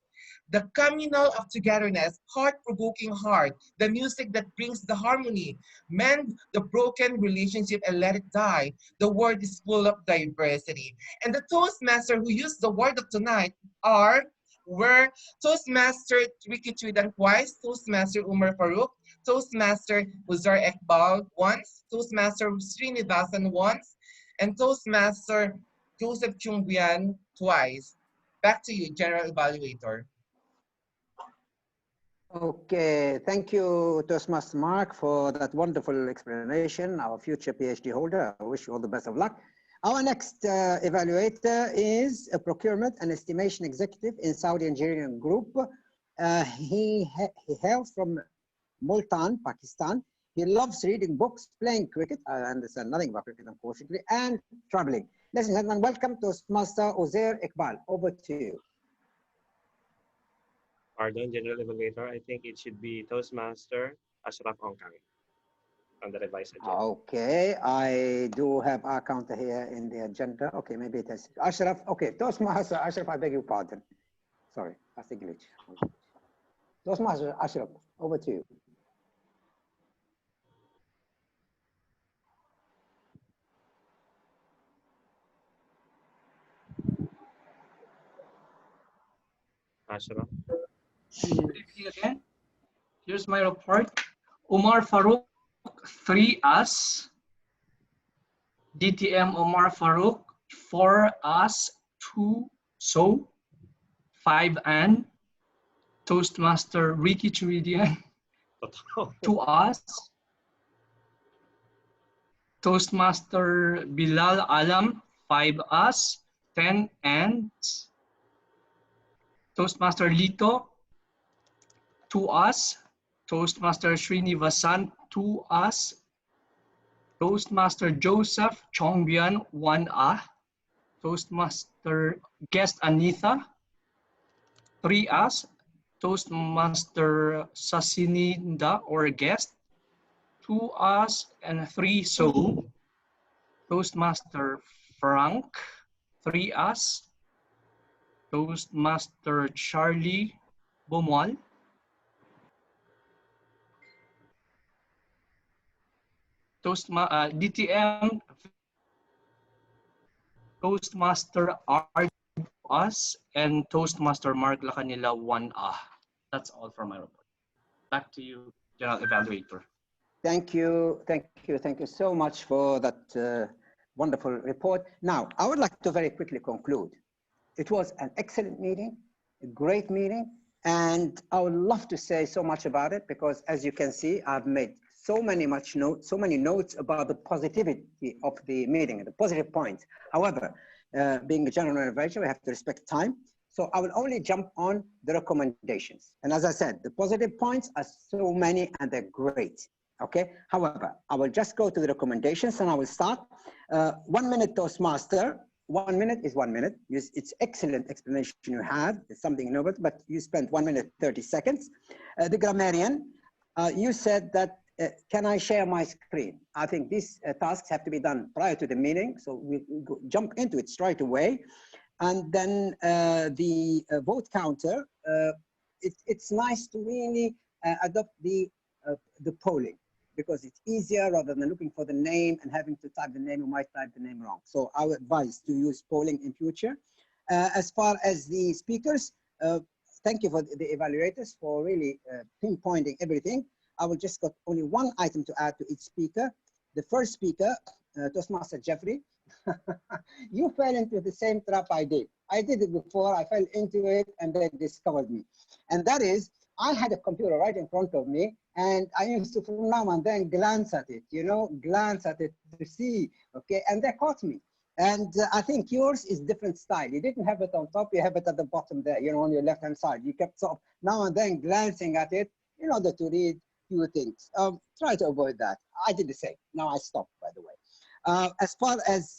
the communal of togetherness, heart-provoking heart, the music that brings the harmony, mend the broken relationship and let it die. The word is full of diversity. And the Toastmaster who used the word of tonight were Toastmaster Ricky Chuidan twice, Toastmaster Umar Farouk, Toastmaster Uzar Ekbal once, Toastmaster Srinivasan once, and Toastmaster Joseph Chungbian twice. Back to you, General Evaluator. Okay, thank you, Toastmaster Mark, for that wonderful explanation. Our future PhD holder, I wish you all the best of luck. Our next evaluator is a procurement and estimation executive in Saudi Engineering Group. He hails from Multan, Pakistan. He loves reading books, playing cricket. I understand nothing about cricket, unfortunately, and traveling. Ladies and gentlemen, welcome Toastmaster Uzair Iqbal. Over to you. Pardon, General Evaluator. I think it should be Toastmaster Ashraf Ongkang on the revised agenda. Okay, I do have our counter here in the agenda. Okay, maybe it is Ashraf. Okay, Toastmaster Ashraf, I beg your pardon. Sorry, that's a glitch. Toastmaster Ashraf, over to you. Ashraf. Good evening again. Here's my report. Umar Farouk, 3 us. DTM Umar Farouk, 4 us, 2 so, 5 and. Toastmaster Ricky Churidian, 2 us. Toastmaster Bilal Alam, 5 us, 10 ands. Toastmaster Lito, 2 us. Toastmaster Srinivasan, 2 us. Toastmaster Joseph Chongbian, 1 Toastmaster Guest Anitha, 3 us. Toastmaster Sasininda or guest, 2 us and 3 so. Toastmaster Frank, 3 us. Toastmaster Charlie Bomwal, DTM Toastmaster R us and Toastmaster Mark Lacanila 1 That's all from my report. Back to you, General Evaluator. Thank you so much for that wonderful report. Now, I would like to very quickly conclude. It was an excellent meeting, a great meeting, and I would love to say so much about it because, as you can see, I've made so many notes about the positivity of the meeting, the positive points. However, being a general evaluation, we have to respect time. So I will only jump on the recommendations. And as I said, the positive points are so many and they're great. Okay. However, I will just go to the recommendations and I will start. 1 minute Toastmaster. 1 minute is 1 minute. It's excellent explanation you have. It's something novel, but you spent 1 minute 30 seconds. The grammarian, you said that, can I share my screen? I think these tasks have to be done prior to the meeting. So we'll jump into it straight away. And then the vote counter, it's nice to really adopt the polling because it's easier rather than looking for the name and having to type the name, you might type the name wrong. So I would advise to use polling in future. As far as the speakers, thank you for the evaluators for really pinpointing everything. I will just got only one item to add to each speaker. The first speaker, Toastmaster Jeffrey, you fell into the same trap I did. I did it before, I fell into it and they discovered me. And that is, I had a computer right in front of me and I used to from now and then glance at it, glance at it to see, okay, and they caught me. And I think yours is different style. You didn't have it on top, you have it at the bottom there, on your left-hand side. You kept sort of now and then glancing at it in order to read few things. Try to avoid that. I did the same. Now I stopped, by the way. As far as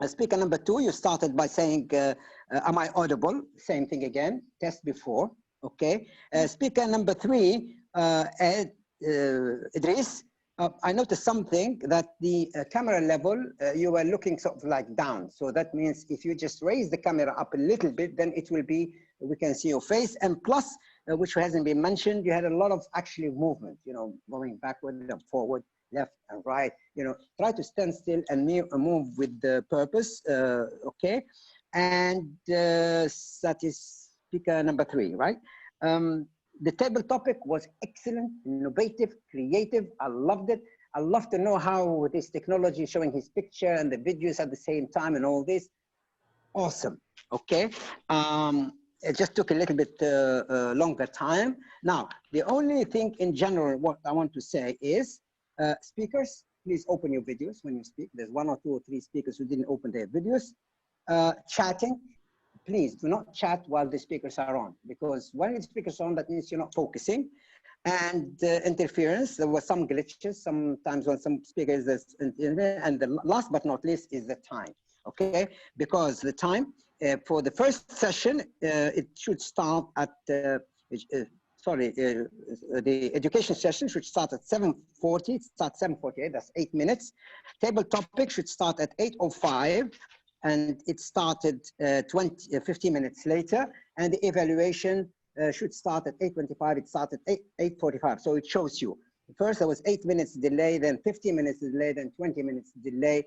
speaker number 2, you started by saying, am I audible? Same thing again, test before. Okay. Speaker number 3, Idris. I noticed something that the camera level, you were looking sort of like down. So that means if you just raise the camera up a little bit, then it will be, we can see your face. And plus, which hasn't been mentioned, you had a lot of actually movement, you know, going backward and forward, left and right. You know, try to stand still and move with the purpose, okay? And that is speaker number 3, right? The table topic was excellent, innovative, creative. I loved it. I love to know how this technology showing his picture and the videos at the same time and all this. Awesome. Okay. It just took a little bit longer time. Now, the only thing in general, what I want to say is, speakers, please open your videos when you speak. There's 1 or 2 or 3 speakers who didn't open their videos. Chatting, please do not chat while the speakers are on, because when the speakers are on, that means you're not focusing. And interference, there were some glitches sometimes when some speakers, and the last but not least is the time, okay? Because the time for the first session, it should start at, the education session should start at 7:40, it starts 7:48, that's 8 minutes. Table topic should start at 8:05, and it started 15 minutes later, and the evaluation should start at 8:25, it started 8:45, so it shows you. First there was 8 minutes delay, then 15 minutes delay, then 20 minutes delay,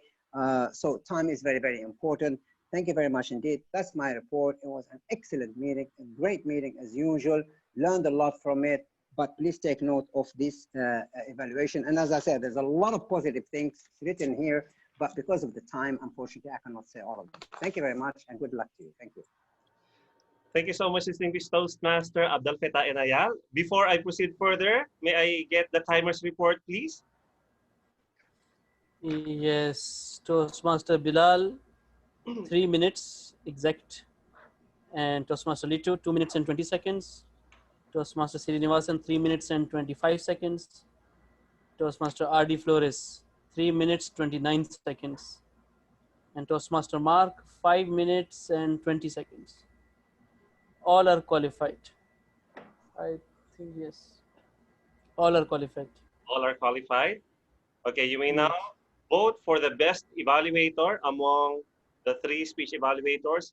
so time is very, very important. Thank you very much indeed. That's my report. It was an excellent meeting, a great meeting as usual, learned a lot from it, but please take note of this evaluation. And as I said, there's a lot of positive things written here, but because of the time, unfortunately, I cannot say all of them. Thank you very much and good luck to you. Thank you. Thank you so much, distinguished Toastmaster Abdel Fattah and Ayal. Before I proceed further, may I get the timer's report, please? Yes, Toastmaster Bilal, 3 minutes exact. And Toastmaster Lito, 2 minutes and 20 seconds. Toastmaster Srinivasan, 3 minutes and 25 seconds. Toastmaster R.D. Flores, 3 minutes, 29 seconds. And Toastmaster Mark, 5 minutes and 20 seconds. All are qualified. I think yes. All are qualified. All are qualified. Okay, you may now vote for the best evaluator among the 3 speech evaluators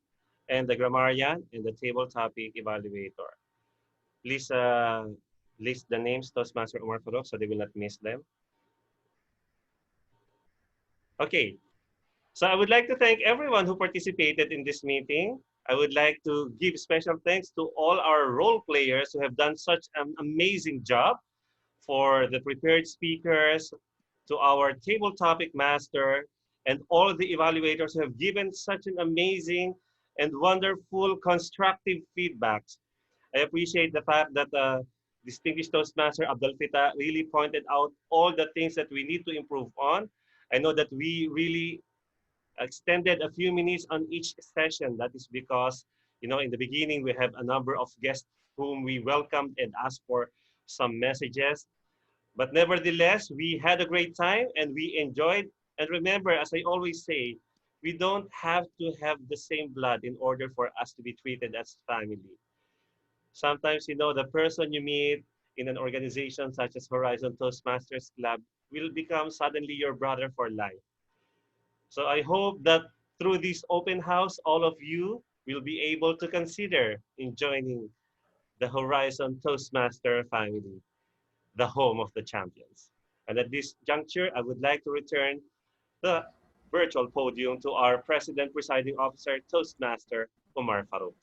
and the grammarian and the table topic evaluator. Please list the names, Toastmaster Umar Farooq, so they will not miss them. Okay, so I would like to thank everyone who participated in this meeting. I would like to give special thanks to all our role players who have done such an amazing job, for the prepared speakers, to our table topic master, and all the evaluators who have given such an amazing and wonderful constructive feedbacks. I appreciate the fact that distinguished Toastmaster Abdel Fattah really pointed out all the things that we need to improve on. I know that we really extended a few minutes on each session. That is because, you know, in the beginning, we have a number of guests whom we welcomed and asked for some messages. But nevertheless, we had a great time and we enjoyed. And remember, as I always say, we don't have to have the same blood in order for us to be treated as family. Sometimes, you know, the person you meet in an organization such as Horizon Toastmasters Club will become suddenly your brother for life. So I hope that through this open house, all of you will be able to consider in joining the Horizon Toastmaster family, the home of the champions. And at this juncture, I would like to return the virtual podium to our President Presiding Officer, Toastmaster Umar Farooq.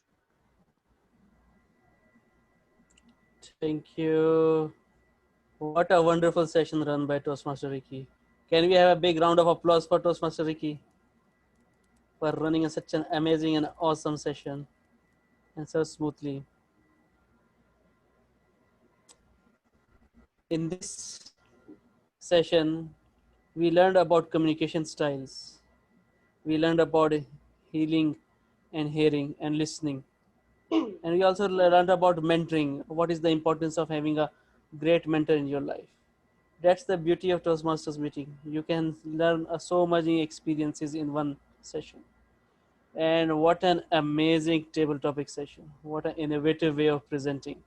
Thank you. What a wonderful session run by Toastmaster Ricky. Can we have a big round of applause for Toastmaster Ricky for running such an amazing and awesome session and so smoothly. In this session, we learned about communication styles. We learned about healing and hearing and listening. And we also learned about mentoring. What is the importance of having a great mentor in your life? That's the beauty of Toastmasters meeting. You can learn so many experiences in one session. And what an amazing table topic session. What an innovative way of presenting.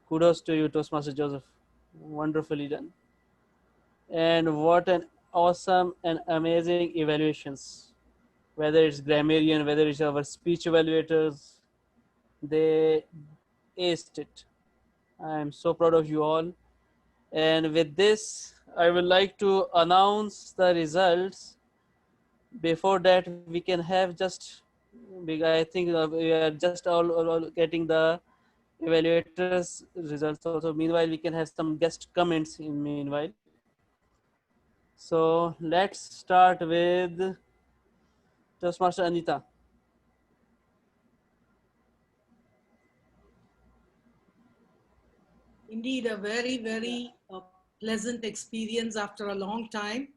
Kudos to you, Toastmaster Joseph. Wonderfully done. And what an awesome and amazing evaluations. Whether it's grammarian, whether it's our speech evaluators, they aced it. I am so proud of you all. And with this, I would like to announce the results. Before that, we can have just, I think we are just all getting the evaluators results also. Meanwhile, we can have some guest comments in meanwhile. So let's start with Toastmaster Anita. Indeed, a very, very pleasant experience after a long time.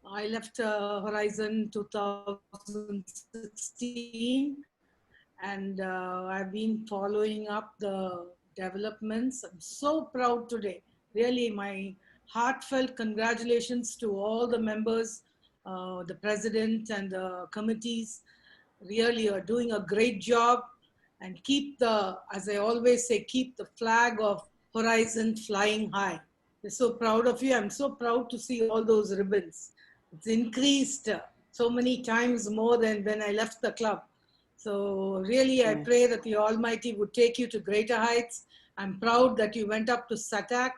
I left Horizon 2016 and I've been following up the developments. I'm so proud today. Really, my heartfelt congratulations to all the members, the president and the committees. Really are doing a great job and keep the, as I always say, keep the flag of Horizon flying high. We're so proud of you. I'm so proud to see all those ribbons. It's increased so many times more than when I left the club. So really, I pray that the Almighty would take you to greater heights. I'm proud that you went up to SATAC.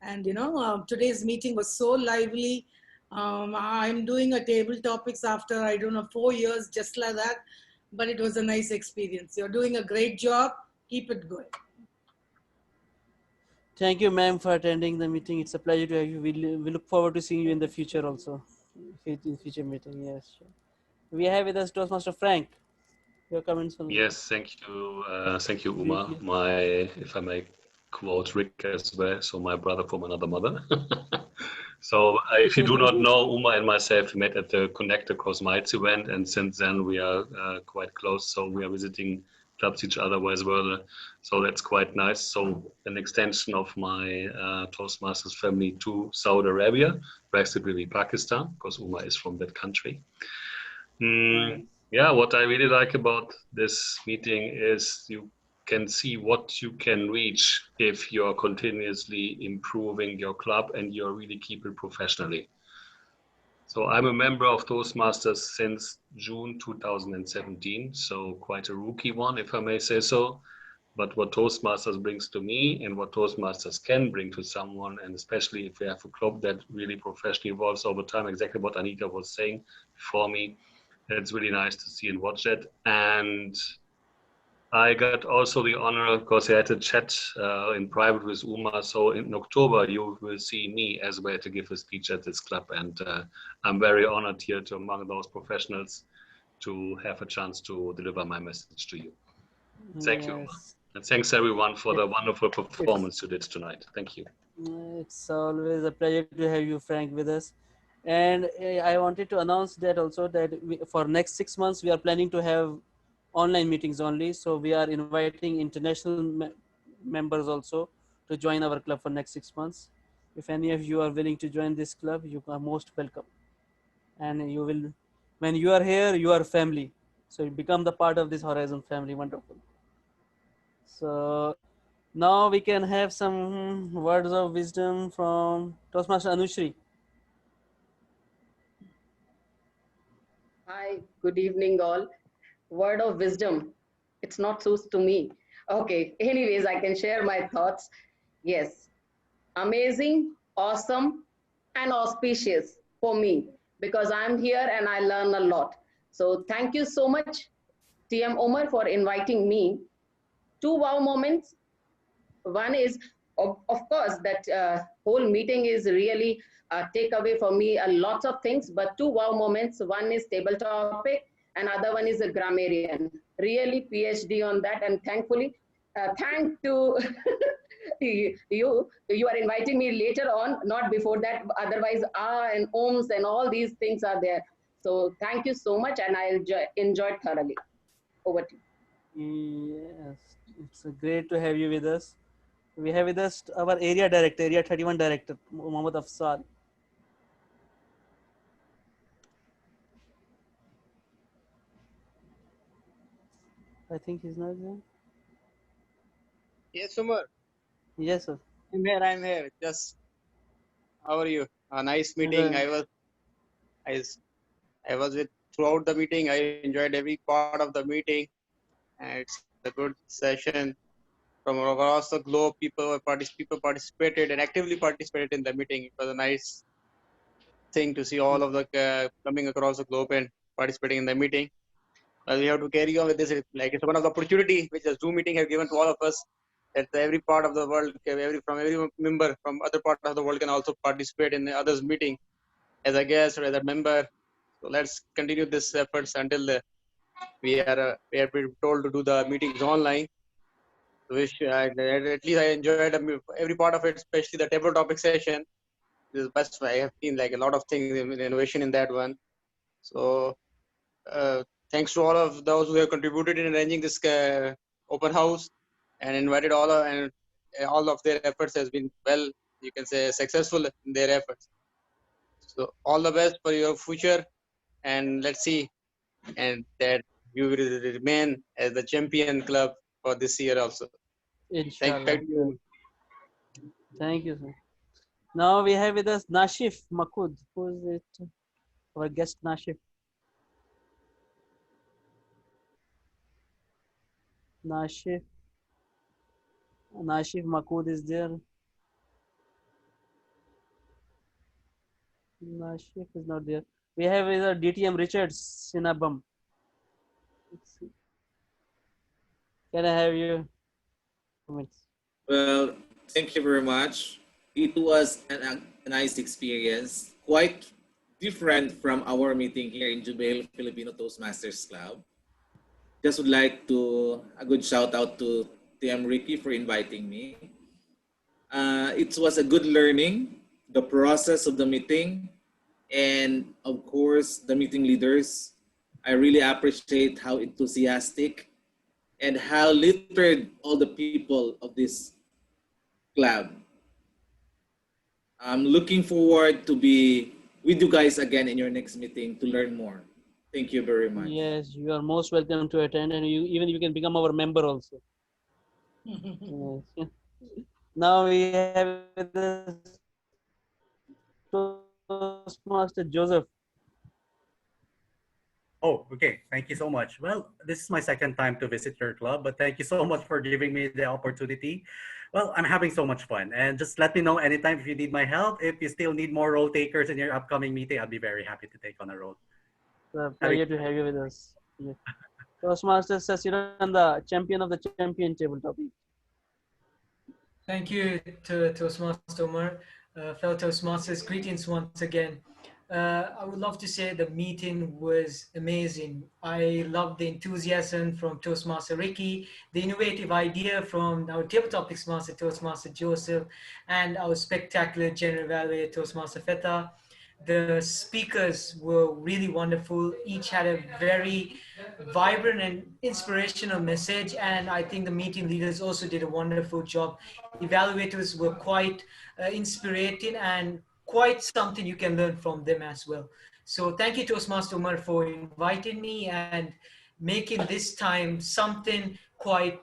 And today's meeting was so lively. I'm doing a table topics after, I don't know, 4 years, just like that. But it was a nice experience. You're doing a great job. Keep it going. Thank you, ma'am, for attending the meeting. It's a pleasure to have you. We look forward to seeing you in the future also. In future meeting, yes. Sure. We have with us Toastmaster Frank. Your comments on Yes, thank you, Uma. If I may quote Rick as well, so my brother from another mother. So if you do not know, Uma and myself met at the Connect Across Mites event, and since then we are quite close. So we are visiting clubs each other as well. So that's quite nice. So an extension of my Toastmasters family to Saudi Arabia, preferably Pakistan, because Uma is from that country. Yeah, what I really like about this meeting is you can see what you can reach if you're continuously improving your club and you're really keep it professionally. So I'm a member of Toastmasters since June 2017, so quite a rookie one, if I may say so. But what Toastmasters brings to me and what Toastmasters can bring to someone, and especially if you have a club that really professionally evolves over time, exactly what Anita was saying before me, it's really nice to see and watch that. And I got also the honor, because I had a chat in private with Uma. So in October, you will see me as well to give a speech at this club. And I'm very honored here to among those professionals to have a chance to deliver my message to you. Thank you, Uma. And thanks everyone for the wonderful performance you did tonight. Thank you. It's always a pleasure to have you, Frank, with us. And I wanted to announce that also that for next 6 months, we are planning to have online meetings only. So we are inviting international members also to join our club for next 6 months. If any of you are willing to join this club, you are most welcome. And you will, when you are here, you are family. So you become the part of this Horizon family. Wonderful. So now we can have some words of wisdom from Toastmaster Anushri. Hi, good evening, all. Word of wisdom. It's not so to me. Okay, anyways, I can share my thoughts. Yes, amazing, awesome, and auspicious for me because I'm here and I learn a lot. So thank you so much, TM Omar, for inviting me. 2 wow moments. One is, of course, that whole meeting is really take away for me a lot of things, but 2 wow moments. One is table topic and other one is a grammarian. Really PhD on that, and thankfully, thank to you are inviting me later on, not before that. Otherwise, and ohms and all these things are there. So thank you so much, and I enjoyed thoroughly. Over to you. Yes, it's great to have you with us. We have with us our area director, area 31 director, Mohammed Afsal. I think he's not there. Yes, Umar. Yes, sir. I'm here. I'm here. Just how are you? A nice meeting. Good. I, s- I was with throughout the meeting. I enjoyed every part of the meeting. And it's a good session from across the globe. People participated and actively participated in the meeting. It was a nice thing to see all of the coming across the globe and participating in the meeting. We have to carry on with this. Like it's one of the opportunity which the Zoom meeting have given to all of us. That every part of the world, every member from other part of the world can also participate in the others meeting as a guest or as a member. So let's continue this efforts until we are been told to do the meetings online. Wish at least I enjoyed every part of it, especially the table topic session. This is best. I have seen like a lot of things in innovation in that one. So thanks to all of those who have contributed in arranging this open house and invited and all of their efforts has been well, you can say successful in their efforts. So all the best for your future, and let's see, and that you will remain as the champion club for this year also. Thank Inshallah. you. Thank you, sir. Now we have with us Nashif Makud. Who is it? Our guest Nashif. Nashif. Nashif Makud is there. Nashif is not there. We have with us DTM Richards Sinabam. Can I have your comments? Well, thank you very much. It was a nice experience, quite different from our meeting here in Jubail Filipino Toastmasters Club. Just would like to a good shout out to TM Ricky for inviting me. It was a good learning, the process of the meeting, and of course the meeting leaders. I really appreciate how enthusiastic and how literate all the people of this club. I'm looking forward to be with you guys again in your next meeting to learn more. Thank you very much. Yes, you are most welcome to attend, and you can become our member also. Yes. Now we have the Toastmaster Joseph. Oh, okay. Thank you so much. Well, this is my second time to visit your club, but thank you so much for giving me the opportunity. Well, I'm having so much fun. And just let me know anytime if you need my help. If you still need more role takers in your upcoming meeting, I'll be very happy to take on a role. It's a pleasure to have you with us. Yeah. Toastmaster Sasiran, the champion of the champion tabletop. Thank you to Toastmaster Omar. Fellow Toastmasters, greetings once again. I would love to say the meeting was amazing. I love the enthusiasm from Toastmaster Ricky, the innovative idea from our table topics master Toastmaster Joseph, and our spectacular general evaluator Toastmaster Feta. The speakers were really wonderful. Each had a very vibrant and inspirational message, and I think the meeting leaders also did a wonderful job. Evaluators were quite inspirating and quite something you can learn from them as well. So thank you, Toastmaster Umar, for inviting me and making this time something quite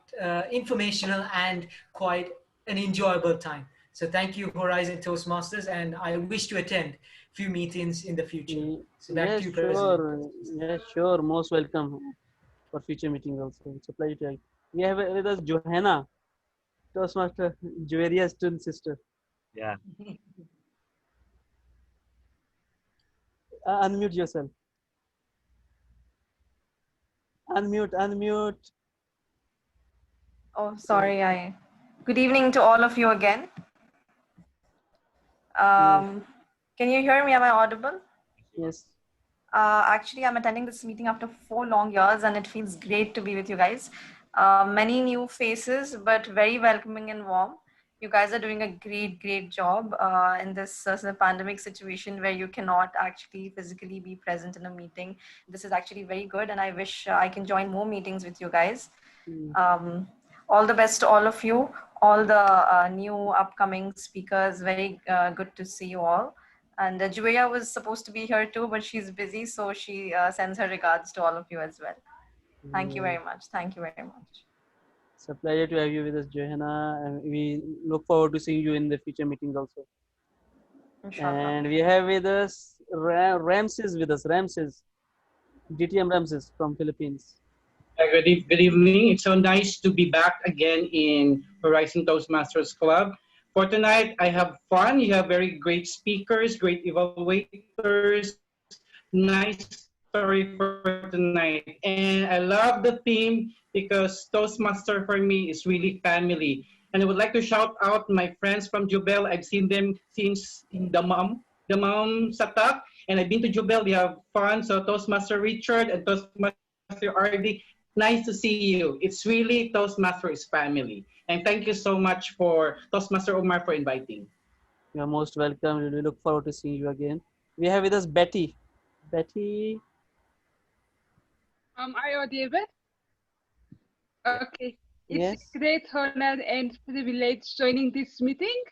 informational and quite an enjoyable time. So thank you, Horizon Toastmasters, and I wish to attend few meetings in the future. So back Yes, to you, President. sure. Yes, sure. Most welcome for future meetings also. It's a pleasure to have you. We have with us Johanna, Toastmaster Juveria's twin sister. Yeah. Unmute yourself. Unmute. Oh, sorry. Good evening to all of you again. Can you hear me? Am I audible? Yes. Actually, I'm attending this meeting after 4 long years, and it feels great to be with you guys. Many new faces, but very welcoming and warm. You guys are doing a great job in this pandemic situation where you cannot actually physically be present in a meeting. This is actually very good, and I wish I can join more meetings with you guys. All the best to all of you, all the new upcoming speakers. Very good to see you all. And Julia was supposed to be here too, but she's busy, so she sends her regards to all of you as well. Thank you very much. Thank you very much. It's a pleasure to have you with us, Johanna, and we look forward to seeing you in the future meetings also. Inshallah. And we have with us Ramses with us, Ramses, DTM Ramses from Philippines. Good evening. It's so nice to be back again in Horizon Toastmasters Club. For tonight, I have fun. You have very great speakers, great evaluators, nice story for tonight. And I love the theme because Toastmaster for me is really family. And I would like to shout out my friends from Jubel. I've seen them since in the mom Satak. And I've been to Jubel. They have fun. So Toastmaster Richard and Toastmaster RD, nice to see you. It's really Toastmaster is family. And thank you so much for Toastmaster Omar for inviting. You are most welcome. We look forward to seeing you again. We have with us Betty. Betty. Am I audible? Okay. It's Yes. a great honor and privilege joining this meeting.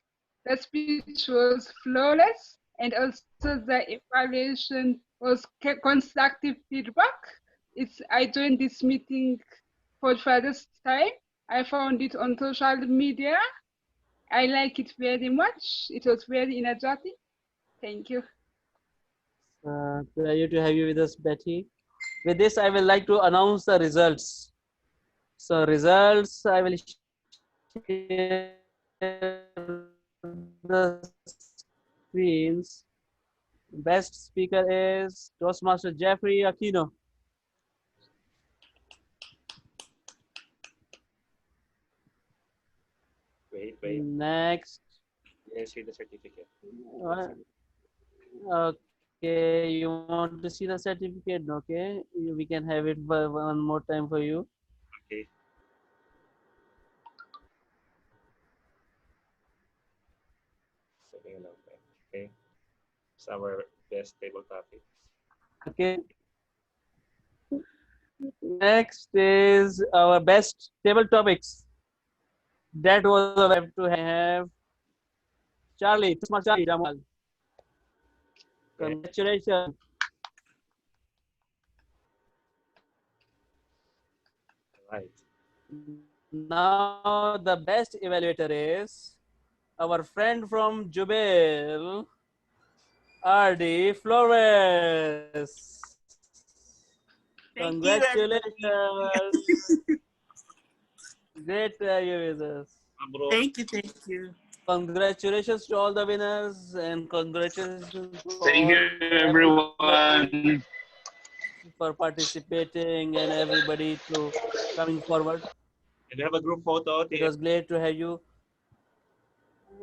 The speech was flawless and also the evaluation was constructive feedback. I joined this meeting for the first time. I found it on social media. I like it very much. It was very energetic. Thank you. Pleasure to have you with us, Betty. With this, I will like to announce the results. So results, I will share the screens. Best speaker is Toastmaster Jeffrey Aquino. Wait. Next. Yes, see the certificate. Okay, you want to see the certificate? Okay, we can have it one more time for you. Okay. Okay. It's our best table topic. Okay. Next is our best table topics. That was a web to have Charlie, Charlie Jamal. Congratulations. Right. Now the best evaluator is our friend from Jubail, RD Flores. Congratulations. Great to have you with us. Thank you. Congratulations to all the winners and congratulations to Thank all you, everyone. for participating and everybody to coming forward. Can we have a group photo? It was great to have you.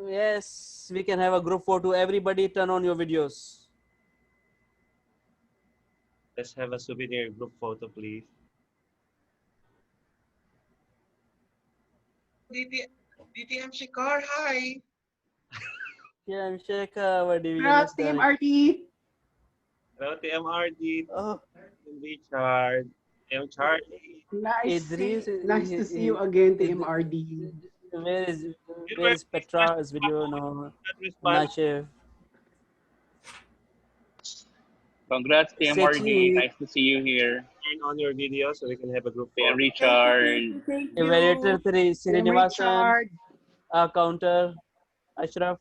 Yes, we can have a group photo. Everybody turn on your videos. Let's have a souvenir group photo, please. DTM Shikar, hi. Yeah, I'm Shekhar, our division Hello, is Team director. RT. Hello, TMRD, Richard, M. Charlie. Idris, Nice to see you again, Team RD. Where is Petra's video? No, Nachev. Congrats, TMRD. Nice to see you here. Turn on your video so we can have a group PM photo. Richard. Evaluator 3, Srinivasan. Counter, Ashraf.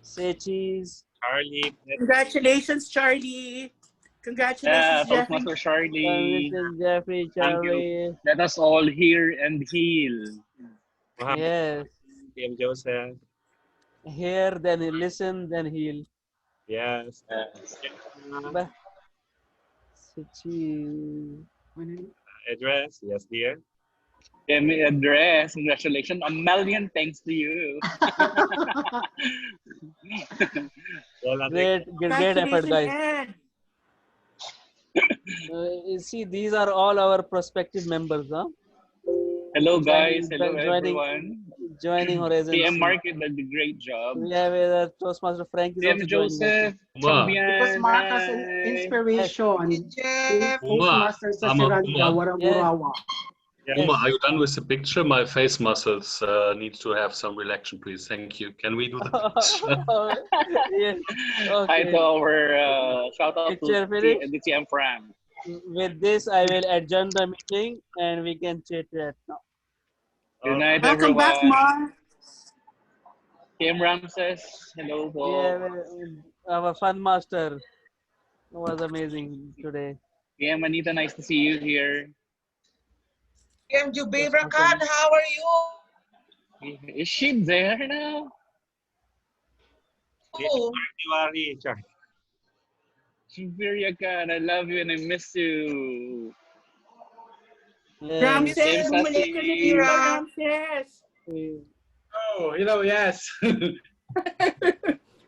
Say cheese. Charlie. Congratulations, Charlie. Congratulations, Jeffrey. Toastmaster Charlie. Congratulations, Jeffrey, Thank you. Charlie. Let us all hear and heal. Yes. TM Joseph. Hear, then listen, then heal. Yes. Say cheese. Address. Yes, dear. PM address. Congratulations. A million thanks to you. Great effort, guys. You see, these are all our prospective members, huh? Hello, guys. Hello, everyone. Joining Horizon. PM Mark did a great job. We have Toastmaster Frank is PM also Joseph. Because Mark has an inspiration. Toastmasters sa Siranda, Warawurawa. Uma, are you done with the picture? My face muscles need to have some relaxation, please. Thank you. Can we do the picture? Yes. Hi to our shout out to Picture finish? DTM Fram. with this, I will adjourn the meeting and we can chit chat now. Good night, Welcome back, everyone. Mark. Kim Ramses. Hello, Yeah, Bob. our fun master was amazing today. PM Anita, nice to see you here. PM Jubaira Khan, how are you? Is she there now? Jubaira Khan, I love you and I miss you. Yes. Kim Ramses, bumalik ka na dito, Sasi. Ramses. Oh, yes.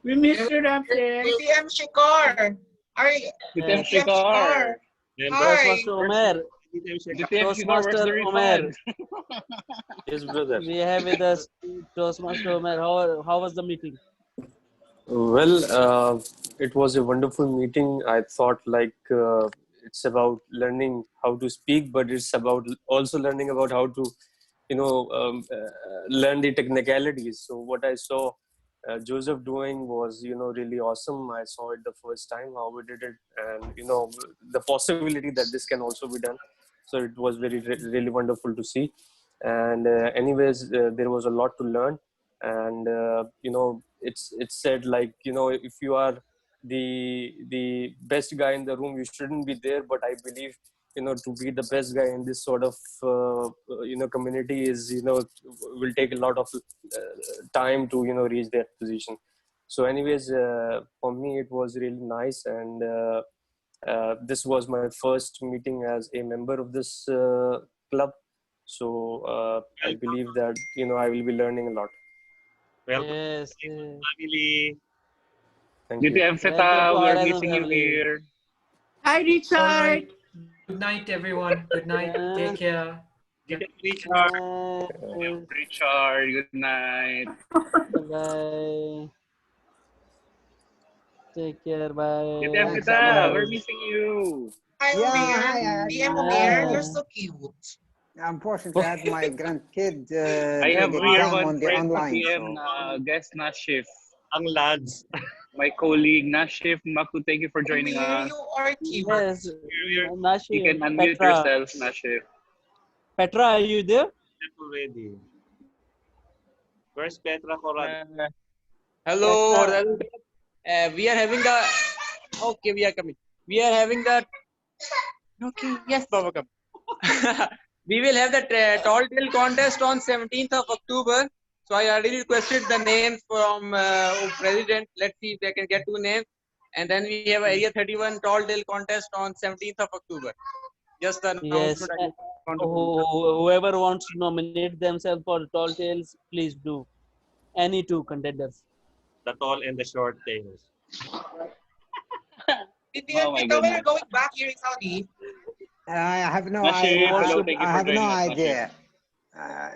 We miss you, Ramses. PM Shikar. BTM PM Shikar. Hi. Toastmaster Omer. BTM Shikar, where's the Toastmaster Omer. refund? Yes, brother. We have with us Toastmaster Omer. How was the meeting? Well, it was a wonderful meeting. I thought it's about learning how to speak, but it's about also learning about how to, learn the technicalities. So what I saw Joseph doing was, really awesome. I saw it the first time how we did it, and the possibility that this can also be done. So it was really wonderful to see. And anyways, there was a lot to learn, and it's said if you are the best guy in the room, you shouldn't be there. But I believe to be the best guy in this sort of community is will take a lot of time to reach that position. So anyways, for me it was really nice, and this was my first meeting as a member of this club. So I believe that I will be learning a lot. Welcome Yes. family. Thank you. BTM Feta, we're missing you here. Hi, All Richard. right. Good night, everyone. Good night. Take care. Richard, good night. Bye. Take care. Bye. BTM Thanks, Feta, Amir. we're missing you. Hi, Yeah, Amir. hi. PM Amir, you're so cute. Unfortunately, I had my grandkid I have doing here exam one on the friend, online. PM So. guest Nashif. Ang lads. My colleague Nashif Maku, thank you for joining Amir, us. you are cute. Yes. You Nashi, can unmute Petra. yourself, Nashif. Petra, are you there? Already. Where's Petra Corral? Hello. Petra. We are having the. Okay, we are coming. We are having the. Okay, yes, Baba, come. We will have the tall tale contest on 17th of October. So I already requested the names from President. Let's see if they can get 2 names. And then we have Area 31 tall tale contest on 17th of October. Just the Yes. announcement. I just want to Whoever wants to nominate themselves for Tall Tales, please do. Any two contenders. The tall and the short tails. PM, my when are goodness. going back here in Saudi? I have no Nashif, hello, thank you I for have no joining us, idea.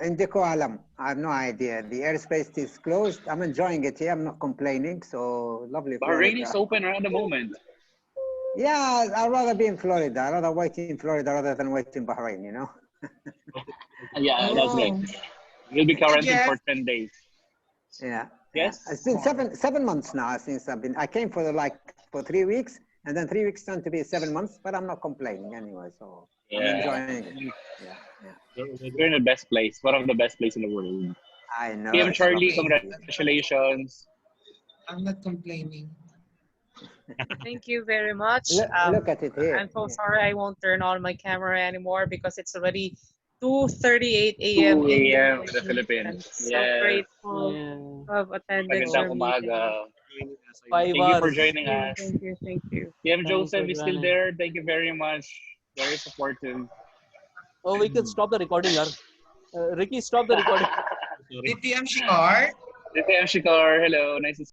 Indiko alam. I have no idea. The airspace is closed. I'm enjoying it here. I'm not complaining. So lovely Bahrain Florida. is open around the moment. Yeah, I'd rather be in Florida. I'd rather wait in Florida rather than wait in Bahrain, Yeah, that's great. We'll be quarantined for 10 days. Yeah. Yes? It's been seven months now since I came for 3 weeks, and then 3 weeks turned to be 7 months, but I'm not complaining anyway, so I'm enjoying it. We're in the best place, one of the best places in the world. I know. PM it's Charlie, lovely. congratulations. I'm not complaining. Thank you very much. Look at it here. I'm so sorry I won't turn on my camera anymore because it's already 2:38 a.m. 2 in a.m. in the I'm Philippines. so Yes. grateful to have attended your Magandang meeting. umaga. 5 Thank you for hours. joining us. Thank you. Thank you. PM Thanks Joseph for is still joining. there. Thank you very much. Very supportive. Oh, we can stop the recording, yaar. Ricky, stop the recording. PM Shikar. PM Shikar, hello. Nice to